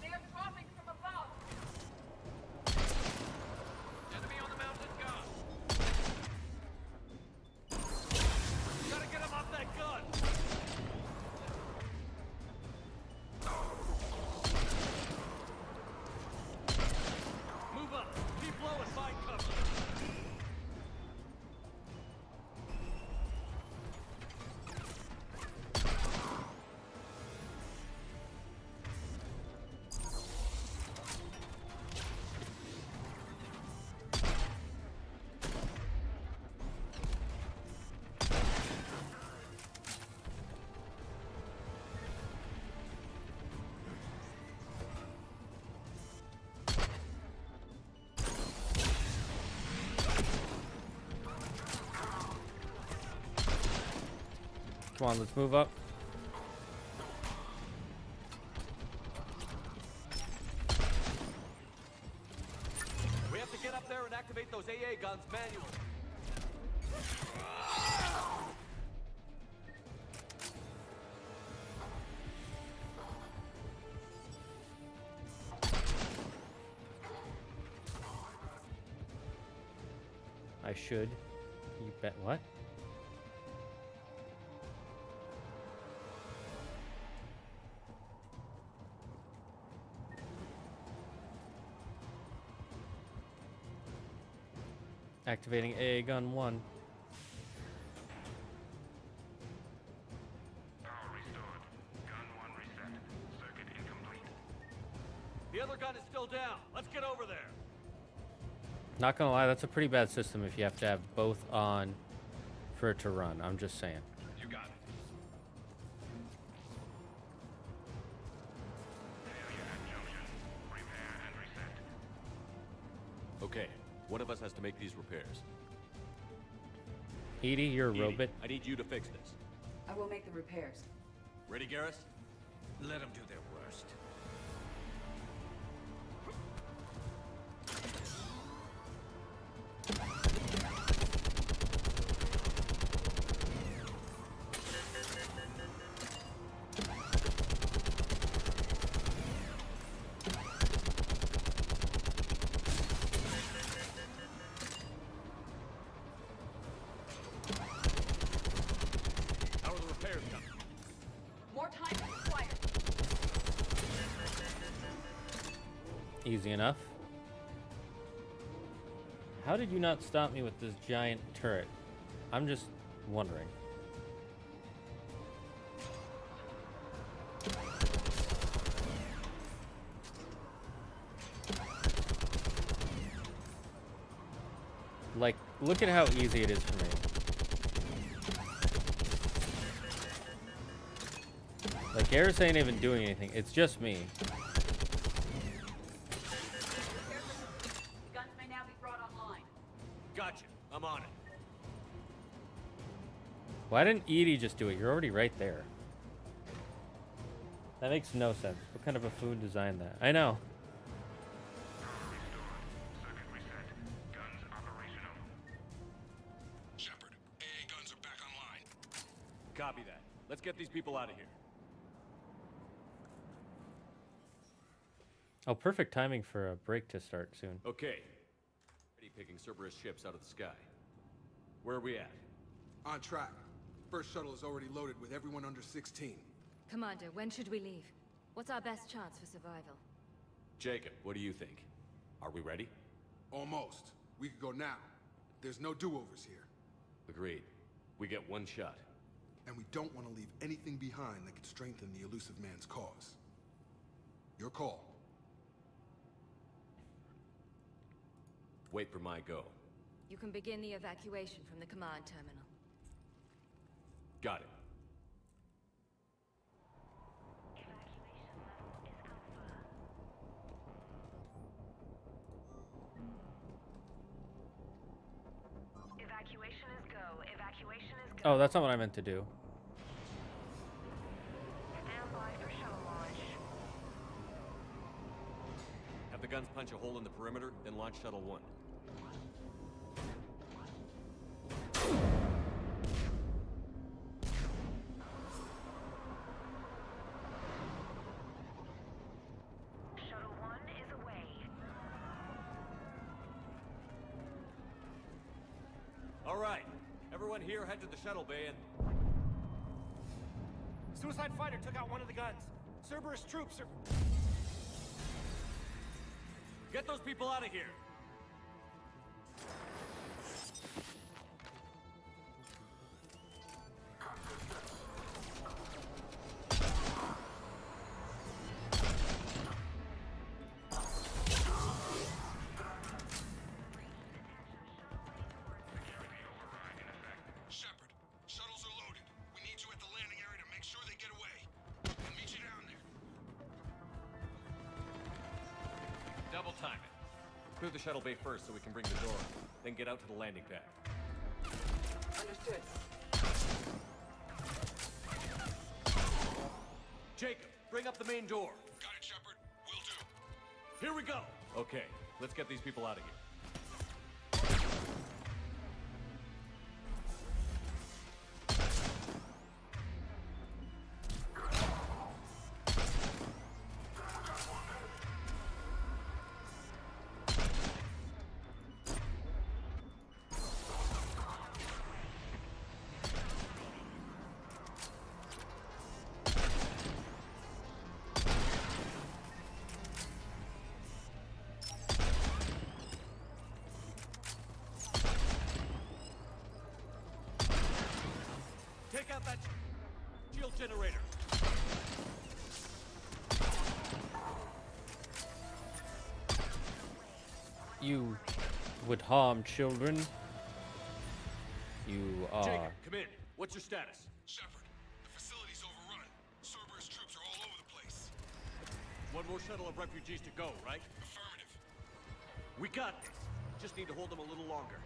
They are dropping from above. Enemy on the mountain gun. Gotta get him off that gun. Move up. Keep low and find cover. Come on, let's move up. We have to get up there and activate those AA guns manually. I should. You bet what? Activating AA gun 1. Power restored. Gun 1 reset. Circuit incomplete. The other gun is still down. Let's get over there. Not gonna lie, that's a pretty bad system if you have to have both on for it to run. I'm just saying. You got it. Failure at junction. Repair and reset. Okay, one of us has to make these repairs. Edie, you're a Edie, robot. I need you to fix this. I will make the repairs. Ready, Garrus? Let them do their worst. How are the repairs coming? More time is required. Easy enough. How did you not stop me with this giant turret? I'm just wondering. Like, look at how easy it is for me. Like, Garrus ain't even doing anything. It's just me. The guns may now be brought online. Gotcha. I'm on it. Why didn't Edie just do it? You're already right there. That makes no sense. What kind of a food designed that? I know. Circuit reset. Guns operational. Sheppard, AA Copy that. Let's get these people out of here. Oh, perfect timing for a break to start soon. Okay. Ready picking Cerberus ships out of the sky. Where are we at? On track. First shuttle is already loaded with everyone under 16. Commander, when should we leave? What's our best chance for survival? Jacob, what do you think? Are we ready? Almost. We could go now. There's no do-overs here. Agreed. We get one shot. And we don't want to leave anything behind that could strengthen the elusive man's cause. Your call. Wait for my go. You can begin the evacuation from the command terminal. Got it. Evacuation is go. Evacuation is go. Oh, that's not what I meant to do. Stand by for shuttle launch. Have the guns punch a hole in the perimeter, then launch Shuttle 1. Shuttle 1 is away. All right. Everyone here head to the shuttle bay and... Suicide fighter took out one of the guns. Cerberus troops are... Get those people out of here! Sheppard, shuttles are loaded. We need you at the landing area to make sure they get away. We'll meet you down there. Double time it. Clear the shuttle bay first so we can bring the door up. Then get out to the landing pad. Understood. Jacob, bring up the main door. Got it, Sheppard. Will do. Here we go! Okay, let's get these people out of here. Take out that shield generator. You would harm children. You are... Jacob, come in. What's your status? Sheppard, the facility's overrun. Cerberus troops are all over the place. One more shuttle of refugees to go, right? Affirmative. We got this. Just need to hold them a little longer.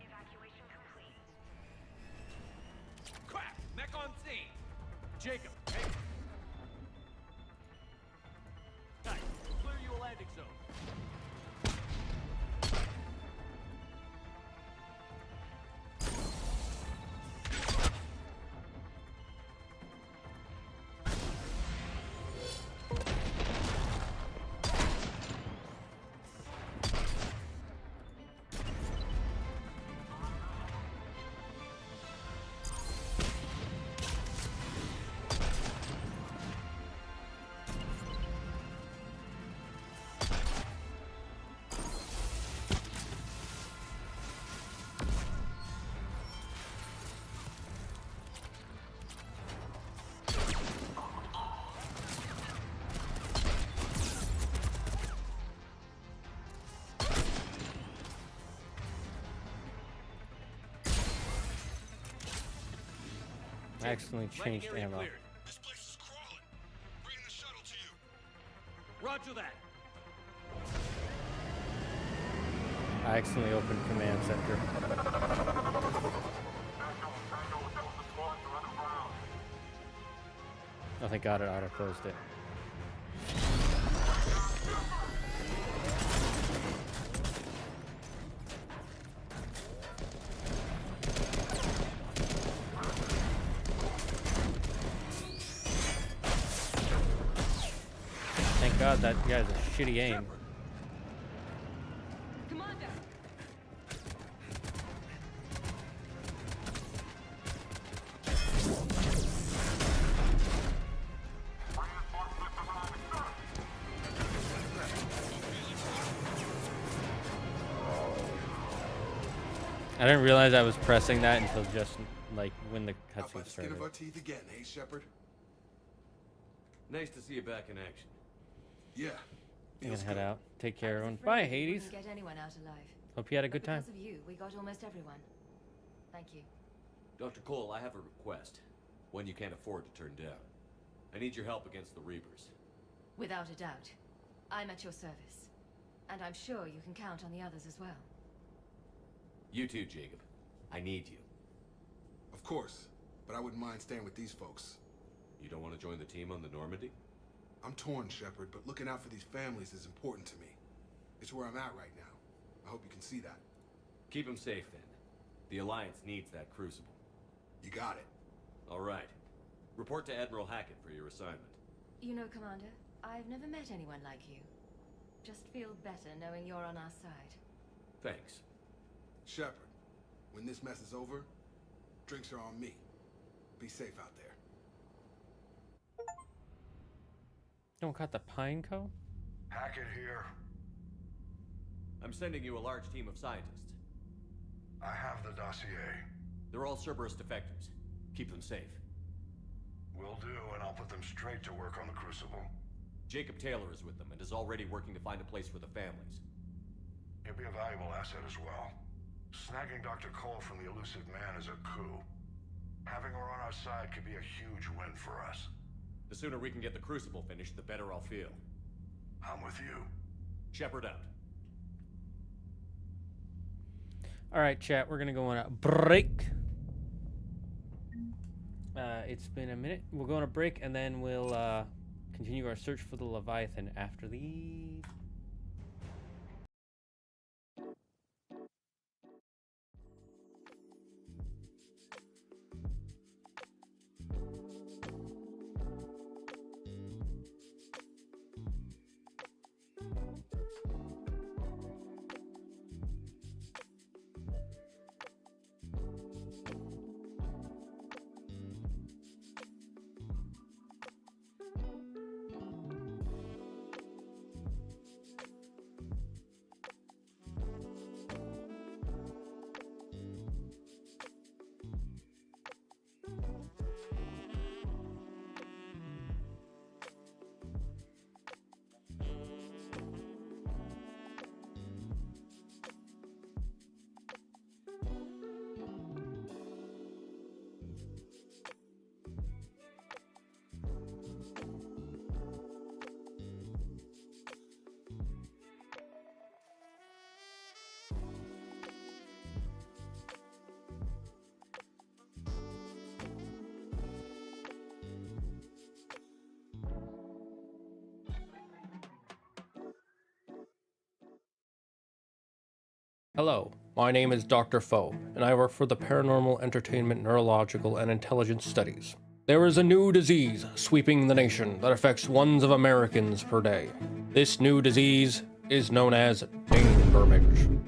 Evacuation complete. Crap! Mech on scene! Jacob, hey! Nice. We'll clear you a landing zone. I accidentally changed ammo. Cleared. This place is crawling. Bring the shuttle to you. Roger that. I accidentally opened Command Center. Oh, thank God it auto-closed it. Thank God that guy's a shitty aim. I didn't realize I was pressing that until just like when the cutscene started. Skin of our teeth again, eh, Sheppard? Nice to see you back in action. Yeah. I'm gonna head out. Take care, everyone. Bye, Hades. Get anyone out alive. Hope you had a good time. Because of you, we got almost everyone. Thank you. Dr. Cole, I have a request. One you can't afford to turn down. I need your help against the Reapers. Without a doubt. I'm at your service. And I'm sure you can count on the others as well. You too, Jacob. I need you. Of course, but I wouldn't mind staying with these folks. You don't want to join the team on the Normandy? I'm torn, Sheppard, but looking out for these families is important to me. It's where I'm at right now. I hope you can see that. Keep them safe, then. The Alliance needs that crucible. You got it. All right. Report to Admiral Hackett for your assignment. You know, Commander, I've never met anyone like you. Just feel better knowing you're on our side. Thanks. Sheppard, when this mess is over, drinks are on me. Be safe out there. Don't cut the pine cone? Hackett here. I'm sending you a large team of scientists. I have the dossier. They're all Cerberus defectors. Keep them safe. Will do, and I'll put them straight to work on the Crucible. Jacob Taylor is with them and is already working to find a place for the families. He'll be a valuable asset as well. Snagging Dr. Cole from the elusive man is a coup. Having her on our side could be a huge win for us. The sooner we can get the Crucible finished, the better I'll feel. I'm with you. Sheppard out. All right, chat. We're gonna go on a break. It's been a minute. We'll go on a break, and then we'll continue our search for the Leviathan after these. Hello, my name is Dr. Foe, and I work for the Paranormal Entertainment Neurological and Intelligence Studies. There is a new disease sweeping the nation that affects ones of Americans per day. This new disease is known as dainbermage.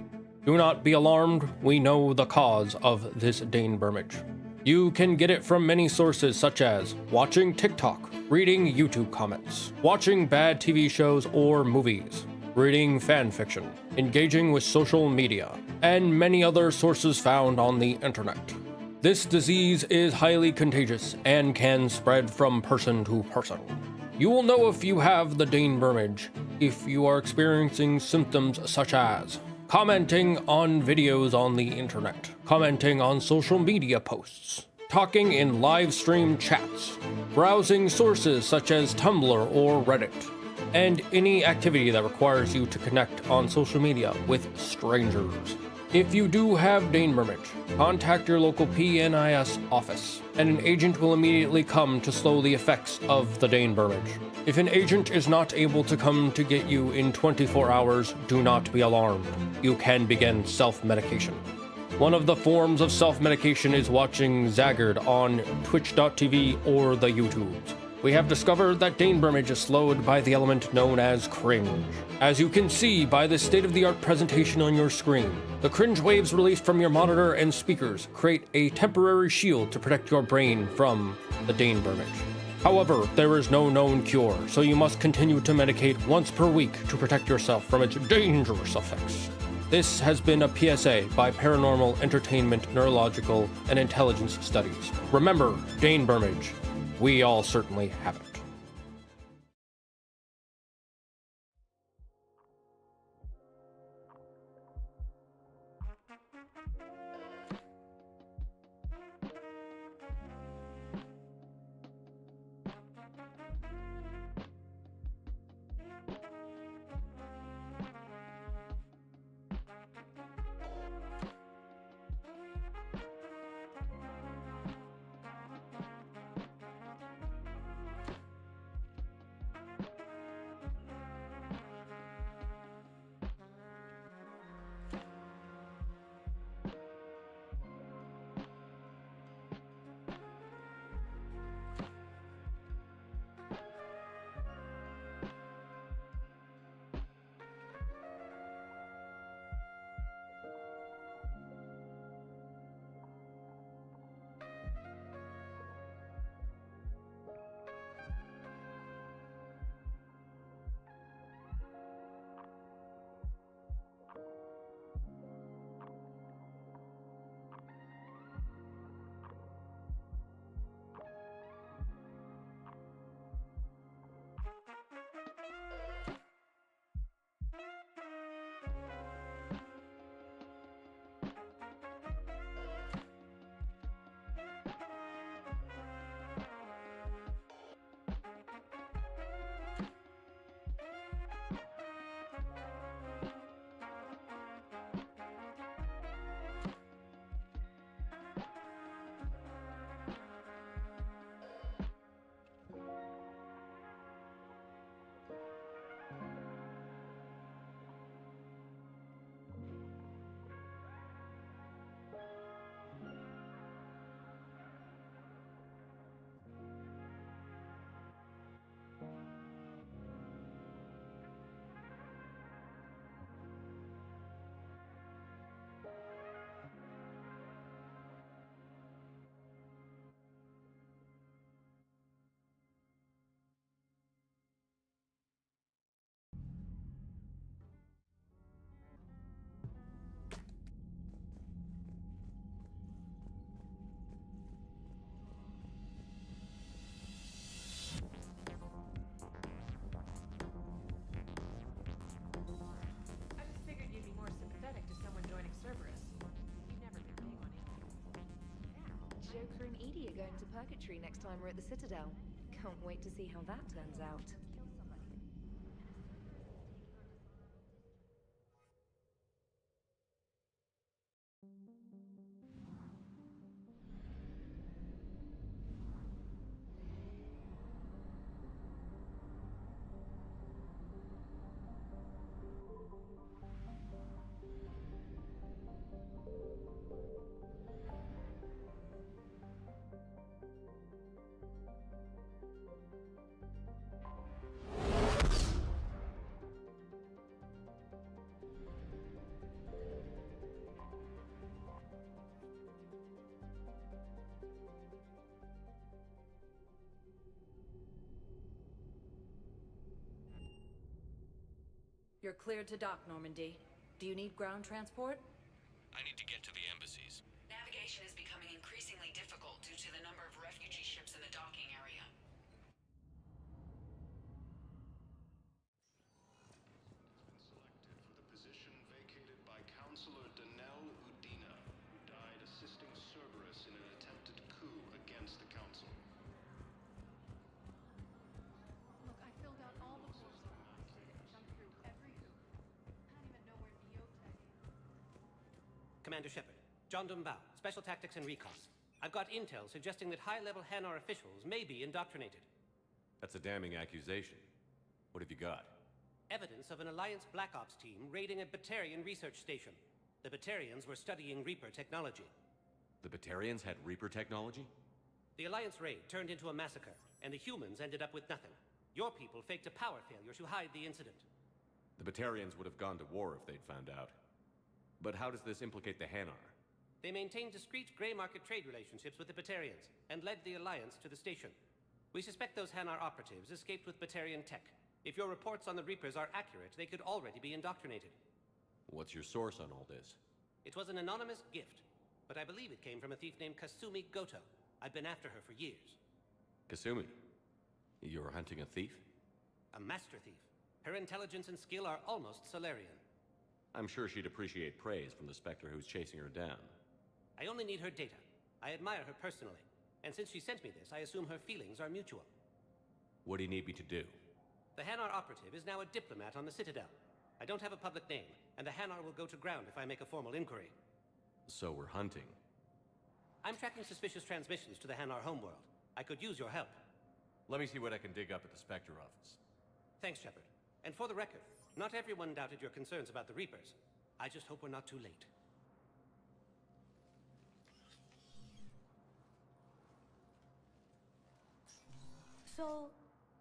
Do not be alarmed, we know the cause of this dainbermage. You can get it from many sources such as watching TikTok, reading YouTube comments, watching bad TV shows or movies, reading fan fiction, engaging with social media, and many other sources found on the internet. This disease is highly contagious and can spread from person to person. You will know if you have the dainbermage if you are experiencing symptoms such as commenting on videos on the internet, commenting on social media posts, talking in live stream chats, browsing sources such as Tumblr or Reddit, and any activity that requires you to connect on social media with strangers. If you do have dainbermage, contact your local PNIS office, and an agent will immediately come to slow the effects of the dainbermage. If an agent is not able to come to get you in 24 hours, do not be alarmed. You can begin self-medication. One of the forms of self-medication is watching Zaggard on twitch.tv or the YouTubes. We have discovered that dainbermage is slowed by the element known as cringe. As you can see by the state-of-the-art presentation on your screen, the cringe waves released from your monitor and speakers create a temporary shield to protect your brain from the dainbermage. However, there is no known cure, so you must continue to medicate once per week to protect yourself from its dangerous effects. This has been a PSA by Paranormal Entertainment Neurological and Intelligence Studies. Remember, dainbermage. We all certainly have it. Going to Purgatory next time we're at the Citadel. Can't wait to see how that turns out. You're cleared to dock, Normandy. Do you need ground transport? I need to get to the embassies. Navigation is becoming increasingly difficult due to the number of refugee ships in the docking area. Selected for the position vacated by Counselor Danelle Udina, who died assisting Cerberus in an attempted coup against the Council. Look, I filled out all the forms. Commander Sheppard. John Bao, Special Tactics and Recon. I've got intel suggesting that high-level Hanar officials may be indoctrinated. That's a damning accusation. What have you got? Evidence of an Alliance Black Ops team raiding a Batarian research station. The Batarians were studying Reaper technology. The Batarians had Reaper technology? The Alliance raid turned into a massacre, and the humans ended up with nothing. Your people faked a power failure to hide the incident. The Batarians would have gone to war if they'd found out. But how does this implicate the Hanar? They maintained discreet gray market trade relationships with the Batarians, and led the Alliance to the station. We suspect those Hanar operatives escaped with Batarian tech. If your reports on the Reapers are accurate, they could already be indoctrinated. What's your source on all this? It was an anonymous gift, but I believe it came from a thief named Kasumi Goto. I've been after her for years. Kasumi? You're hunting a thief? A master thief. Her intelligence and skill are almost Solarian. I'm sure she'd appreciate praise from the Spectre who's chasing her down. I only need her data. I admire her personally. And since she sent me this, I assume her feelings are mutual. What do you need me to do? The Hanar operative is now a diplomat on the Citadel. I don't have a public name, and the Hanar will go to ground if I make a formal inquiry. So we're hunting. I'm tracking suspicious transmissions to the Hanar homeworld. I could use your help. Let me see what I can dig up at the Spectre office. Thanks, Sheppard. And for the record, not everyone doubted your concerns about the Reapers. I just hope we're not too late. So,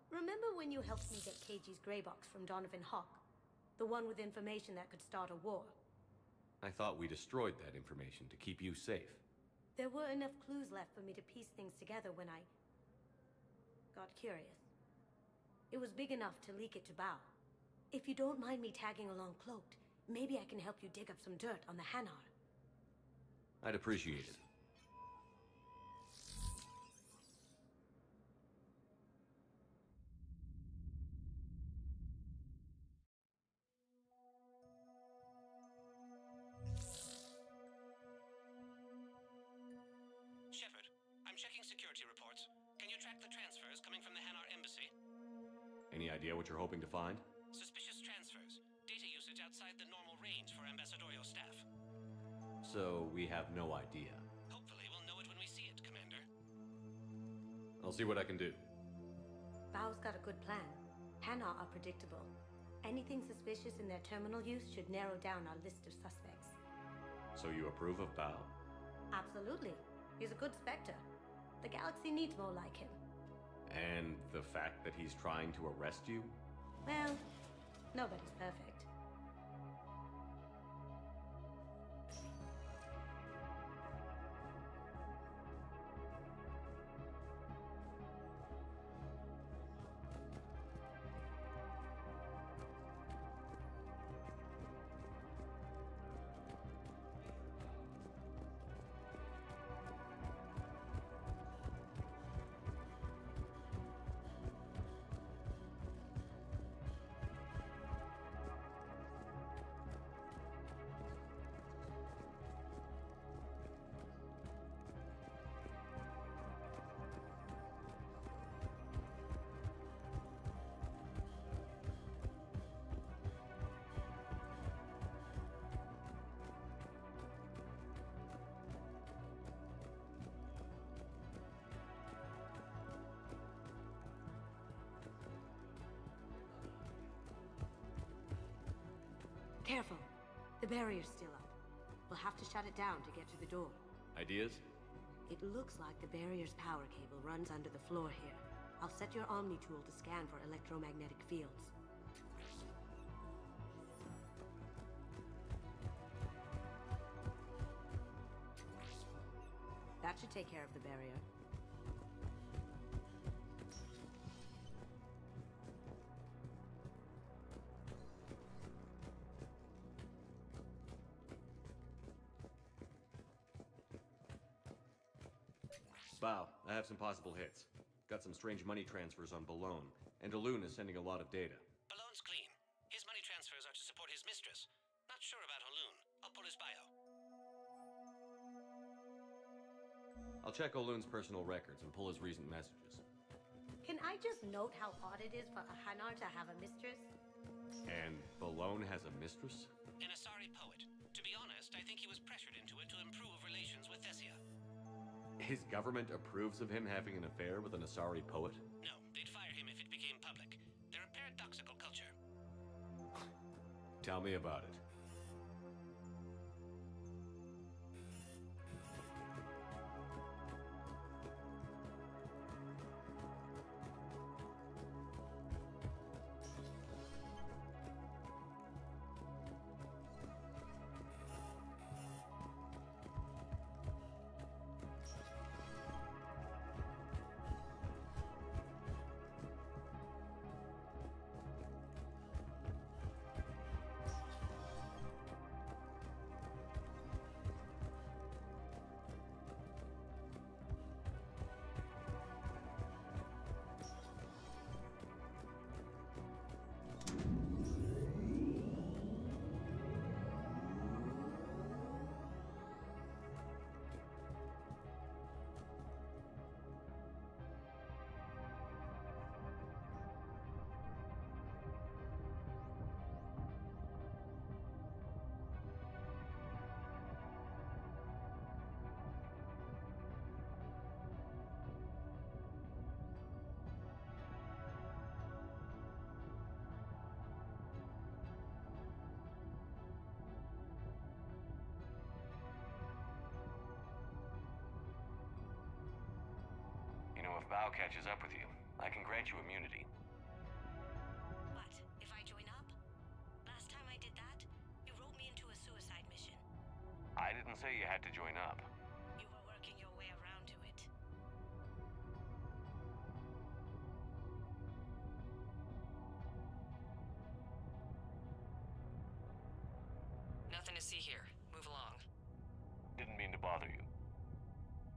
remember when you helped me get KG's gray box from Donovan Hawk? The one with information that could start a war? I thought we destroyed that information to keep you safe. There were enough clues left for me to piece things together when I got curious. It was big enough to leak it to Bao. If you don't mind me tagging along cloaked, maybe I can help you dig up some dirt on the Hanar. I'd appreciate it. Sheppard, I'm checking security reports. Can you track the transfers coming from the Hanar embassy? Any idea what you're hoping to find? Suspicious transfers. Data usage outside the normal range for ambassadorial staff. So we have no idea. Hopefully we'll know it when we see it, Commander. I'll see what I can do. Bao's got a good plan. Hanar are predictable. Anything suspicious in their terminal use should narrow down our list of suspects. So you approve of Bao? Absolutely. He's a good Spectre. The galaxy needs more like him. And the fact that he's trying to arrest you? Well, nobody's perfect. Careful. The barrier's still up. We'll have to shut it down to get to the door. Ideas? It looks like the barrier's power cable runs under the floor here. I'll set your Omni tool to scan for electromagnetic fields. That should take care of the barrier. Bao, I have some possible hits. Got some strange money transfers on Balone, and Alun is sending a lot of data. Balone's clean. His money transfers are to support his mistress. Not sure about Alun. I'll pull his bio. I'll check Olun's personal records and pull his recent messages. Can I just note how odd it is for a Hanar to have a mistress? And Balone has a mistress? An Asari poet. To be honest, I think he was pressured Synthesia. His government approves of him having an affair with an Asari poet? No, they'd fire him if it became public. They're a paradoxical culture. Tell me about it. You know, if Bao catches up with you, I can grant you immunity. What? If I join up? Last time I did that, you wrote me into a suicide mission. I didn't say you had to join up. You were working your way around to it. Nothing to see here. Move along. Didn't mean to bother you.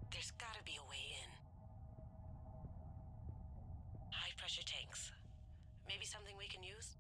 There's gotta be a way in. High-pressure tanks. Maybe something we can use?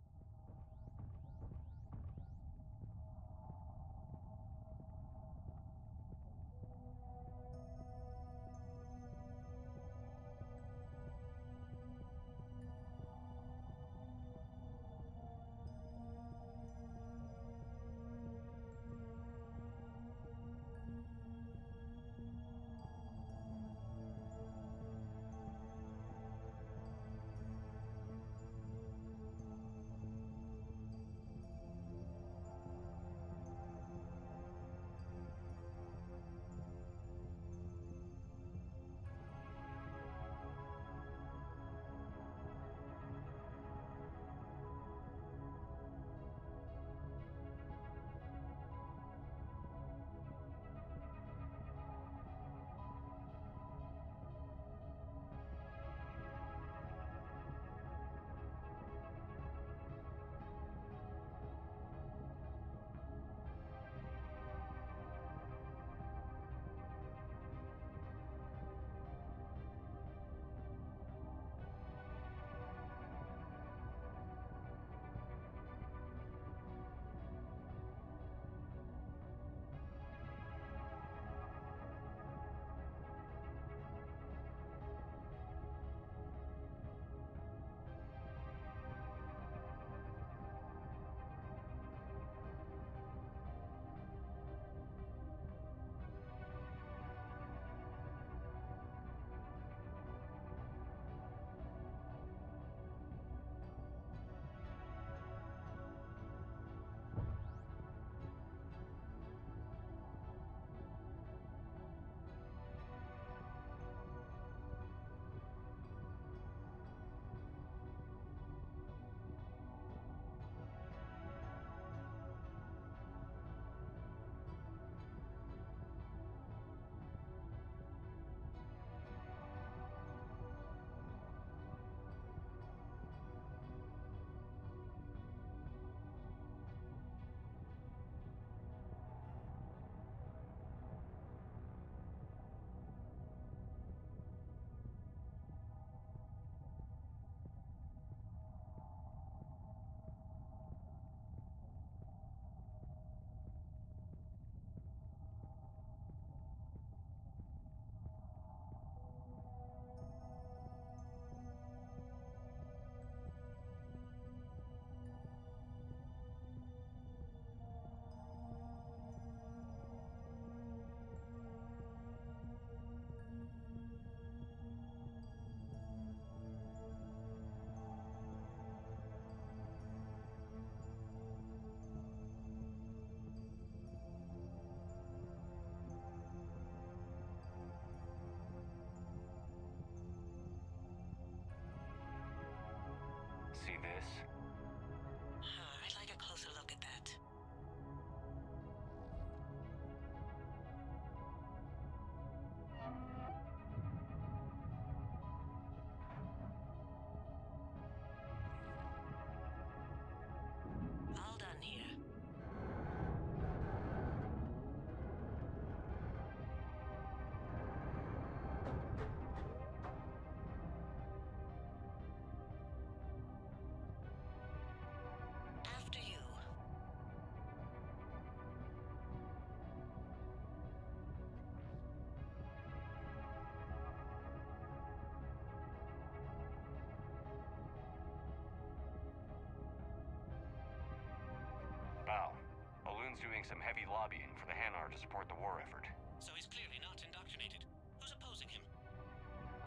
doing some heavy lobbying for the Hanar to support the war effort. So he's clearly not indoctrinated. Who's opposing him?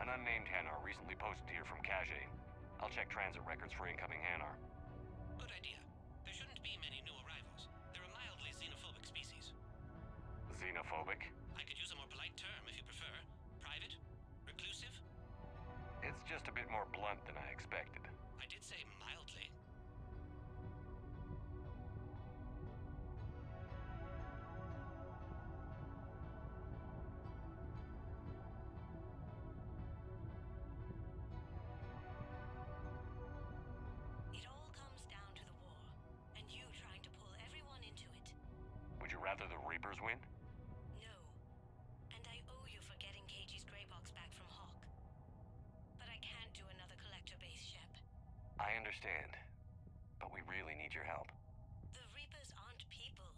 An unnamed Hanar recently posted here from Cache. I'll check transit records for incoming Hanar. Good idea. There shouldn't be many new arrivals. They're a mildly xenophobic species. Xenophobic? I could use a more polite term if you prefer. Private? Reclusive? It's just a bit more blunt than I expected. I did say mildly. It all comes down to the war, and you trying to pull everyone into it. Would you rather the Reapers win? No. And I owe you for getting KG's gray box back from Hawk. But I can't do another collector base, Shep. I understand, but we really need your help. The Reapers aren't people.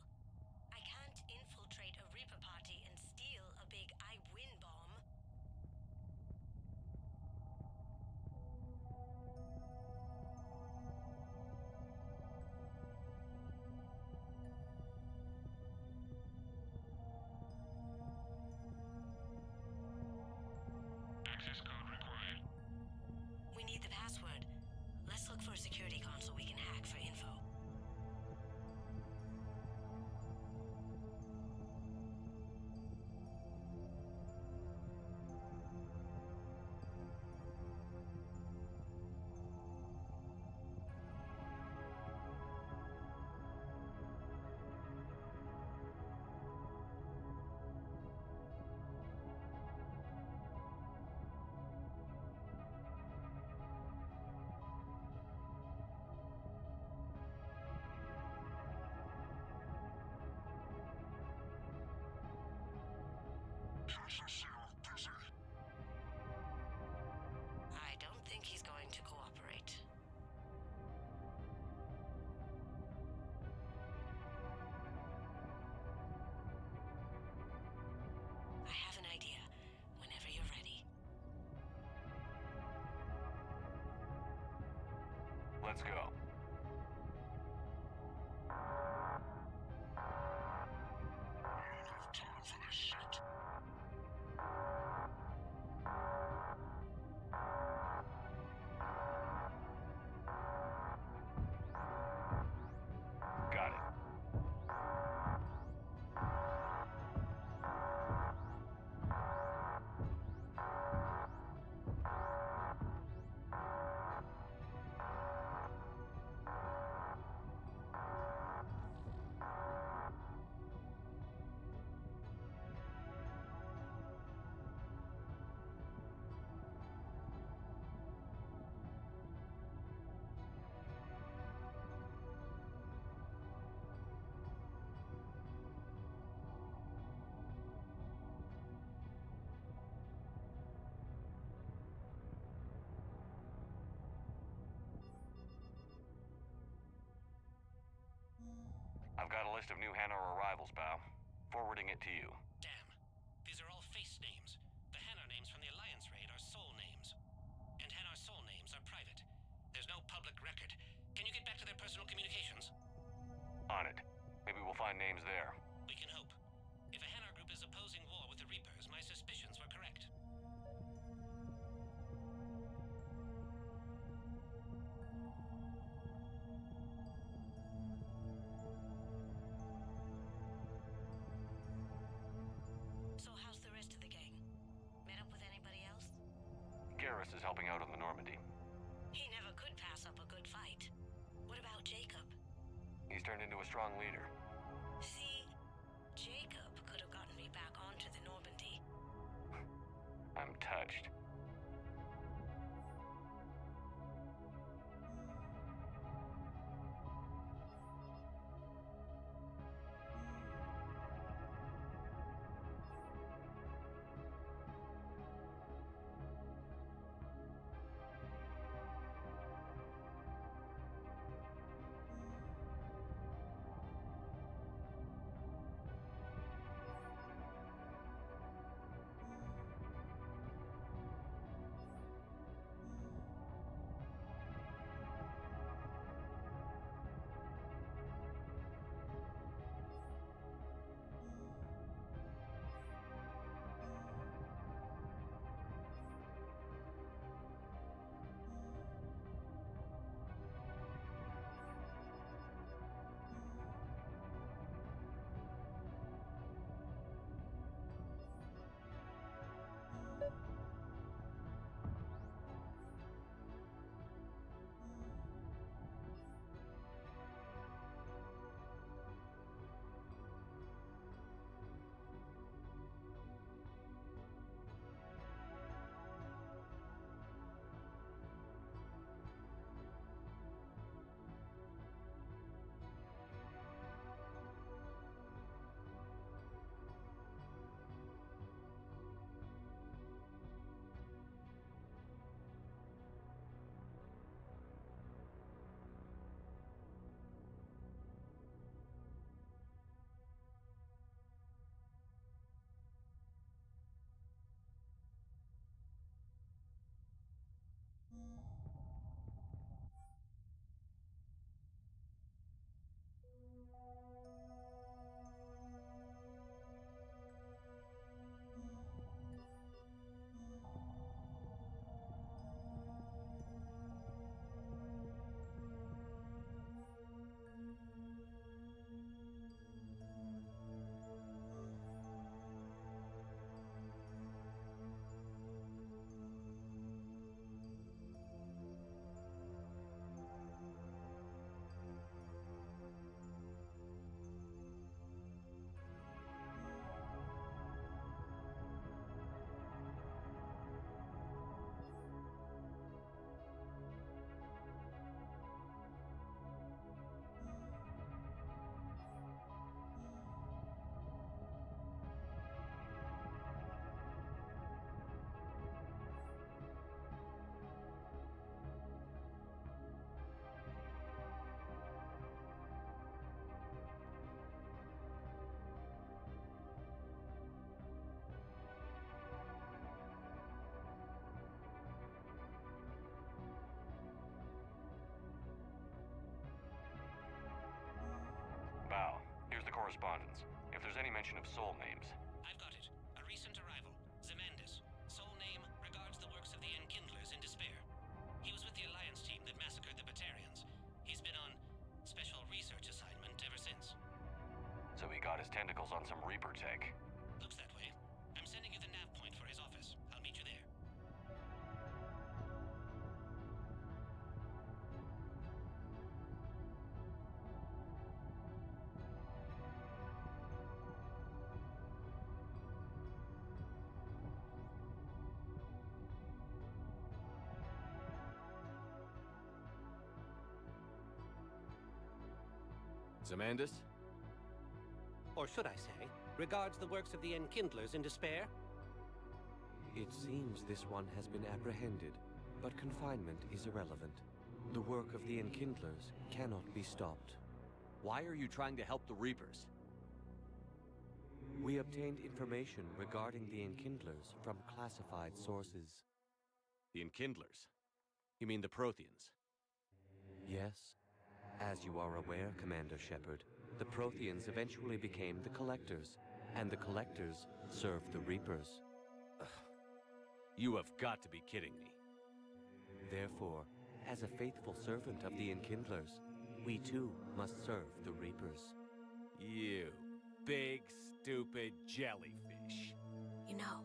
I can't infiltrate a Reaper party and steal a big I win bomb. Access code required. We need the password. Let's look for a security console we can hack for info. I don't think he's going to cooperate. I have an idea. Whenever you're ready. Let's go. Time for this shit. Got it. I've got a list of new Hanar arrivals, Bao. Forwarding it to you. Damn. These are all face names. The Hanar names from the Alliance raid are soul names. And Hanar soul names are private. There's no public record. Can you get back to their personal communications? On it. Maybe we'll find names there. We can hope. If a Hanar group is opposing war with the Reapers, my suspicions were correct. So how's the rest of the gang? Met up with anybody else? Garrus is helping out on the Normandy. He never could pass up a good fight. What about Jacob? He's turned into a strong leader. See? Jacob could have gotten me back onto the Normandy. I'm touched. correspondence. If there's any mention of soul names. I've got it. A recent arrival. Zemandis. Soul name regards the works of the Enkindlers in despair. He was with the Alliance team that massacred the Batarians. He's been on special research assignment ever since. So he got his tentacles on some Reaper tech. Looks that way. I'm sending you the nav point for his office. I'll meet you there. Zemandis? Or should I say, regards the works of the Enkindlers in despair? It seems this one has been apprehended, but confinement is irrelevant. The work of the Enkindlers cannot be stopped. Why are you trying to help the Reapers? We obtained information regarding the Enkindlers from classified sources. The Enkindlers? You mean the Protheans? Yes. As you are aware, Commander Sheppard, the Protheans eventually became the Collectors, and the Collectors served the Reapers. You have got to be kidding me. Therefore, as a faithful servant of the Enkindlers, we too must serve the Reapers. You big, stupid jellyfish. You know,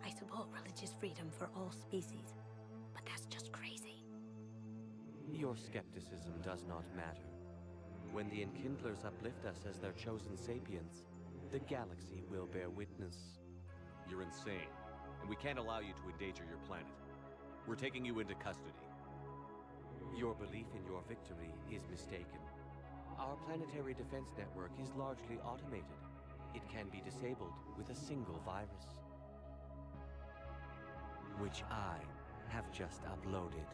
I support religious freedom for all species, but that's just crazy. Your skepticism does not matter. When the Enkindlers uplift us as their chosen sapients, the galaxy will bear witness. You're insane, and we can't allow you to endanger your planet. We're taking you into custody. Your belief in your victory is mistaken. Our planetary defense network is largely automated. It can be disabled with a single virus, which I have just uploaded.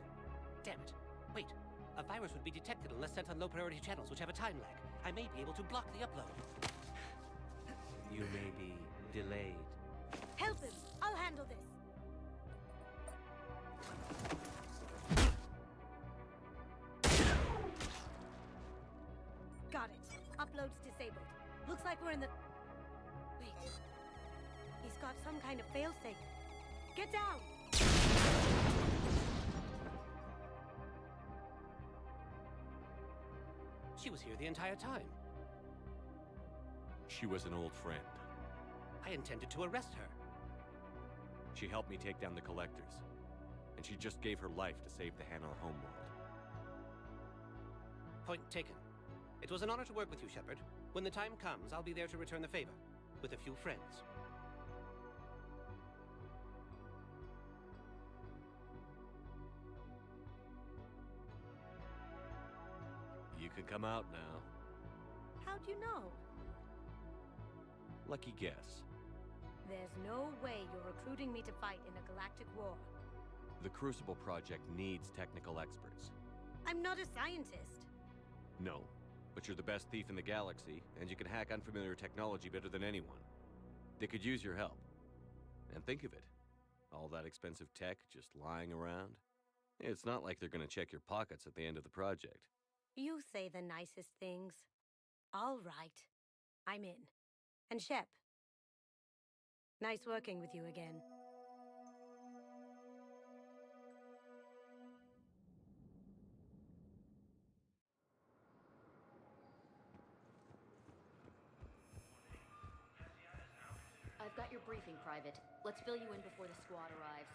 Damn it. Wait. A virus would be detected unless sent on low-priority channels, which have a time lag. I may be able to block the upload. You may be delayed. Help him! I'll handle this! Got it. Upload's disabled. Looks like we're in the... Wait. He's got some kind of failsafe. Get down! She was here the entire time. She was an old friend. I intended to arrest her. She helped me take down the Collectors, and she just gave her life to save the Hanar homeworld. Point taken. It was an honor to work with you, Sheppard. When the time comes, I'll be there to return the favor, with a few friends. You can come out now. How'd you know? Lucky guess. There's no way you're recruiting me to fight in a galactic war. The Crucible Project needs technical experts. I'm not a scientist. No, but you're the best thief in the galaxy, and you can hack unfamiliar technology better than anyone. They could use your help. And think of it. All that expensive tech just lying around. It's not like they're gonna check your pockets at the end of the project. You say the nicest things. All right. I'm in. And Shep. Nice working with you again. I've got your briefing, Private. Let's fill you in before the squad arrives.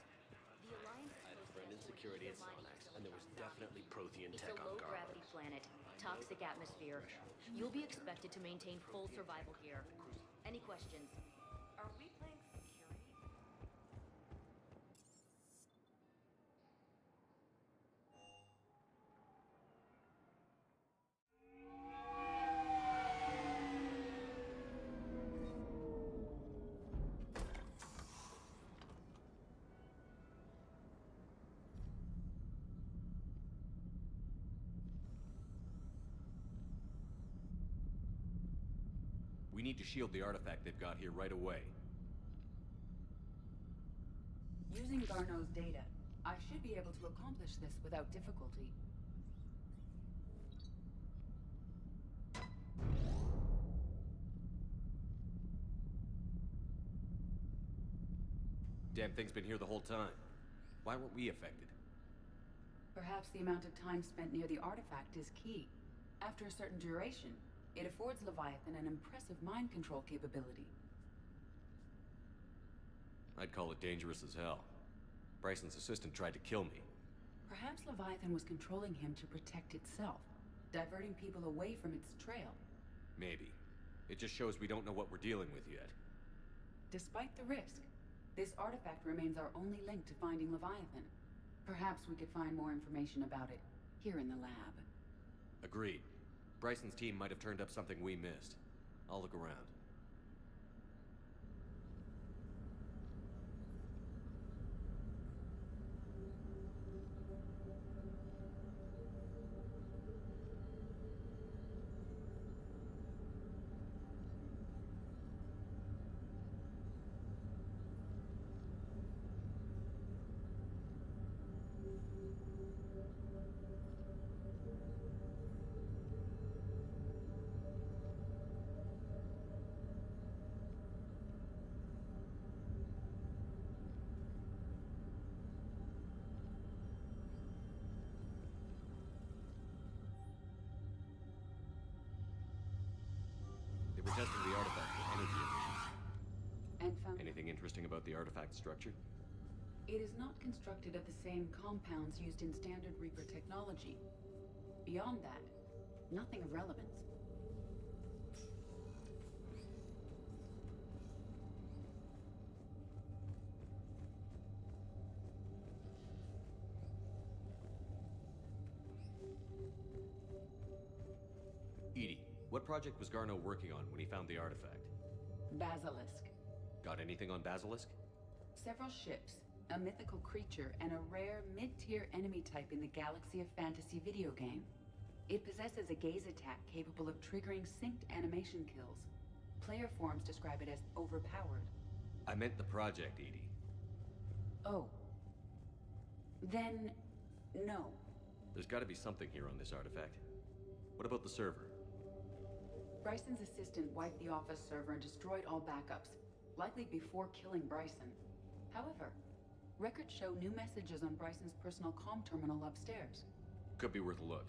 The Alliance is I had a friend in security at Sonax, and there was definitely Prothean It's tech a on low-gravity planet. Toxic atmosphere. You'll be expected to maintain full survival here. Any questions? Are we playing security? We need to shield the artifact they've got here right away. Using Garneau's data, I should be able to accomplish this without difficulty. Damn thing's been here the whole time. Why weren't we affected? Perhaps the amount of time spent near the artifact is key. After a certain duration, it affords Leviathan an impressive mind control capability. I'd call it dangerous as hell. Bryson's assistant tried to kill me. Perhaps Leviathan was controlling him to protect itself, diverting people away from its trail. Maybe. It just shows we don't know what we're dealing with yet. Despite the risk, this artifact remains our only link to finding Leviathan. Perhaps we could find more information about it here in the lab. Agreed. Bryson's team might have turned up something we missed. I'll look around. We're testing the artifact for energy emissions. And found Anything interesting about the artifact structure? it is not constructed of the same compounds used in standard Reaper technology. Beyond that, nothing of relevance. Edie, what project was Garneau working on when he found the artifact? Basilisk. Got anything on Basilisk? Several ships, a mythical creature, and a rare mid-tier enemy type in the Galaxy of Fantasy video game. It possesses a gaze attack capable of triggering synced animation kills. Player forums describe it as overpowered. I meant the project, Edie. Oh. Then, no. There's gotta be something here on this artifact. What about the server? Bryson's assistant wiped the office server and destroyed all backups, likely before killing Bryson. However, records show new messages on Bryson's personal comm terminal upstairs. Could be worth a look.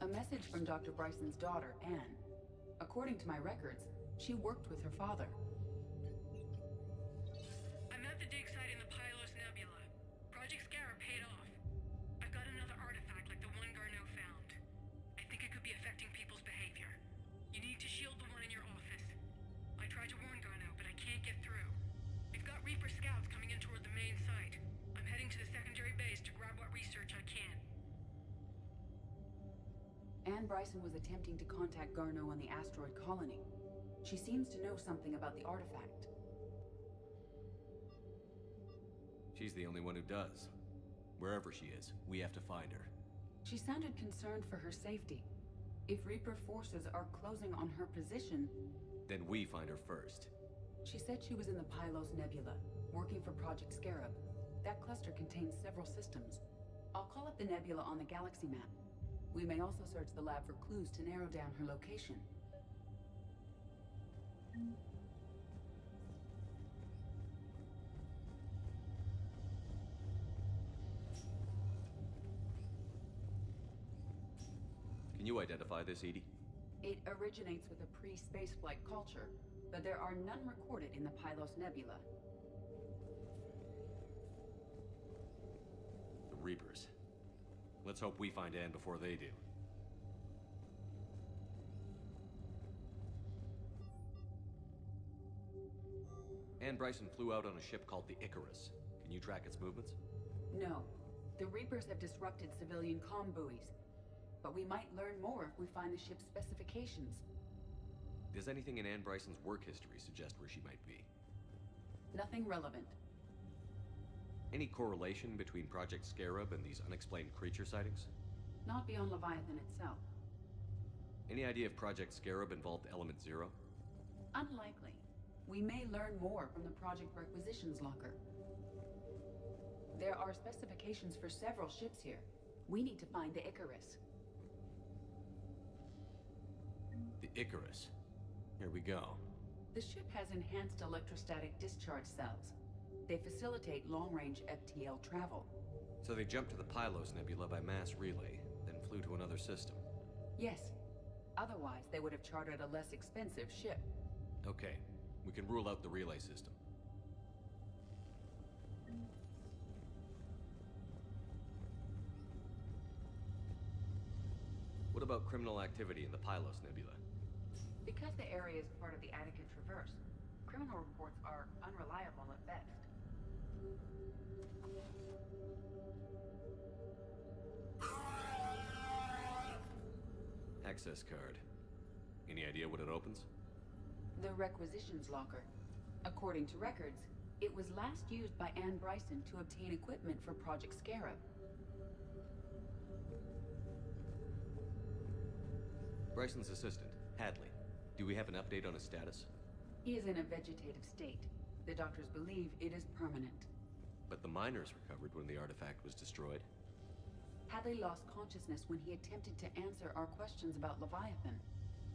A message from Dr. Bryson's daughter, Anne. According to my records, she worked with her father. I'm at the dig site in the Pylos Nebula. Project Scarab paid off. I've got another artifact like the one Garneau found. I think it could be affecting people's behavior. You need to shield the one in your office. I tried to warn Garneau, but I can't get through. We've got Reaper scouts coming in toward the main site. I'm heading to the secondary base to grab what research I can. Anne Bryson was attempting to contact Garneau on the asteroid colony. She seems to know something about the artifact. She's the only one who does. Wherever she is, we have to find her. She sounded concerned for her safety. If Reaper forces are closing on her position... Then we find her first. She said she was in the Pylos Nebula, working for Project Scarab. That cluster contains several systems. I'll call up the nebula on the galaxy map. We may also search the lab for clues to narrow down her location. Can you identify this, Edie? It originates with a pre-spaceflight culture, but there are none recorded in the Pylos Nebula. The Reapers. Let's hope we find Anne before they do. Anne Bryson flew out on a ship called the Icarus. Can you track its movements? No. The Reapers have disrupted civilian comm buoys. But we might learn more if we find the ship's specifications. Does anything in Anne Bryson's work history suggest where she might be? Nothing relevant. Any correlation between Project Scarab and these unexplained creature sightings? Not beyond Leviathan itself. Any idea if Project Scarab involved Element Zero? Unlikely. We may learn more from the Project Requisitions locker. There are specifications for several ships here. We need to find the Icarus. The Icarus. Here we go. The ship has enhanced electrostatic discharge cells. They facilitate long-range FTL travel. So they jumped to the Pylos Nebula by mass relay, then flew to another system. Yes. Otherwise, they would have chartered a less expensive ship. Okay, we can rule out the relay system. What about criminal activity in the Pylos Nebula? Because the area is part of the Attica Traverse, criminal reports are unreliable at best. Access card. Any idea what it opens? The requisitions locker. According to records, it was last used by Anne Bryson to obtain equipment for Project Scarab. Bryson's assistant, Hadley. Do we have an update on his status? He is in a vegetative state. The doctors believe it is permanent. But the miners recovered when the artifact was destroyed. Hadley lost consciousness when he attempted to answer our questions about Leviathan.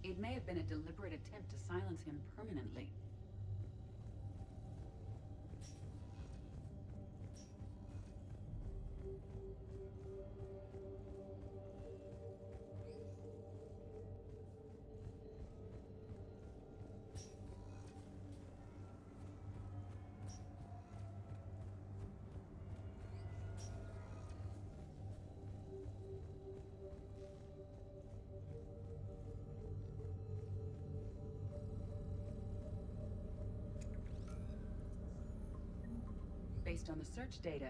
It may have been a deliberate attempt to silence him permanently. Based on the search data,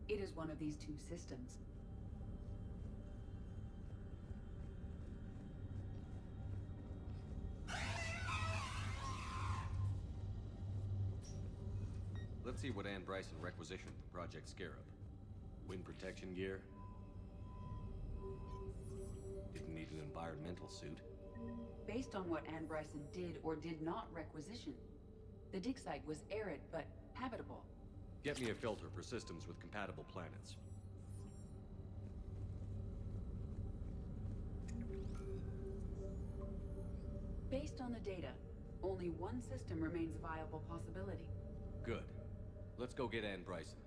it is one of these two systems. Let's see what Anne Bryson requisitioned for Project Scarab. Wind protection gear. Didn't need an environmental suit. Based on what Anne Bryson did or did not requisition, the dig site was arid but habitable. Get me a filter for systems with compatible planets. Based on the data, only one system remains a viable possibility. Good. Let's go get Anne Bryson.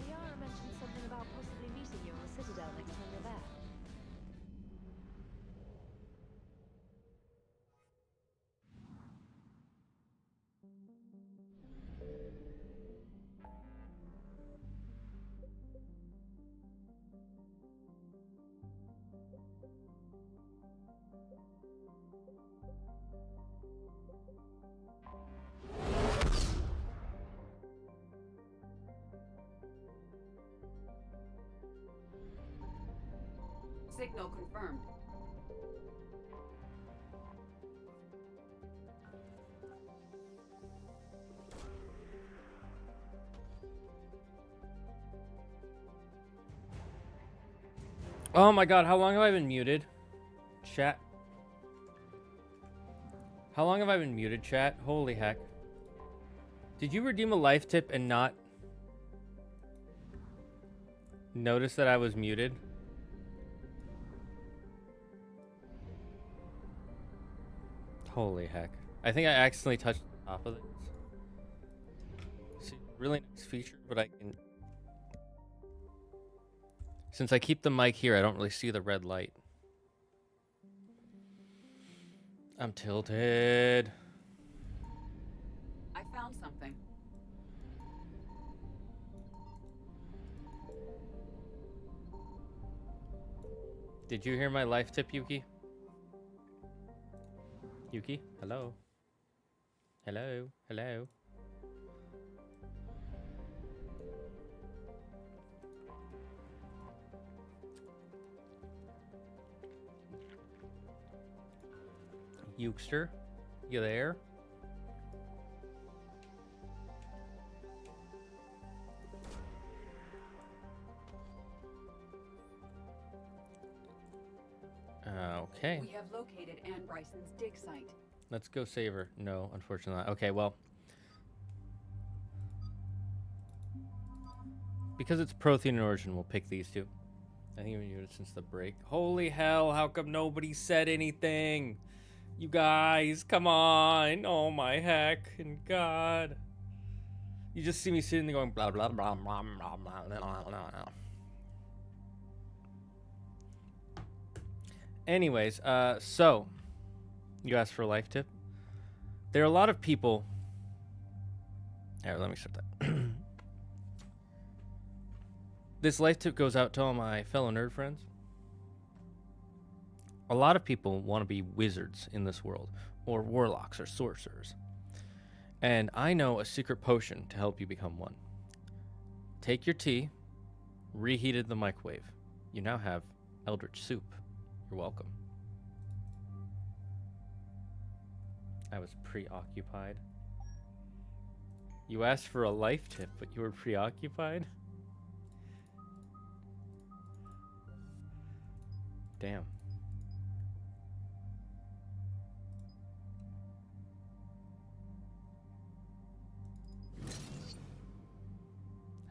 Liara mentioned something about possibly meeting you on the Citadel next time you're there. Signal confirmed. Oh my god, how long have I been muted? Chat. How long have I been muted, chat? Holy heck. Did you redeem a life tip and not notice that I was muted? Holy heck. I think I accidentally touched the top of it. See, really nice feature, but I can... Since I keep the mic here, I don't really see the red light. I'm tilted. I found something. Did you hear my life tip, Yuki? Yuki, hello. Hello, hello. Ukester, you there? Okay. We have located Anne Bryson's dig site. Let's go save her. No, unfortunately not. Okay, well. Because it's Prothean in origin, we'll pick these two. I think we've been doing it since the break. Holy hell, how come nobody said anything? You guys, come on. Oh my heck and God. You just see me sitting there going blah blah blah blah blah blah blah blah. Anyways, so you asked for a life tip. There are a lot of people. Here, let me start that. This life tip goes out to all my fellow nerd friends. A lot of people want to be wizards in this world, or warlocks, or sorcerers. And I know a secret potion to help you become one. Take your tea, reheat it in the microwave. You now have eldritch soup. You're welcome. I was preoccupied. You asked for a life tip, but you were preoccupied? Damn.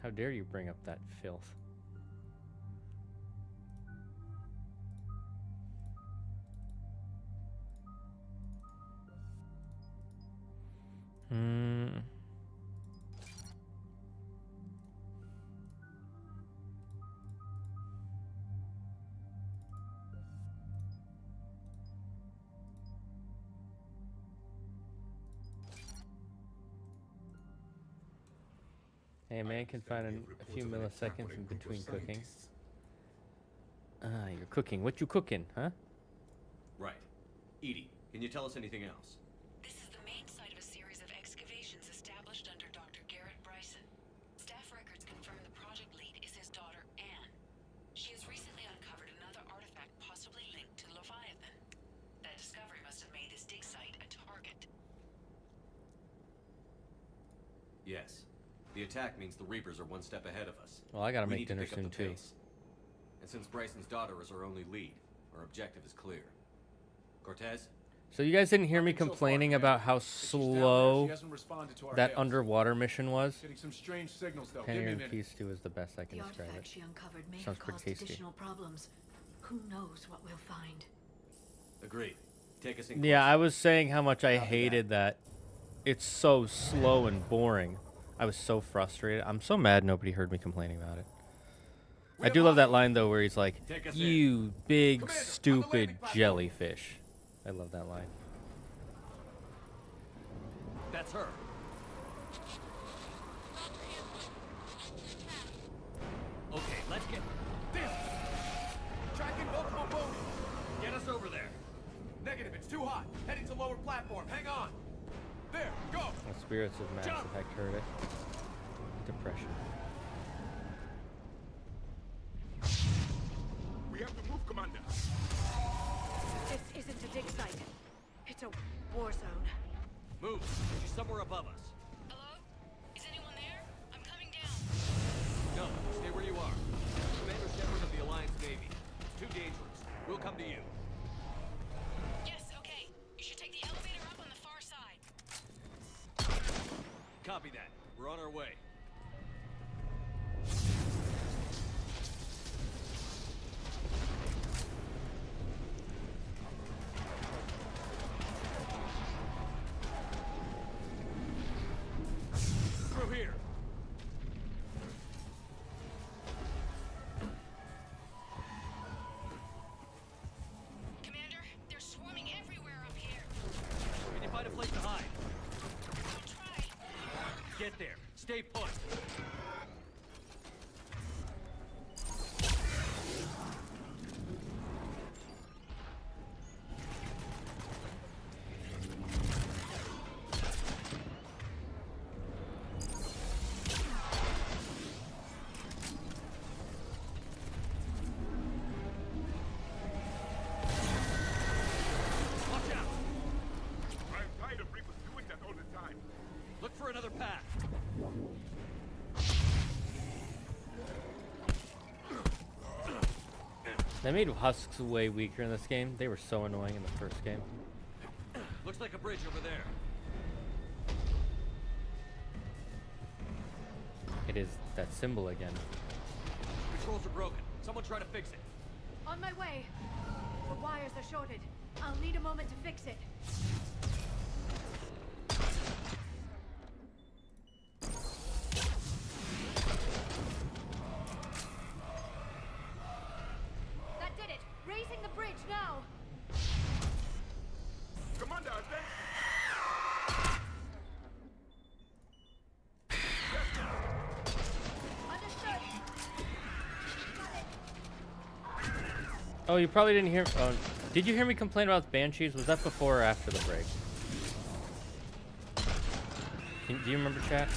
How dare you bring up that filth? Hey, man can find a few milliseconds in between cooking. You're cooking. What you cooking, huh? Right. Edie, can you tell us anything else? This is the main site of a series of excavations established under Dr. Garrett Bryson. Staff records confirm the project lead is his daughter, Anne. She has recently uncovered another artifact possibly linked to Leviathan. That discovery must have made this dig site a target. Yes. The attack means the Reapers are one step ahead of us. Well, I gotta We make need to dinner pick up soon, the too. pace. And since Bryson's daughter is our only lead, our objective is clear. Cortez? So you guys didn't hear me complaining about how slow that underwater mission was? Getting some strange signals, though. Penny and Peace stew is the best I can The describe artifact it. she uncovered may Sounds have pretty caused tasty. additional problems. Who knows what we'll find? Agreed. Take us in. Yeah, I was saying how much I hated that. It's so slow and boring. I was so frustrated. I'm so mad nobody heard me complaining about it. I do love that line, though, where he's like, "You big, stupid jellyfish." I love that line. That's her. Okay, let's get this. Tracking multiple boats. Get us over there. Negative, it's too hot. Heading to lower platform. Hang on. There, go. The spirits of Mass Effect heard it. Depression. We have to move, Commander. This isn't a dig site. It's a war zone. Move. She's somewhere above us. Hello? Is anyone there? I'm coming down. No, stay where you are. Commander Sheppard of the Alliance Navy. It's too dangerous. We'll come to you. Yes, okay. You should take the elevator up on the far side. Copy that. We're on our way. Through here. Commander, they're swarming everywhere up here. Can you find a place to hide? I'll try. Get there. Stay put. They made husks way weaker in this game. They were so annoying in the first game. Looks like a bridge over there. It is that symbol again. Controls are broken. Someone try to fix it. On my way. The wires are shorted. I'll need a moment to fix it. That did it. Raising the bridge now. Commander, Understood. Oh, you probably didn't hear. Oh, did you hear me complain about banshees? Was that before or after the break? Do you remember, chat?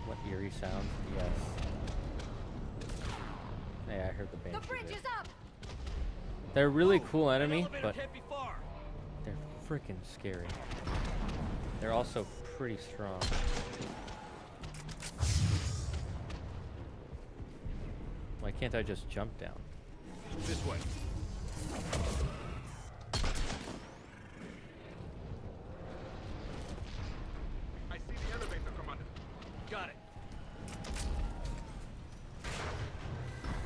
What eerie sound? Yes. Yeah, I heard the banshee. The bridge is up. They're a really cool enemy, but they're freaking scary. They're also pretty strong. Why can't I just jump down? This way. I see the elevator, Commander. Got it.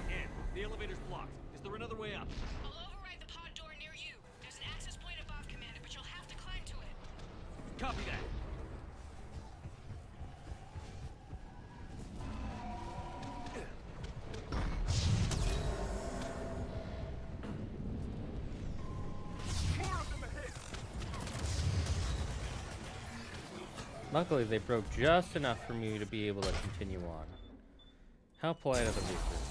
And the elevator's blocked. Is there another way up? I'll override the pod door near you. There's an access point above, Commander, but you'll have to climb to it. Copy that. Luckily, they broke just enough for me to be able to continue on. How polite of the Reapers.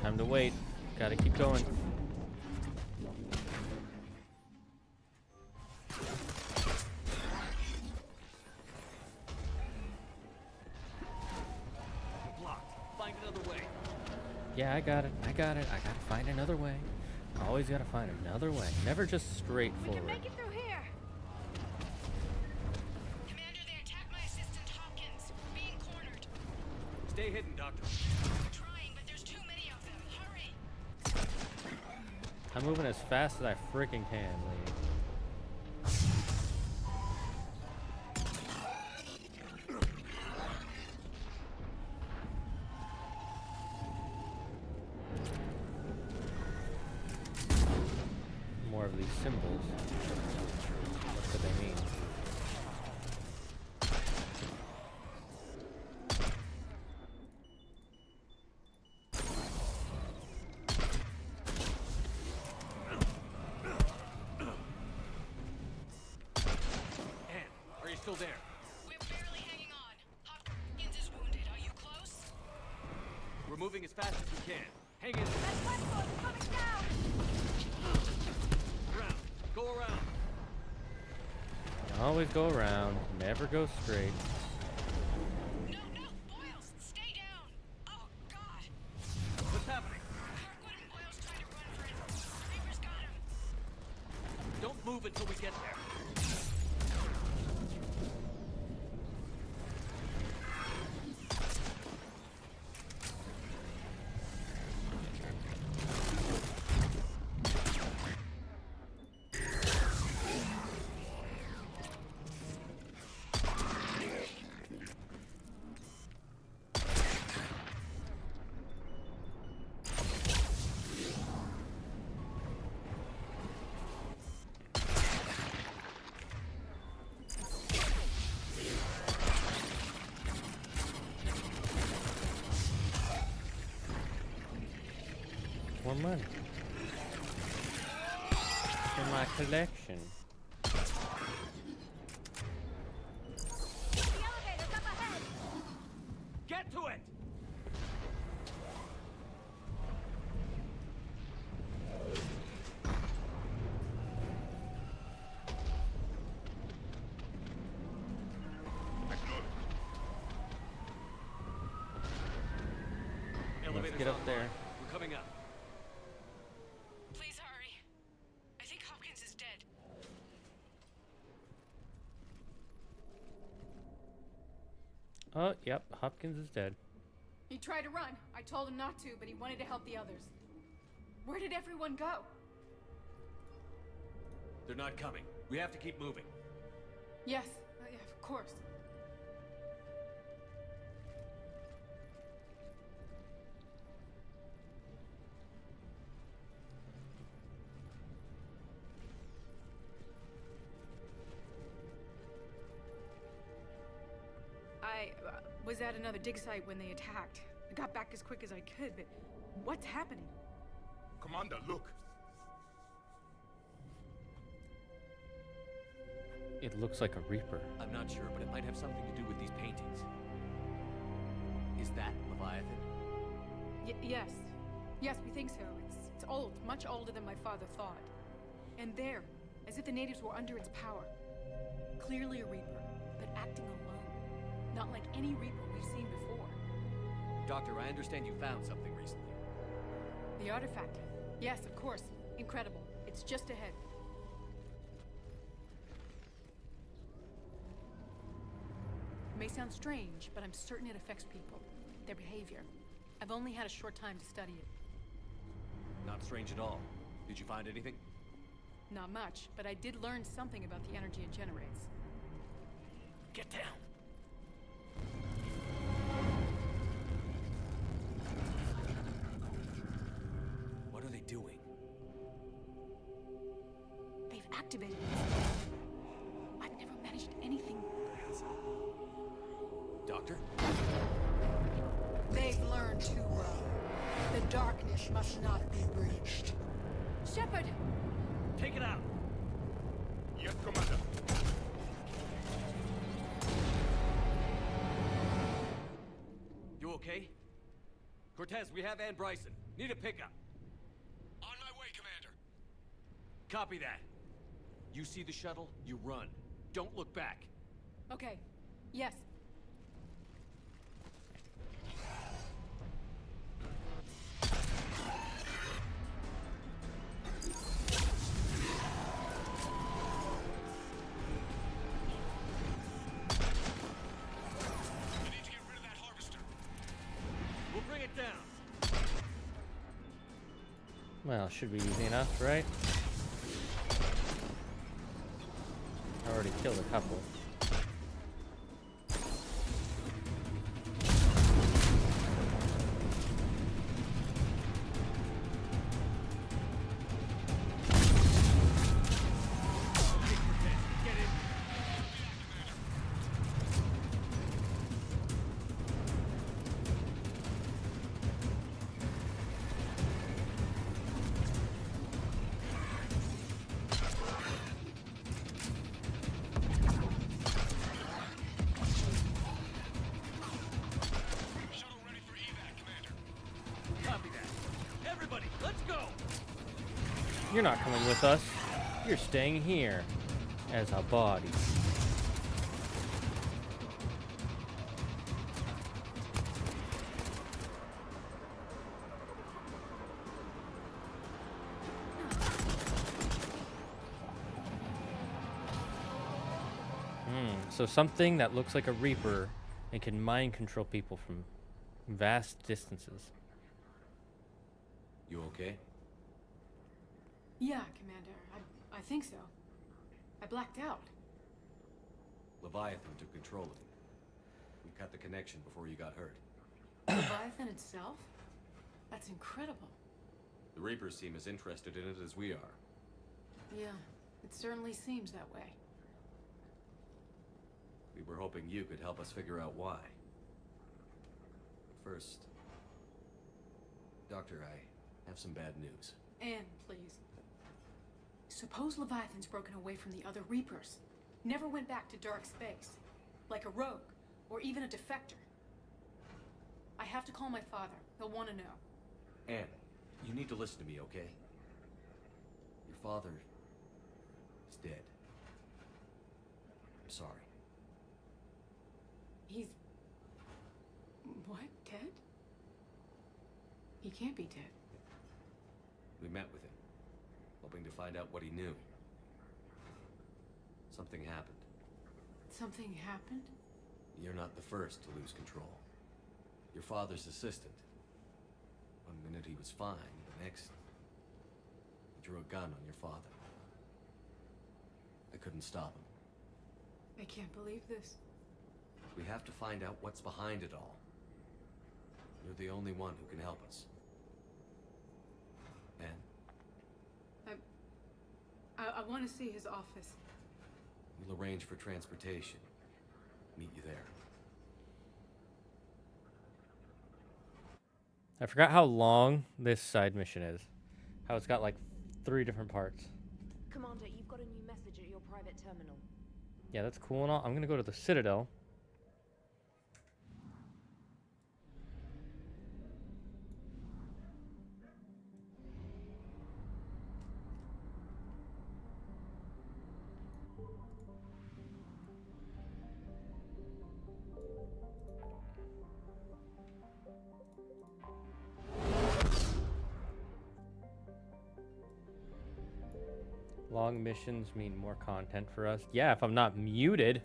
Time to wait. Gotta keep going. Blocked. Find another way. Yeah, I got it. I gotta find another way. Always gotta find another way. Never just straight forward. Make it through here. Commander, they attacked my assistant Hopkins. Being cornered. Stay hidden, Doctor. Trying, but there's too many of them. Hurry. I'm moving as fast as I freaking can, lady. More of these symbols. What do they mean? Are you still there? We're barely hanging on. Hopkins is wounded. Are you close? We're moving as fast as we can. Hang in. That platform is coming down. Around. Go around. Always go around, never go straight. No, Boyles, stay down. Oh, God. What's happening? Kirkwood and Boyles trying to run for it. The Reapers got him. Don't move until we get there. More money for my collection. The elevator's up ahead. Get to it! Let's get up there. We're coming up. Please hurry. I think Hopkins is dead. Oh, yep, Hopkins is dead. He tried to run. I told him not to, but he wanted to help the others. Where did everyone go? They're not coming. We have to keep moving. Yes, yeah, of course. I was at another dig site when they attacked. I got back as quick as I could, but what's happening? Commander, look. It looks like a Reaper. I'm not sure, but it might have something to do with these paintings. Is that Leviathan? Yes. Yes, we think so. It's old, much older than my father thought. And there, as if the natives were under its power. Clearly a Reaper, but acting alone. Not like any Reaper we've seen before. Doctor, I understand you found something recently. The artifact. Yes, of course. Incredible. It's just ahead. It may sound strange, but I'm certain it affects people. Their behavior. I've only had a short time to study it. Not strange at all. Did you find anything? Not much, but I did learn something about the energy it generates. Get down! What are they doing? They've activated it. I've never managed anything. Doctor? They've learned too well. The darkness must not be breached. Sheppard! Take it out! Yes, Commander. You okay? Cortez, we have Ann Bryson. Need a pickup. On my way, Commander. Copy that. You see the shuttle, you run. Don't look back. Okay. Yes. Well, should be easy enough, right? I already killed a couple. You're not coming with us. You're staying here as a body. So something that looks like a Reaper and can mind control people from vast distances. You okay? Yeah, Commander. I think so. I blacked out. Leviathan took control of you. We cut the connection before you got hurt. Leviathan itself? That's incredible. The Reapers seem as interested in it as we are. Yeah, it certainly seems that way. We were hoping you could help us figure out why. First, Doctor, I have some bad news. Anne, please. Suppose Leviathan's broken away from the other Reapers. Never went back to dark space. Like a rogue, or even a defector. I have to call my father. He'll want to know. Anne, you need to listen to me, okay? Your father is dead. I'm sorry. He's... what? Dead? can't be dead. We met with him, hoping to find out what he knew. Something happened. Something happened? You're not the first to lose control. Your father's assistant. One minute he was fine, the next, he drew a gun on your father. I couldn't stop him. I can't believe this. We have to find out what's behind it all. You're the only one who can help us. Anne? I want to see his office. We'll arrange for transportation. Meet you there. I forgot how long this side mission is. How it's got like 3 different parts. Commander, you've got a new message at your private terminal. Yeah, that's cool and all. I'm gonna go to the Citadel. Long missions mean more content for us. Yeah, if I'm not muted.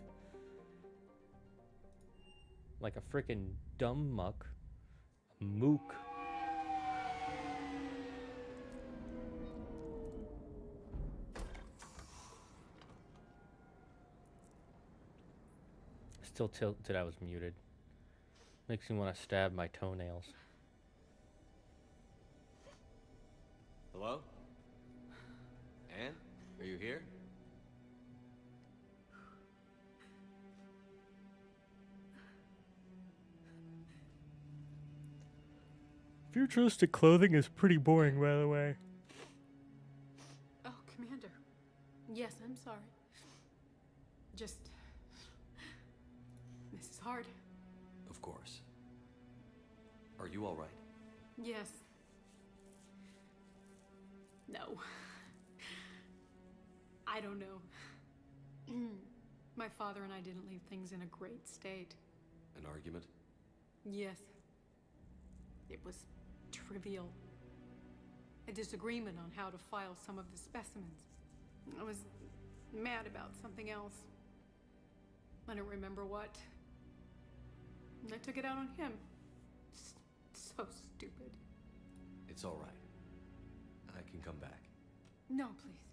Like a freaking dumb muck. A mook. Still tilted I was muted. Makes me want to stab my toenails. Hello? Anne? Are you here? Futuristic clothing is pretty boring, by the way. Oh, Commander. Yes, I'm sorry. Just... This is hard. Of course. Are you all right? Yes. No. I don't know. My father and I didn't leave things in a great state. An argument? Yes. It was trivial. A disagreement on how to file some of the specimens. I was mad about something else. I don't remember what. And I took it out on him. So stupid. It's all right. I can come back. No, please.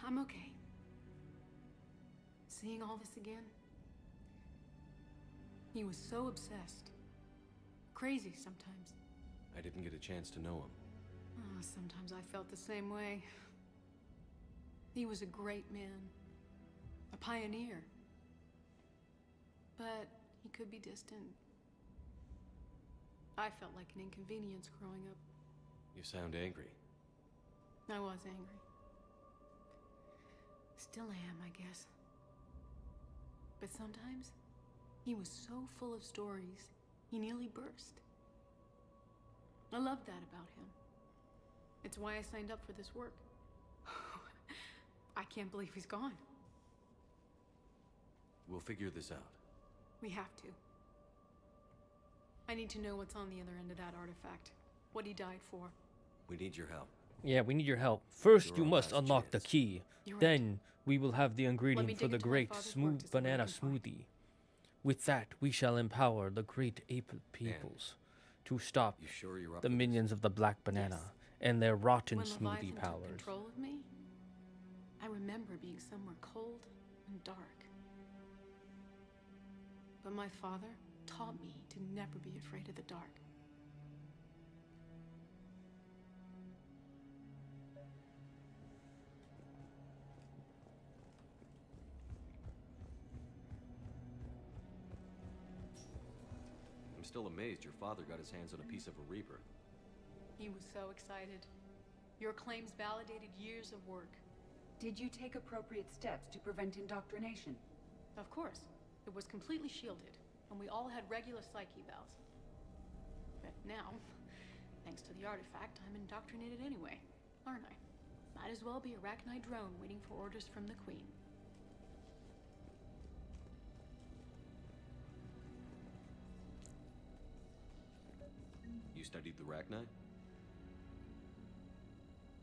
I'm okay. Seeing all this again? He was so obsessed. Crazy sometimes. I didn't get a chance to know him. Oh, sometimes I felt the same way. He was a great man. A pioneer. But he could be distant. I felt like an inconvenience growing up. You sound angry. I was angry. Still am, I guess. But sometimes, he was so full of stories, he nearly burst. I love that about him. It's why I signed up for this work. I can't believe he's gone. We'll figure this out. We have to. I need to know what's on the other end of that artifact. What he died for. We need your help. Yeah, we need your help. First, You're you our must last unlock the chance. key. You're right. Then, we will have the ingredient for dig the into my great father's work smooth to see what I banana can find. smoothie. With that, we shall empower the great ape peoples to stop You sure you're up the for this? minions of the black banana and their rotten When smoothie Leviathan took powers. control of me, I remember being somewhere cold and dark. But my father taught me to never be afraid of the dark. I'm still amazed your father got his hands on a piece of a Reaper. He was so excited. Your claims validated years of work. Did you take appropriate steps to prevent indoctrination? Of course. It was completely shielded, and we all had regular psych evals. But now, thanks to the artifact, I'm indoctrinated anyway, aren't I? Might as well be a Arachnite drone waiting for orders from the Queen. You studied the Rachni?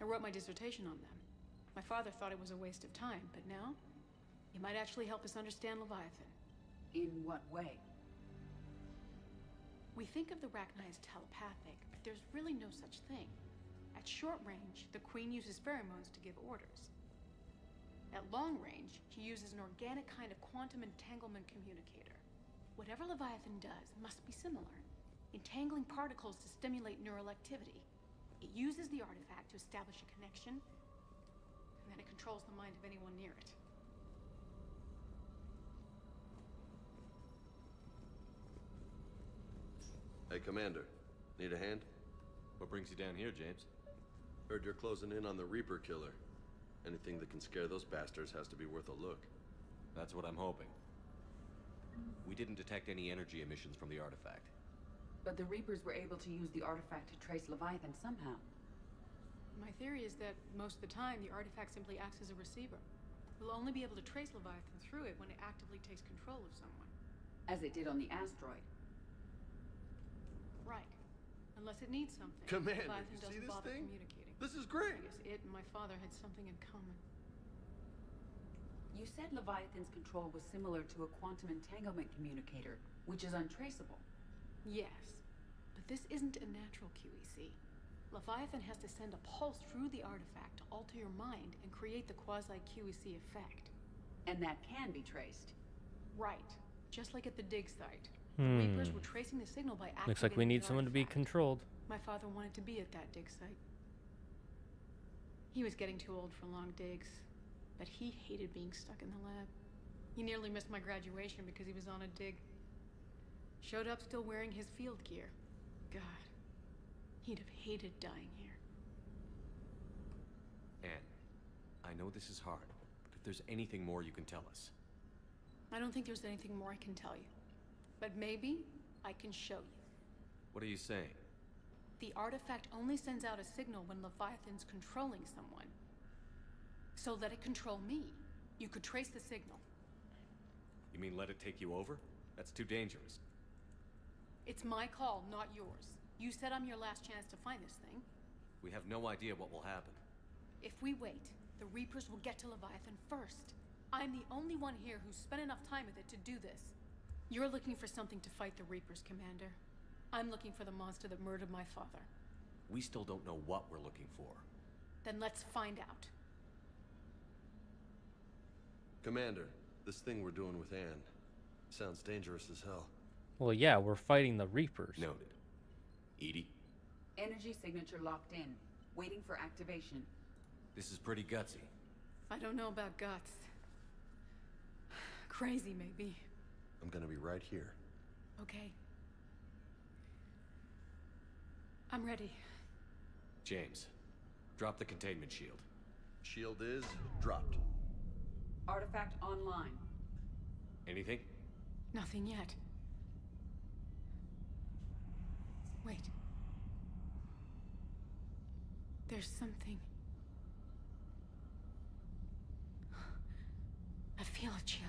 I wrote my dissertation on them. My father thought it was a waste of time, but now, it might actually help us understand Leviathan. In what way? We think of the Rachni as telepathic, but there's really no such thing. At short range, the Queen uses pheromones to give orders. At long range, she uses an organic kind of quantum entanglement communicator. Whatever Leviathan does must be similar, entangling particles to stimulate neural activity. It uses the artifact to establish a connection, and then it controls the mind of anyone near it. Hey, Commander. Need a hand? What brings you down here, James? Heard you're closing in on the Reaper killer. Anything that can scare those bastards has to be worth a look. That's what I'm hoping. We didn't detect any energy emissions from the artifact. But the Reapers were able to use the artifact to trace Leviathan somehow. My theory is that most of the time, the artifact simply acts as a receiver. We'll only be able to trace Leviathan through it when it actively takes control of someone. As it did on the asteroid. Right. Unless it needs something. Commander, Leviathan you see doesn't this bother thing? communicating. This is great! I guess it and my father had something in common. You said Leviathan's control was similar to a quantum entanglement communicator, which is untraceable. Yes, but this isn't a natural QEC. Leviathan has to send a pulse through the artifact to alter your mind and create the quasi-QEC effect. And that can be traced. Right, just like at the dig site. The Reapers were tracing the signal by activating Looks like we need the someone to be artifact. controlled. My father wanted to be at that dig site. He was getting too old for long digs, but he hated being stuck in the lab. He nearly missed my graduation because he was on a dig. Showed up still wearing his field gear. God, he'd have hated dying here. Anne, I know this is hard, but if there's anything more you can tell us. I don't think there's anything more I can tell you. But maybe I can show you. What are you saying? The artifact only sends out a signal when Leviathan's controlling someone. So let it control me. You could trace the signal. You mean let it take you over? That's too dangerous. It's my call, not yours. You said I'm your last chance to find this thing. We have no idea what will happen. If we wait, the Reapers will get to Leviathan first. I'm the only one here who's spent enough time with it to do this. You're looking for something to fight the Reapers, Commander. I'm looking for the monster that murdered my father. We still don't know what we're looking for. Then let's find out. Commander, this thing we're doing with Anne sounds dangerous as hell. Well, yeah, we're fighting the Reapers. Noted. Edie? Energy signature locked in, waiting for activation. This is pretty gutsy. I don't know about guts. Crazy, maybe. I'm gonna be right here. Okay. I'm ready. James, drop the containment shield. Shield is dropped. Artifact online. Anything? Nothing yet. Wait. There's something. I feel a chill.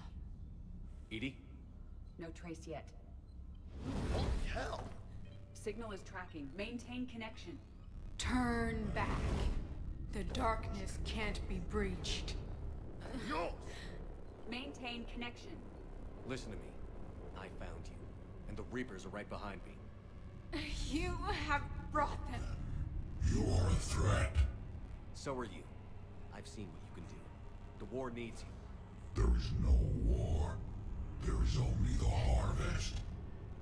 Edie? No trace yet. Holy hell! Signal is tracking. Maintain connection. Turn back. The darkness can't be breached. Yo! Maintain connection. Listen to me. I found you, and the Reapers are right behind me. You have brought them. You are a threat. So are you. I've seen what you can do. The war needs you. There is no war. There is only the harvest.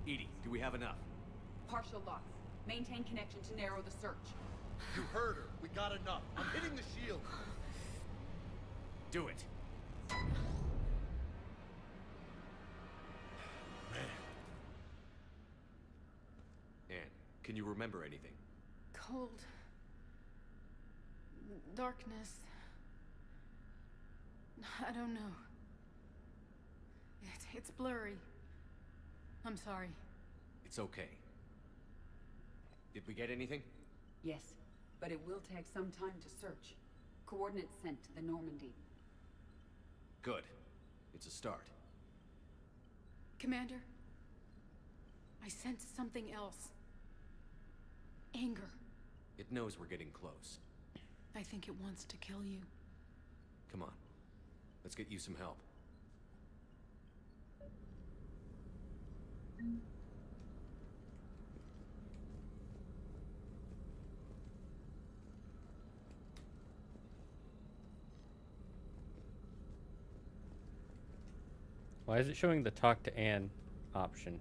Edie, do we have enough? Partial loss. Maintain connection to narrow the search. You heard her. We got enough. I'm hitting the shield. Do it. Anne, can you remember anything? Cold. Darkness. I don't know. It's blurry. I'm sorry. It's okay. Did we get anything? Yes, but it will take some time to search. Coordinates sent to the Normandy. Good. It's a start. Commander, I sense something else. anger. It knows we're getting close. I think it wants to kill you. Come on. Let's get you some help. Why is it showing the talk to Anne option?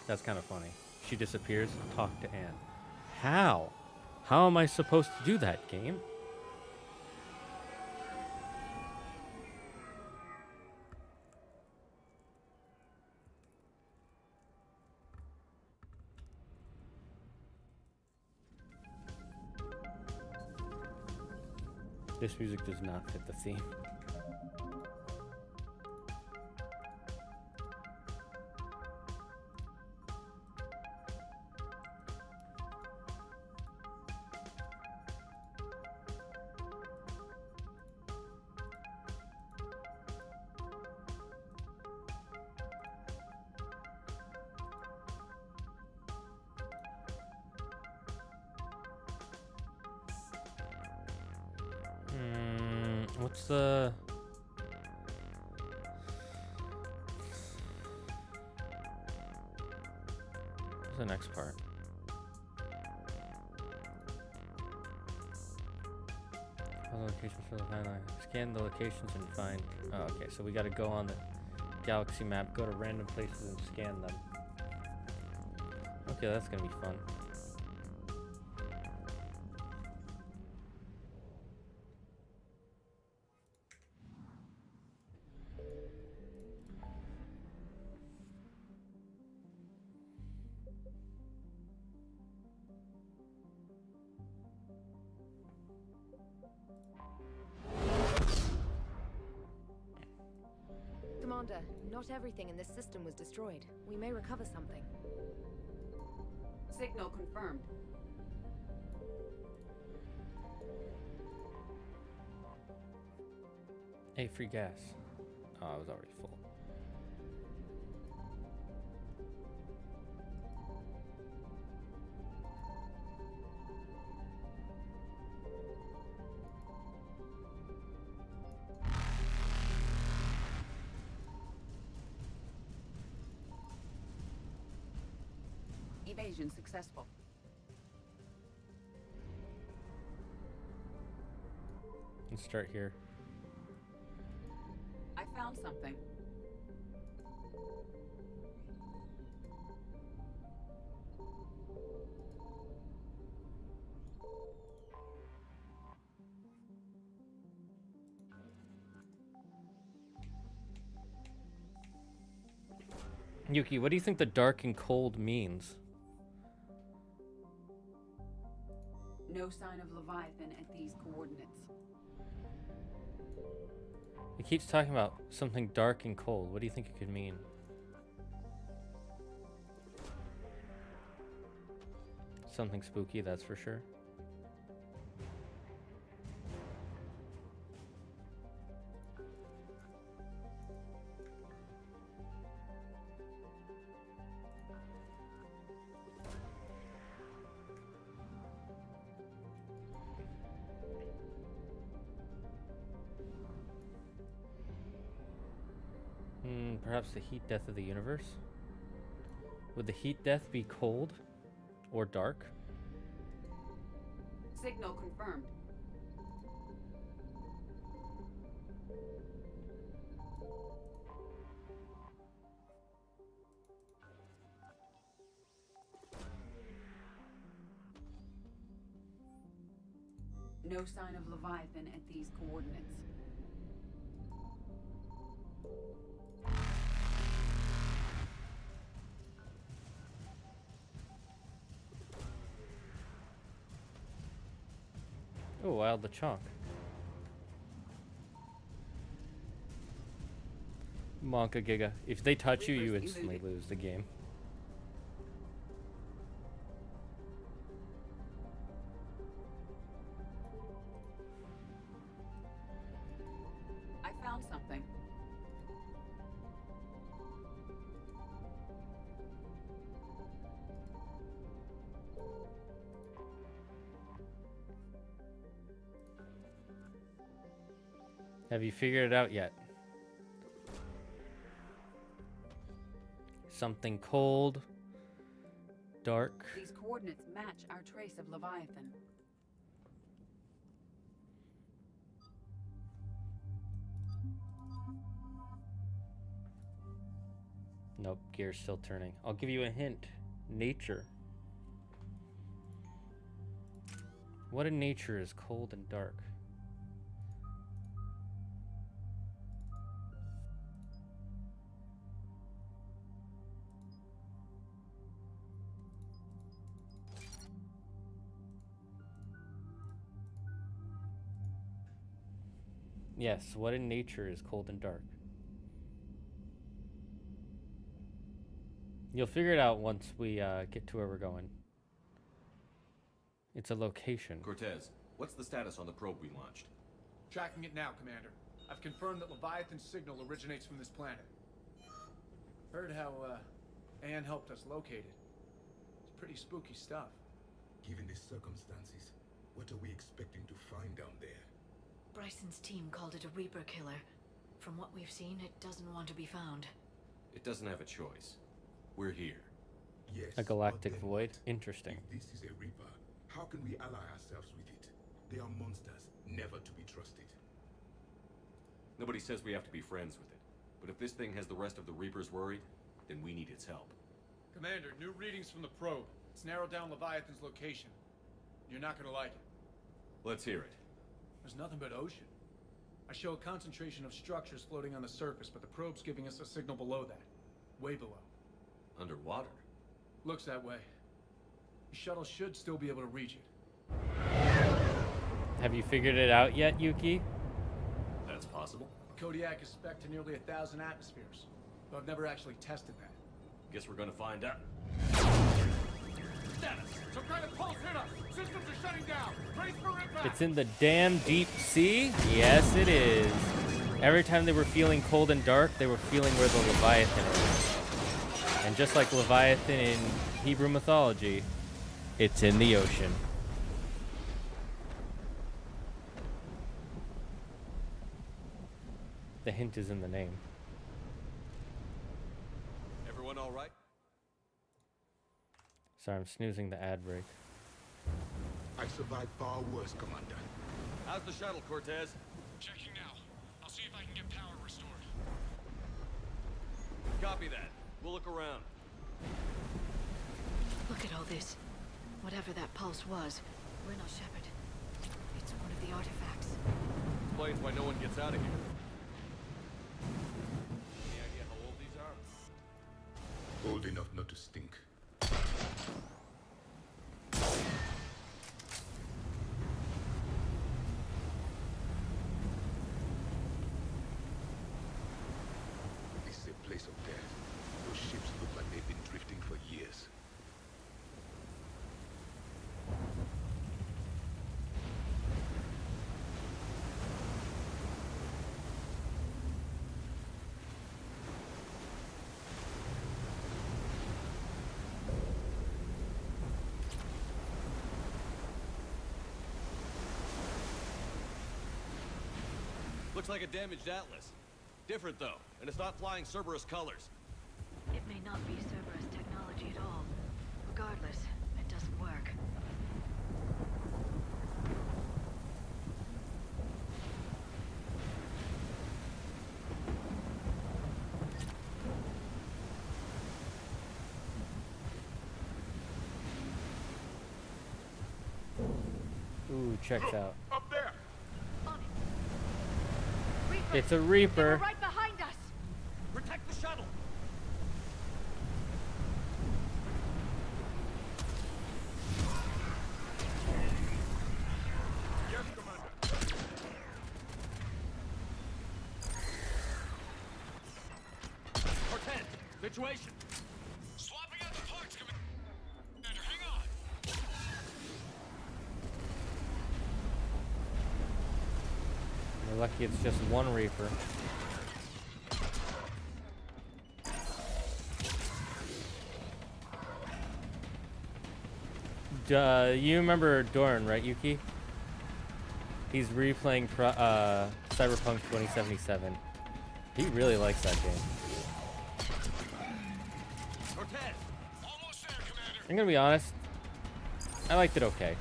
That's kind of funny. She disappears, talk to Anne. How? How am I supposed to do that, game? This music does not fit the theme. What's the... What's the next part? Locations for the timeline. Scan the locations and find... Oh, okay, so we gotta go on the galaxy map, go to random places and scan them. Okay, that's gonna be fun. Commander, not everything in this system was destroyed. We may recover something. Signal confirmed. Hey, free gas. Oh, I was already full. Evasion successful. Let's start here. I found something. Yuki, what do you think the dark and cold means? No sign of Leviathan at these coordinates. It keeps talking about something dark and cold. What do you think it could mean? Something spooky, that's for sure. Perhaps the heat death of the universe? Would the heat death be cold or dark? Signal confirmed. No sign of Leviathan at these coordinates. Oh, Wild the Chonk. Monka Giga. If they touch you, you instantly lose the game. I Have you figured it out yet? Something cold, dark. These coordinates match our trace of Leviathan. Nope, gear's still turning. I'll give you a hint. Nature. What in nature is cold and dark? Yes, what in nature is cold and dark? You'll figure it out once we get to where we're going. It's a location. Cortez, what's the status on the probe we launched? Tracking it now, Commander. I've confirmed that Leviathan's signal originates from this planet. Heard how, Anne helped us locate it. It's pretty spooky stuff. Given the circumstances, what are we expecting to find down there? Bryson's team called it a Reaper killer. From what we've seen, it doesn't want to be found. It doesn't have a choice. We're here. Yes. A galactic void? Interesting. If this is a Reaper, how can we ally ourselves with it? They are monsters, never to be trusted. Nobody says we have to be friends with it. But if this thing has the rest of the Reapers worried, then we need its help. Commander, new readings from the probe. It's narrowed down Leviathan's location. You're not gonna like it. Let's hear it. There's nothing but ocean. I show a concentration of structures floating on the surface, but the probe's giving us a signal below that. Way below. Underwater? Looks that way. The shuttle should still be able to reach it. Have you figured it out yet, Yuki? That's possible. Kodiak is spec'd to nearly 1,000 atmospheres, but I've never actually tested that. Guess we're gonna find out. Status! Some kind of pulse hit us! Systems are shutting down! Brace for impact! It's in the damn deep sea? Yes, it is. Every time they were feeling cold and dark, they were feeling where the Leviathan is. And just like Leviathan in Hebrew mythology, it's in the ocean. The hint is in the name. Everyone all right? Sorry, I'm snoozing the ad break. I survived far worse, Commander. How's the shuttle, Cortez? Checking now. I'll see if I can get power restored. Copy that. We'll look around. Look at all this. Whatever that pulse was, we're not Sheppard. It's one of the artifacts. Explains why no one gets out of here. Any idea how old these are? Old enough not to stink. This is a place of death. Those ships look like they've been drifting for years. Looks like a damaged Atlas. Different though, and it's not flying Cerberus colors. It may not be Cerberus technology at all. Regardless, it doesn't work. Ooh, checks out. Up there! It's a Reaper. Right behind us! Protect the shuttle! Yes, Commander. Cortez, situation! Swapping out the parts, Commander. Hang on. We're lucky it's just one Reaper. You remember Doran, right, Yuki? He's replaying Cyberpunk 2077. He really likes that game. I'm gonna be honest. I liked it okay.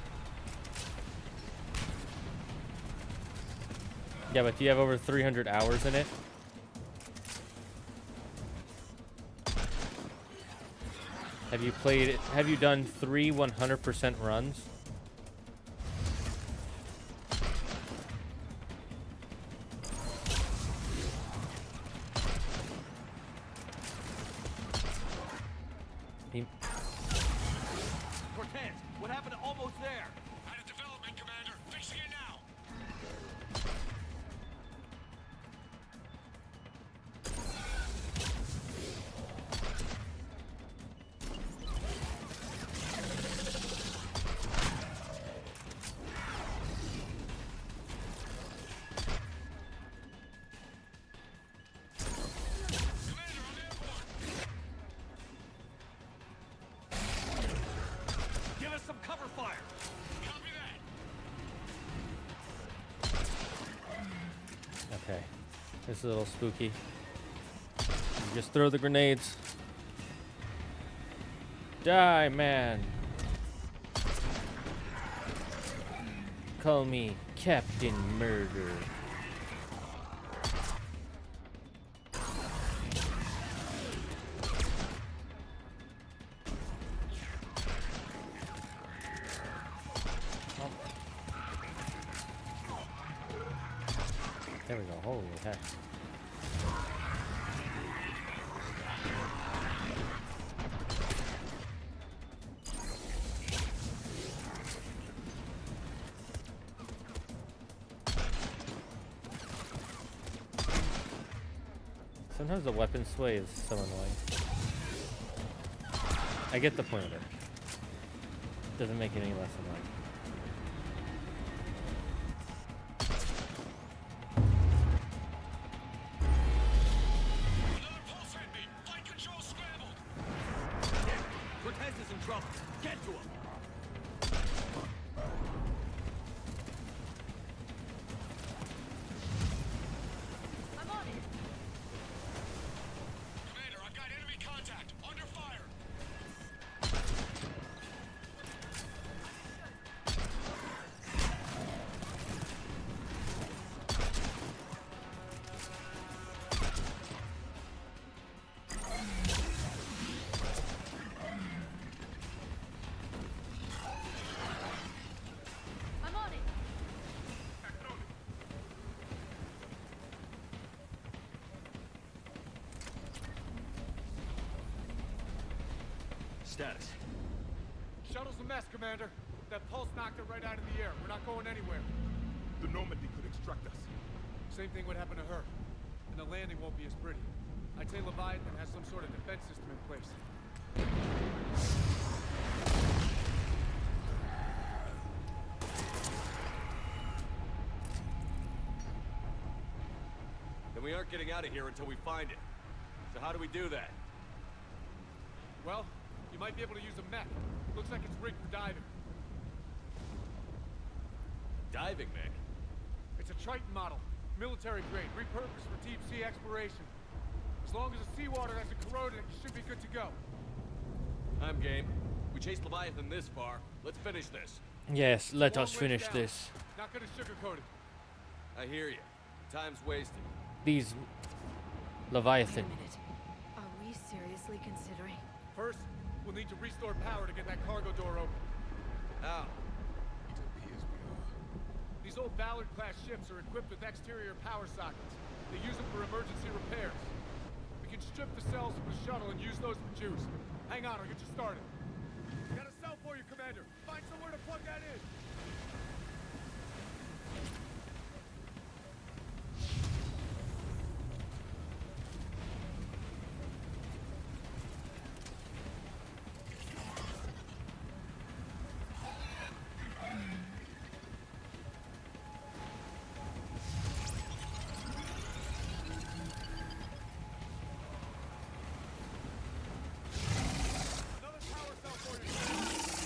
Yeah, but do you have over 300 hours in it? Have you played it? Have you done 3 100% runs? Cortez, what happened to almost there? Out of development, Commander. Fixing it now. Give us some cover fire. Copy that. Okay. This is a little spooky. You just throw the grenades. Die, man. Call me Captain Murder. There we go. Holy heck. Sometimes the weapon sway is so annoying. I get the point of it. Doesn't make it any less annoying. Cortez is in trouble. Get to him. I'm on it. Commander, I've got enemy contact. Under fire. I'm on it. Status. Shuttle's a mess, Commander. That pulse knocked it right out of the air. We're not going anywhere. The Normandy could extract us. Same thing would happen to her. And the landing won't be as pretty. I'd say Leviathan has some sort of defense system in place. Then we aren't getting out of here until we find it. So how do we do that? Well, you might be able to use a mech. Looks like it's rigged for diving. Diving, Mick? It's a Triton model. Military grade, repurposed for deep sea exploration. As long as the seawater hasn't corroded, it should be good to go. I'm game. We chased Leviathan this far. Let's finish this. Yes, let Long us ways finish down. this. Not gonna sugarcoat it. I hear you. Time's wasted. These Leviathan. Are we seriously considering? First, we'll need to restore power to get that cargo door open. How? It appears we are. These old Ballard-class ships are equipped with exterior power sockets. They use them for emergency repairs. We can strip the cells from the shuttle and use those for juice. Hang on, I'll get you started. Got a cell for you, Commander. Find somewhere to plug that in.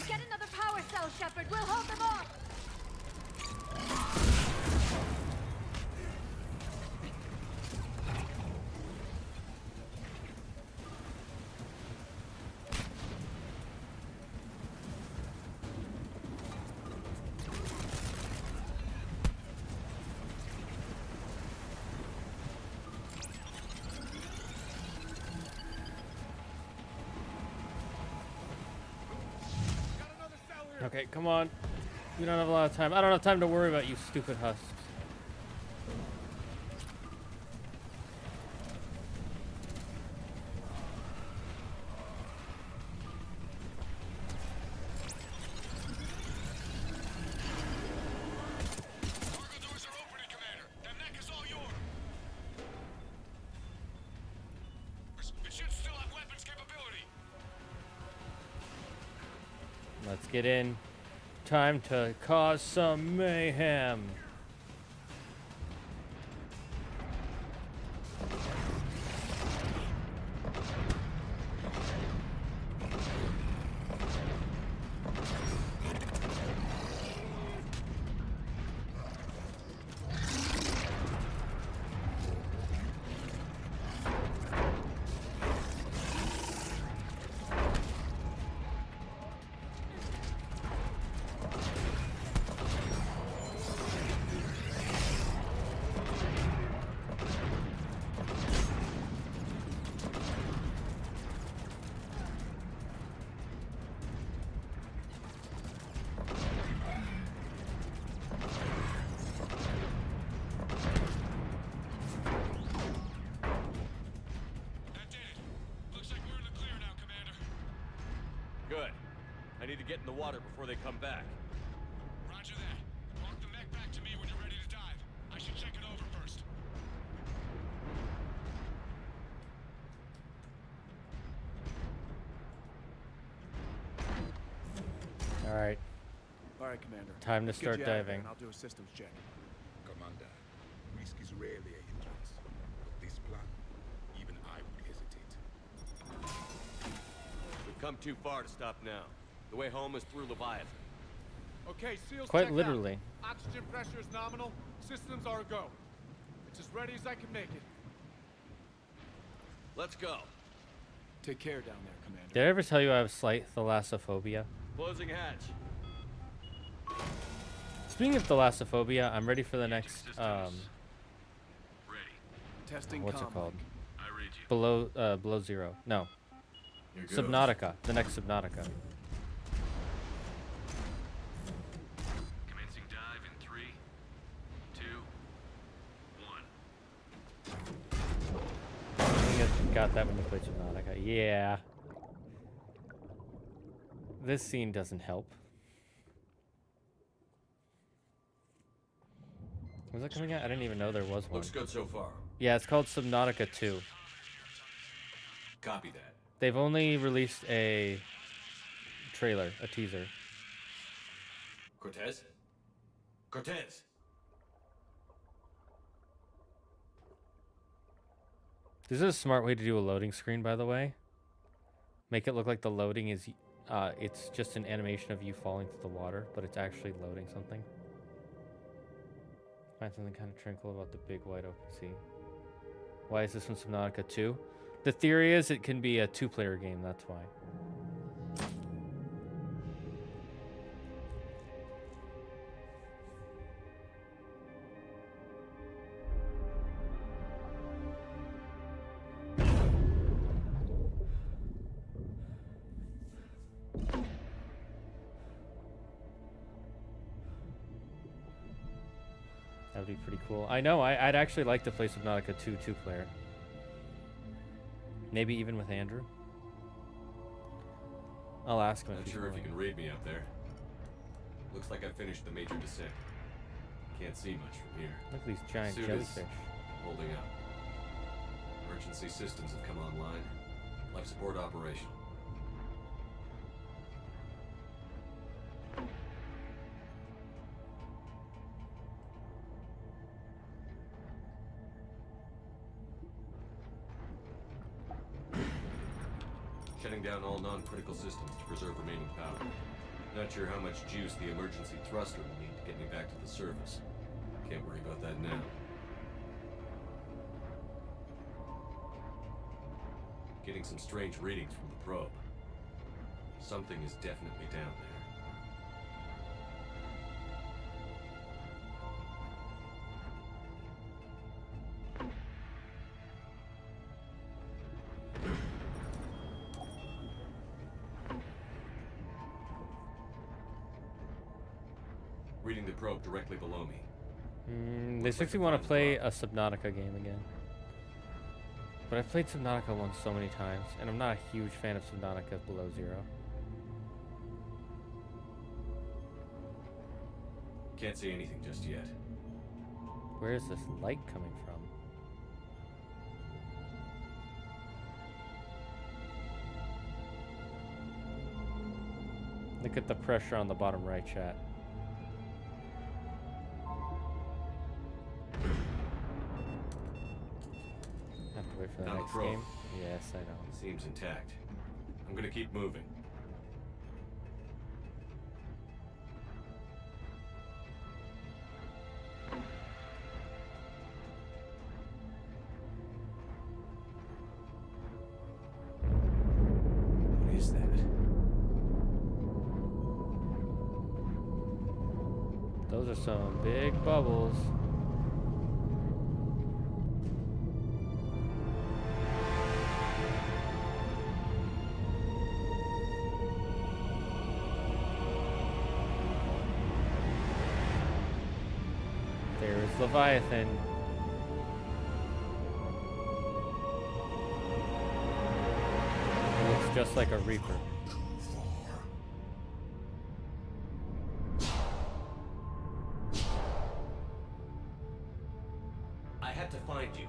Get another power cell, Sheppard. We'll hold them off. Okay, come on. We don't have a lot of time. I don't have time to worry about you stupid husks. Let's get in. Time to cause some mayhem. Good. I need to get in the water before they come back. Roger that. Walk the mech back to me when you're ready to dive. I should check it over first. All right. All right, Commander. Time to Let's get start you out of there, diving. and I'll do a systems check. Commander, risk is rarely a hindrance. But this plan, even I would hesitate. We've come too far to stop now. The way home is through Leviathan. Okay, SEALs, Quite check literally. Out. Oxygen pressure is nominal. Systems are a go. It's as ready as I can make it. Let's go. Take care down there, Commander. Did I ever tell you I have slight thalassophobia? Closing hatch. Speaking of thalassophobia, I'm ready for the next Testing what's it comm called? link. Below zero. No. Here goes. Subnautica. The next Subnautica. Commencing dive in 3, 2, 1. I think I got that when you played Subnautica. Yeah. This scene doesn't help. Was it coming out? I didn't even know there was one. Looks good so far. Yeah, it's called Subnautica 2. Copy that. They've only released a trailer, a teaser. Cortez? Cortez! This is a smart way to do a loading screen, by the way. Make it look like the loading is, it's just an animation of you falling to the water, but it's actually loading something. Find something kind of tranquil about the big white open sea. Why is this one Subnautica 2? The theory is it can be a 2-player game, that's why. That would be pretty cool. I know, I'd actually like to play Subnautica 2 2-player. Maybe even with Andrew. I'll ask him. Not sure if you can read me out there. Looks like I finished the major descent. Can't see much from here. Look at these giant Suit is jellyfish. holding up. Emergency systems have come online. Life support operational. Shutting down all non-critical systems to preserve remaining power. Not sure how much juice the emergency thruster will need to get me back to the surface. Can't worry about that now. Getting some strange readings from the probe. Something is definitely down there. reading the probe directly below me. They seriously want to play a Subnautica game again. But I've played Subnautica once so many times, and I'm not a huge fan of Subnautica Below Zero. Can't see anything just yet. Where is this light coming from? Look at the pressure on the bottom right, chat. Have to wait for the Found next the probe. game. Yes, I know. Seems intact. I'm gonna keep moving. What is that? Those are some big bubbles. There's Leviathan. It looks just like a Reaper. I had to find you.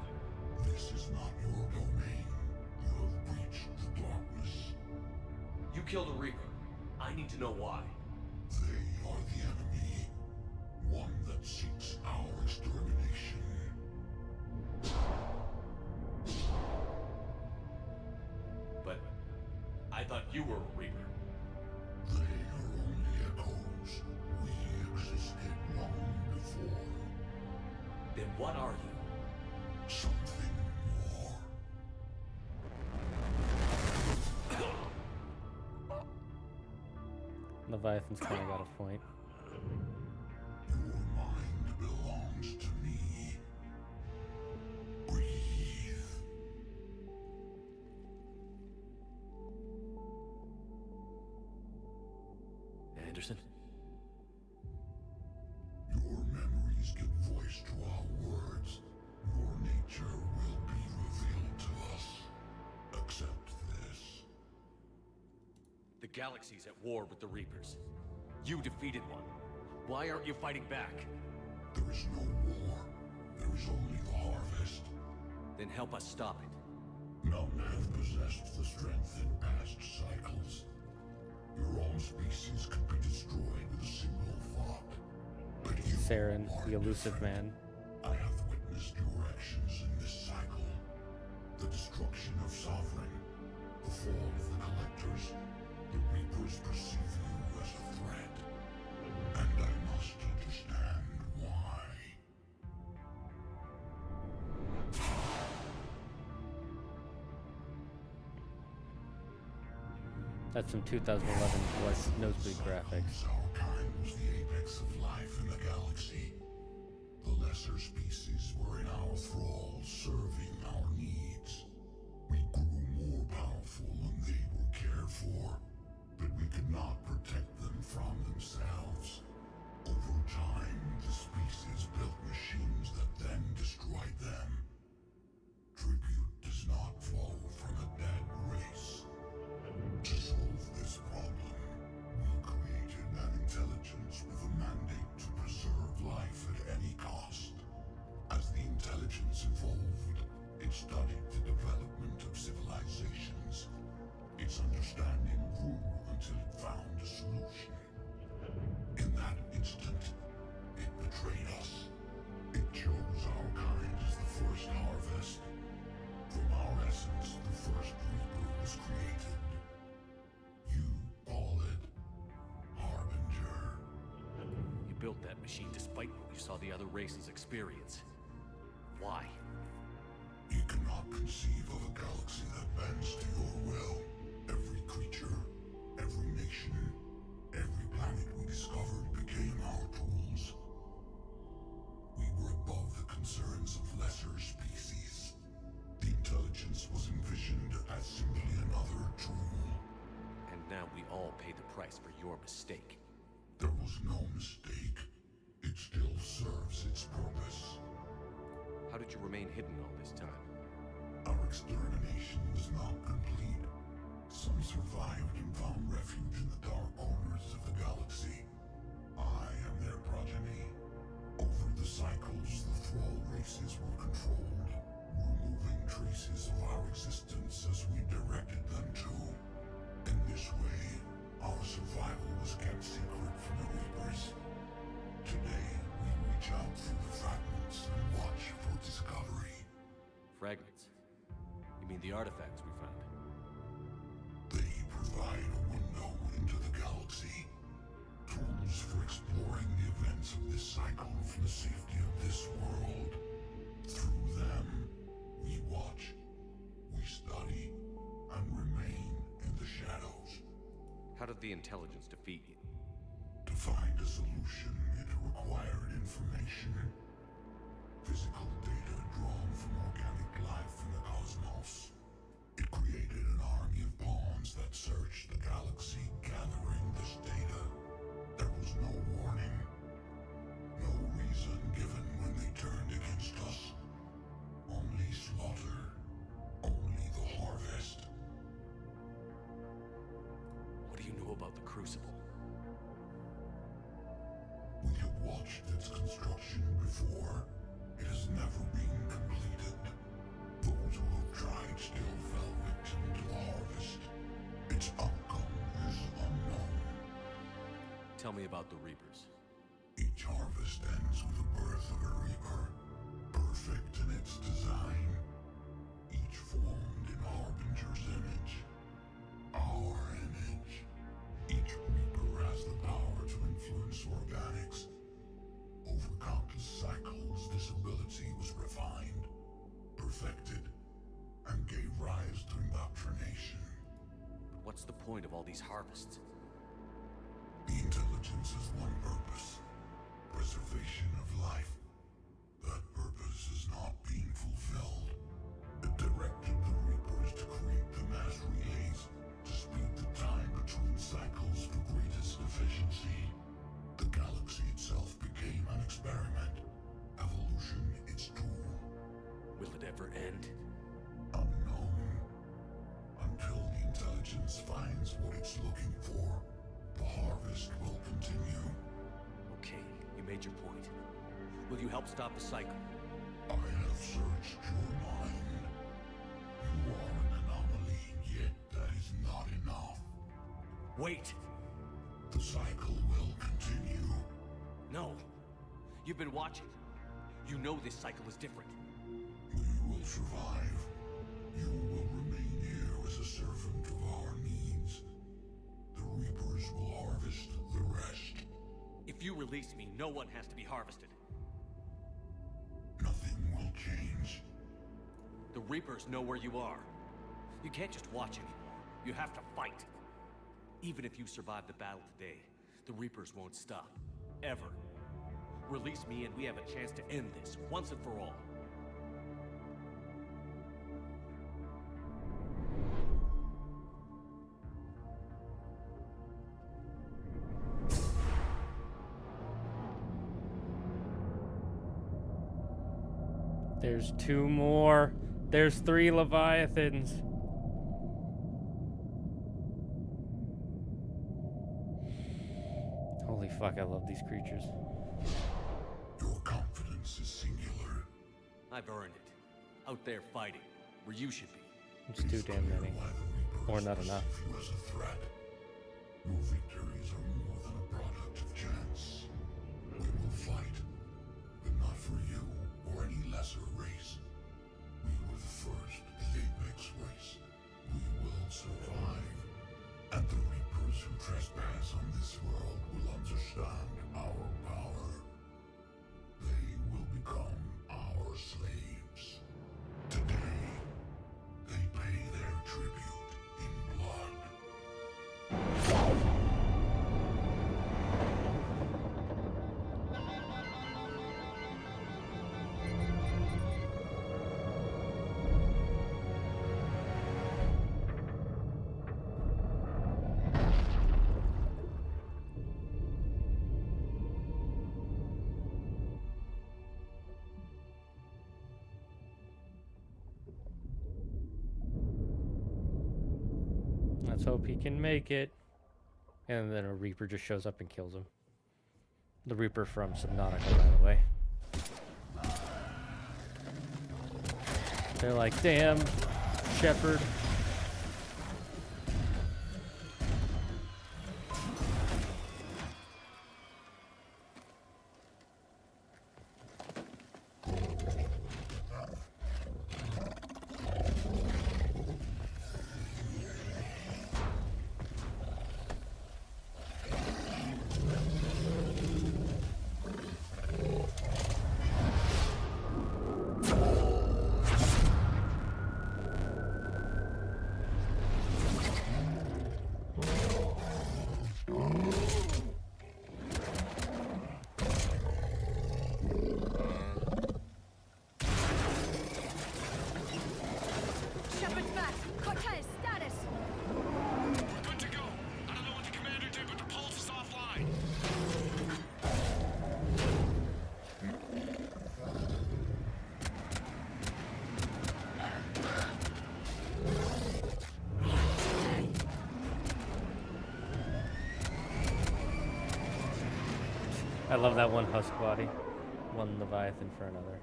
This is not your domain. You have breached the darkness. You killed a Reaper. I need to know why. They are the enemy. One that seeks our extermination. But I thought you were a Reaper. They are only echoes. We existed long before. Then what are you? Something more. Leviathan's kind of got a point. Your mind belongs to me. Breathe. Anderson? Your memories give voice to our words. Your nature will be revealed to us. Accept this. The galaxy's at war with the Reapers. You defeated one. Why aren't you fighting back? There is no war. There is only the harvest. Then help us stop it. None have possessed the strength in past cycles. Your own species could be destroyed with a single thought. But you Saren, are the elusive different. man. I have witnessed your actions in this cycle. The destruction of Sovereign, the fall of the Collectors. The Reapers perceive you as a threat. And I must understand why. That's some 2011 nosebleed graphics. Our kind was the apex of life in the galaxy. The lesser species were in our thrall, serving our needs. We grew more powerful than they were cared for, but we could not protect them from themselves. Over time, the species built machines that then destroyed them. Tribute does not flow from a dead race. To solve this problem, we created an intelligence with a mandate to preserve life at any cost. As the intelligence evolved, it studied the development of civilizations. Its understanding grew until it found a solution. In that instant, it betrayed us. It chose our kind as the first harvest. From our essence, the first Reaper was created. You call it Harbinger. You built that machine despite what you saw the other races experience. Why? You cannot conceive of a galaxy that bends to your will. Every creature, every nation, every planet we discovered became our tools. We were above the concerns of lesser species. The intelligence was envisioned as simply another tool. And now we all pay the price for your mistake. There was no mistake. still serves its purpose. How did you remain hidden all this time? Our extermination was not complete. Some survived and found refuge in the dark corners of the galaxy. I am their progeny. Over the cycles, the thrall races were controlled, removing traces of our existence as we directed them to. In this way, our survival was kept secret from the Reapers. Today, we reach out through the fragments and watch for discovery. Fragments? You mean the artifacts we found? They provide a window into the galaxy. Tools for exploring the events of this cycle from the safety of this world. Through them, we watch, we study, and remain in the shadows. How did the intelligence defeat you? To find a solution, it required information. Physical data drawn from organic life in the cosmos. It created an army of pawns that searched the galaxy, gathering this data. There was no warning. No reason given when they turned against us. Only slaughter. Only the harvest. What do you know about the Crucible? We have watched its construction before. It has never been completed. Those who have tried still fell victim to the harvest. Its outcome is unknown. Tell me about the Reapers. Each harvest ends with the birth of a Reaper, perfect in its design. Each formed in Harbinger's image. Our image. Each Reaper has the power to influence organics. Over countless cycles, this ability was refined, perfected, and gave rise to indoctrination. But what's the point of all these harvests? The intelligence has one purpose: preservation of life. That purpose is not being fulfilled. It directed the Reapers to create the mass relays to speed the time between cycles for greatest efficiency. The galaxy itself became an experiment. Evolution its tool. Will it ever end? Unknown. Until the intelligence finds what it's looking for, the harvest will continue. Okay, you made your point. Will you help stop the cycle? I have searched your mind. You are an anomaly, yet that is not enough. Wait! The cycle will continue. No! You've been watching. You know this cycle is different. We will survive. You will remain here as a servant of our needs. The Reapers will harvest the rest. If you release me, no one has to be harvested. Nothing will change. The Reapers know where you are. You can't just watch anymore. You have to fight. Even if you survive the battle today, the Reapers won't stop. Ever. Release me and we have a chance to end this, once and for all. There's 2 more. There's 3 Leviathans. Holy fuck, I love these creatures. Your confidence is singular. I've earned it. Out there fighting, where you should be. It's too damn many. Or not enough. You as a threat. Your victories are more than a product of chance. We will fight, but not for you or any lesser race. We were the first, the apex race. We will survive. And the Reapers who trespass on this world will understand our power. They will become our slaves. Today, they pay their tribute in blood. Let's hope he can make it. And then a Reaper just shows up and kills him. The Reaper from Subnautica, by the way. They're like, damn, Sheppard. Sheppard's back. Cortez, status. We're good to go. I don't know what the commander did, but the pulse is offline. I love that one Husk body. One Leviathan for another.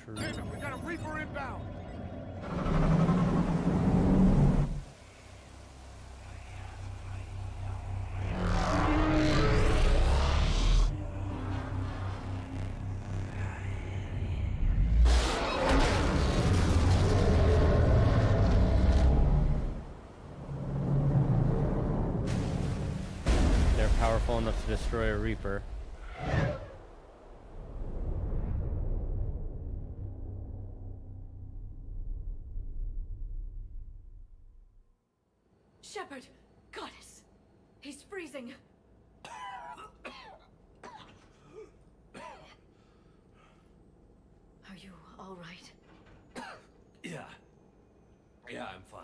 True. Damn it, we got a Reaper inbound. They're powerful enough to destroy a Reaper. Sheppard! Goddess! He's freezing! Are you alright? Yeah. Yeah, I'm fine.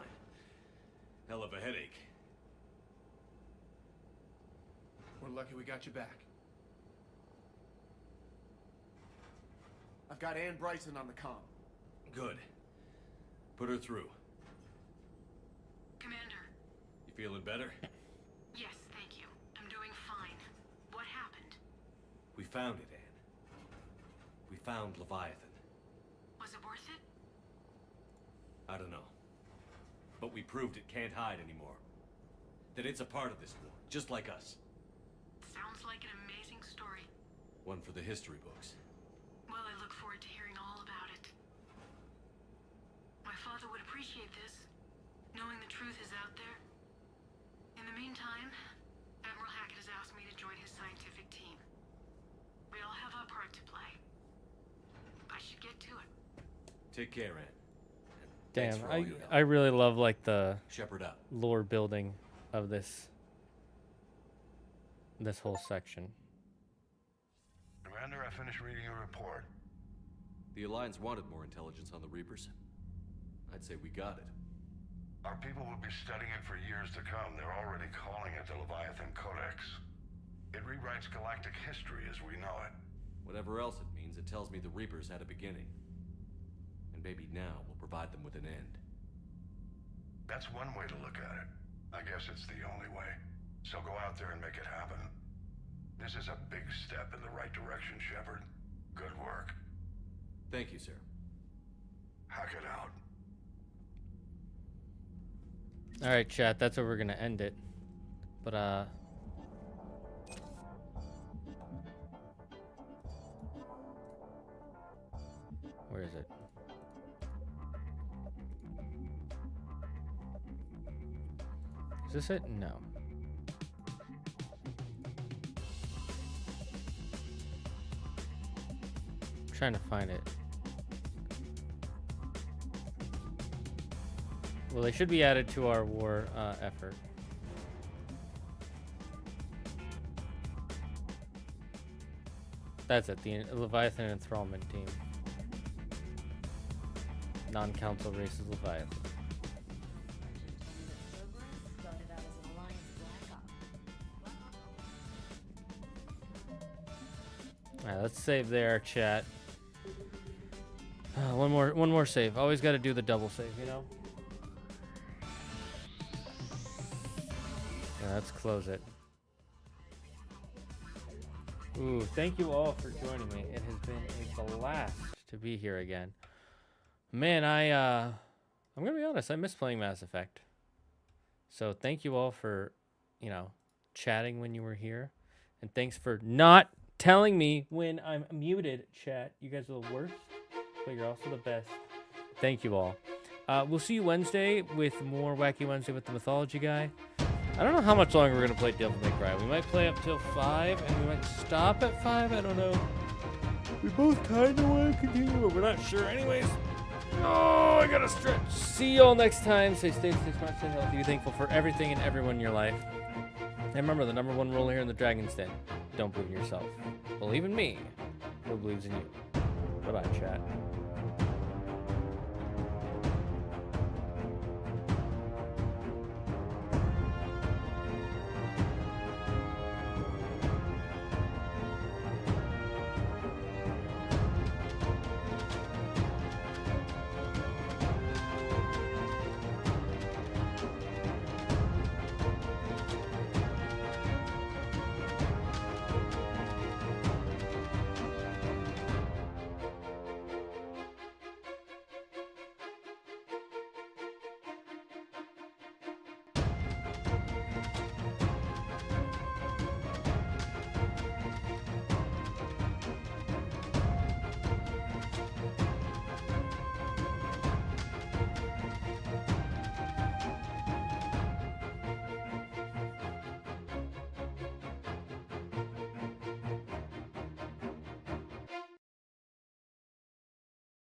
Hell of a headache. We're lucky we got you back. I've got Ann Bryson on the comm. Good. Put her through. Commander. You feeling better? Yes, thank you. I'm doing fine. What happened? We found it, Anne. We found Leviathan. Was it worth it? I don't know. But we proved it can't hide anymore. That it's a part of this war, just like us. Sounds like an amazing story. One for the history books. Well, I look forward to hearing all about it. My father would appreciate this, knowing the truth is out there. In the meantime, Admiral Hackett has asked me to join his scientific team. We all have our part to play. I should get to it. Take care, Anne. Damn, for all your help. I really love like the Sheppard up. lore building of this whole section. Commander, I finished reading your report. The Alliance wanted more intelligence on the Reapers. I'd say we got it. Our people will be studying it for years to come. They're already calling it the Leviathan Codex. It rewrites galactic history as we know it. Whatever else it means, it tells me the Reapers had a beginning. And maybe now we'll provide them with an end. That's one way to look at it. I guess it's the only way. So go out there and make it happen. This is a big step in the right direction, Sheppard. Good work. Thank you, sir. Hack it out. All right, chat. That's where we're gonna end it. But where is it? Is this it? No. I'm trying to find it. Well, they should be added to our war effort. That's it, the Leviathan Enthrallment Team. Non-council races Leviathan. Alright, let's save there, chat. One more save. Always got to do the double save, you know? let's close it. Ooh, thank you all for joining me. It has been a blast to be here again. Man, I'm gonna be honest, I miss playing Mass Effect. So thank you all for, you know, chatting when you were here. And thanks for not telling me when I'm muted, chat. You guys are the worst, but you're also the best. Thank you all. We'll see you Wednesday with more Wacky Wednesday with the Mythology Guy. I don't know how much longer we're going to play Devil May Cry. We might play up till 5, and we might stop at 5. I don't know. We both kind of want to continue, but we're not sure anyways. Oh, I got to stretch. See you all next time. Stay safe, stay smart, stay healthy. Be thankful for everything and everyone in your life. And remember, the #1 rule here in the Dragon's Den. Don't believe in yourself. Believe in me, who believes in you. Bye-bye, chat.